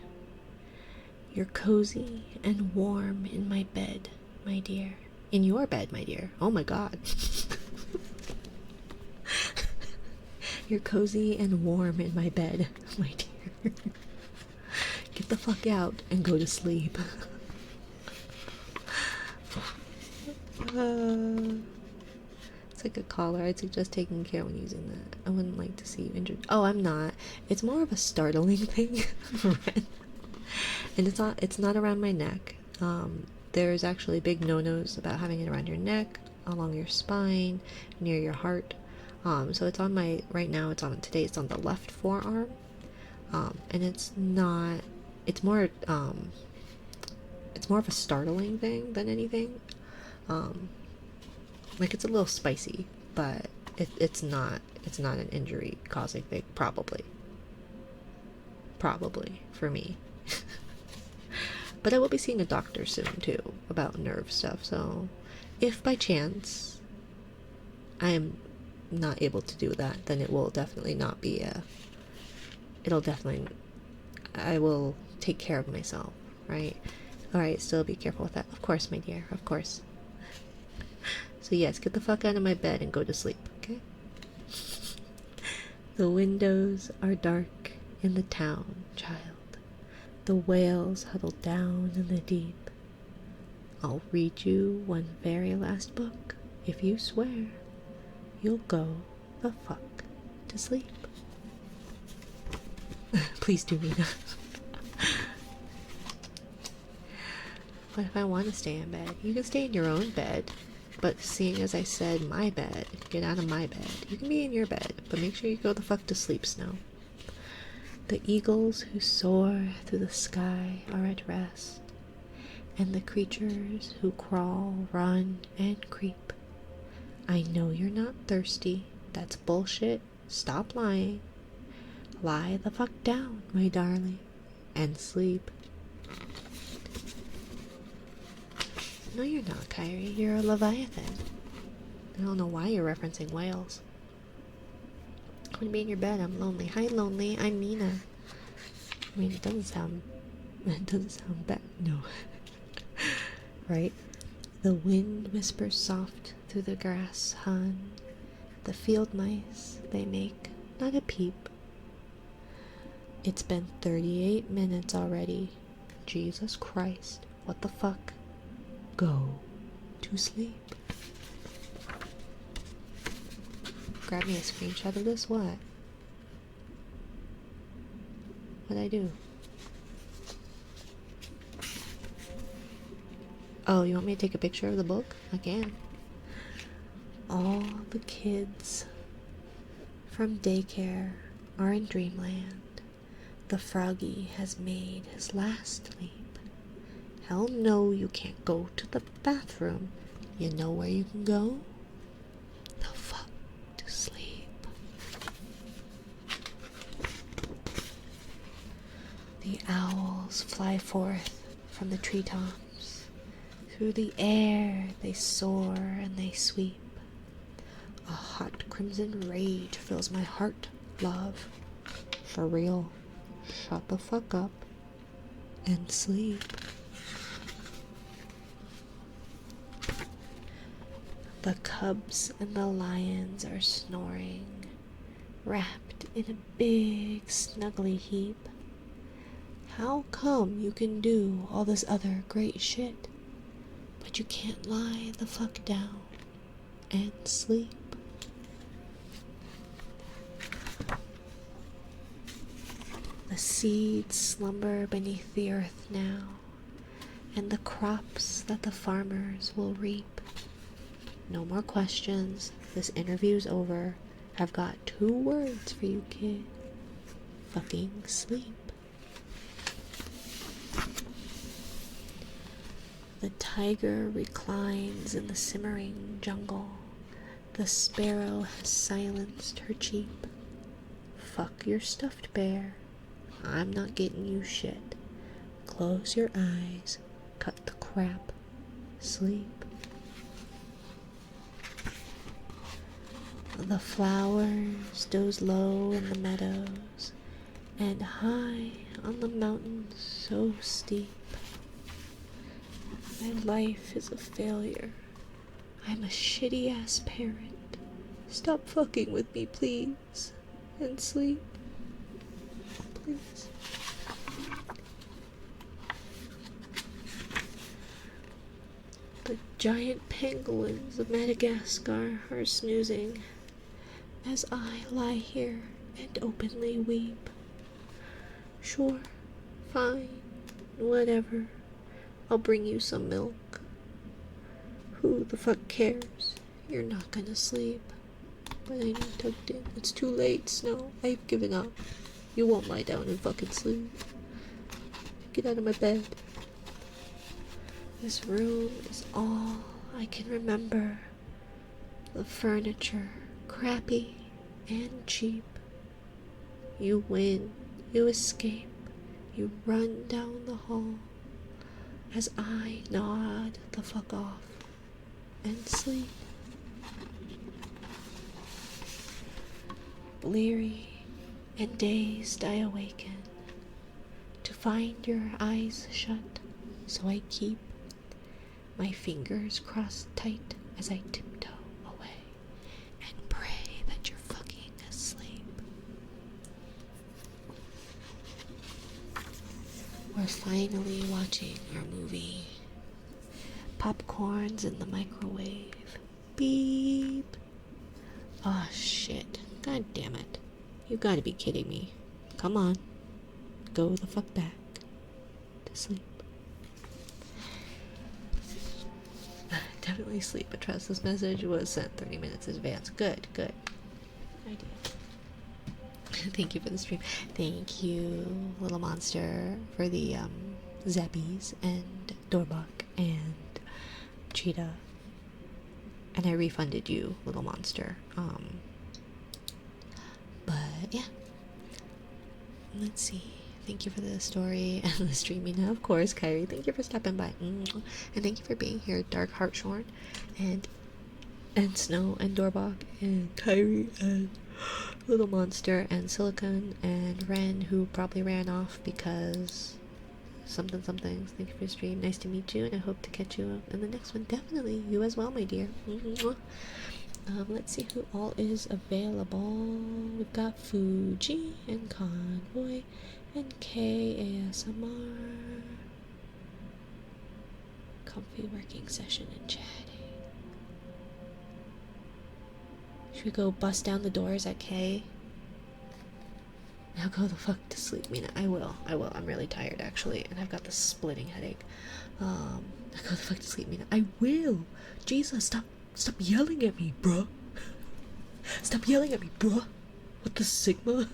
You're cozy and warm in my bed, my dear. In your bed, my dear. Oh my god. You're cozy and warm in my bed, my dear. Get the fuck out and go to sleep. It's like a collar. I'd suggest taking care when using that. I wouldn't like to see you injured. Oh, I'm not. It's more of a startling thing. And it's not around my neck. There's actually big no-nos about having it around your neck, along your spine, near your heart. So it's on right now it's on the left forearm. And it's more of a startling thing than anything. Like, it's a little spicy, but it's not an injury causing thing, probably for me. But I will be seeing a doctor soon too about nerve stuff, so if by chance I am not able to do that, then it will definitely not be I will take care of myself, right? Alright, still be careful with that. Of course, my dear, of course. So yes, get the fuck out of my bed and go to sleep, okay? The windows are dark in the town, child. The whales huddle down in the deep. I'll read you one very last book, if you swear you'll go the fuck to sleep. Please do, Mina. But if I want to stay in bed, you can stay in your own bed. But seeing as I said my bed, get out of my bed. You can be in your bed, but make sure you go the fuck to sleep, Snow. The eagles who soar through the sky are at rest, and the creatures who crawl, run, and creep. I know you're not thirsty. That's bullshit. Stop lying. Lie the fuck down, my darling, and sleep. No, you're not, Kyrie. You're a Leviathan. I don't know why you're referencing whales. I want to be in your bed. I'm lonely. Hi, lonely. I'm Mina. I mean, it doesn't sound bad. No. Right? The wind whispers soft through the grass, hun. The field mice, they make not a peep. It's been 38 minutes already. Jesus Christ. What the fuck? Go to sleep. Grab me a screenshot of this? What? What'd I do? Oh, you want me to take a picture of the book? I can. All the kids from daycare are in dreamland. The froggy has made his last leap. Hell no, you can't go to the bathroom. You know where you can go? The fuck to sleep. The owls fly forth from the treetops. Through the air they soar and they sweep. A hot crimson rage fills my heart, love. For real. Shut the fuck up and sleep. The cubs and the lions are snoring, wrapped in a big snuggly heap. How come you can do all this other great shit, but you can't lie the fuck down and sleep? The seeds slumber beneath the earth now, and the crops that the farmers will reap. No more questions. This interview's over. I've got 2 words for you, kid. Fucking sleep. The tiger reclines in the simmering jungle. The sparrow has silenced her cheep. Fuck your stuffed bear. I'm not getting you shit. Close your eyes. Cut the crap. Sleep. The flowers doze low in the meadows, and high on the mountains so steep. My life is a failure. I'm a shitty ass parent. Stop fucking with me, please, and sleep. Please. The giant penguins of Madagascar are snoozing as I lie here and openly weep. Sure, fine, whatever. I'll bring you some milk. Who the fuck cares? You're not gonna sleep. But I need tucked in. It's too late, Snow. I've given up. You won't lie down and fucking sleep. Get out of my bed. This room is all I can remember. The furniture, crappy and cheap. You win, you escape, you run down the hall as I nod the fuck off and sleep. Bleary and dazed I awaken to find your eyes shut, so I keep my fingers crossed tight as I tiptoe away and pray that you're fucking asleep. We're finally watching our movie. Popcorn's in the microwave. Beep. Oh shit. God damn it. You gotta be kidding me. Come on. Go the fuck back to sleep. Definitely sleep, but trust this message was sent 30 minutes in advance. Good, good. I did. Thank you for the stream. Thank you, Little Monster, for the Zappies and Doorbuck and Cheetah. And I refunded you, Little Monster. But yeah. Let's see. Thank you for the story and the streaming. Of course, Kyrie. Thank you for stopping by. And thank you for being here, Dark Heartshorn, and Snow and Doorbuck and Kyrie and Little Monster and Silicon and Ren, who probably ran off because something. Thank you for your stream. Nice to meet you, and I hope to catch you in the next one. Definitely. You as well, my dear. Let's see who all is available. We've got Fuji and Convoy and KASMR. Comfy working session and chatting. Should we go bust down the doors at K? Now go the fuck to sleep, Mina. I will. I'm really tired, actually, and I've got this splitting headache. Now go the fuck to sleep, Mina. I will. Jesus, stop yelling at me, bruh. Stop yelling at me, bruh. What the Sigma?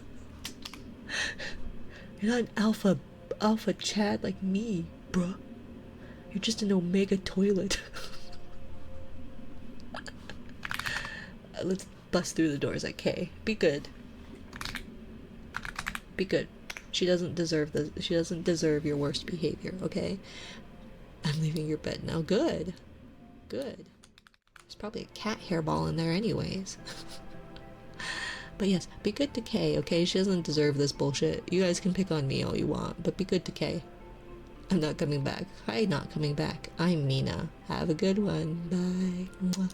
You're not an alpha Chad like me, bruh. You're just an Omega toilet. Let's bust through the doors at K. Be good. Be good. She doesn't deserve your worst behavior, okay? I'm leaving your bed now. Good. There's probably a cat hairball in there anyways. But yes, be good to Kay, okay? She doesn't deserve this bullshit. You guys can pick on me all you want, but be good to Kay. I'm not coming back. I'm not coming back. I'm Mina. Have a good one. Bye. Mwah.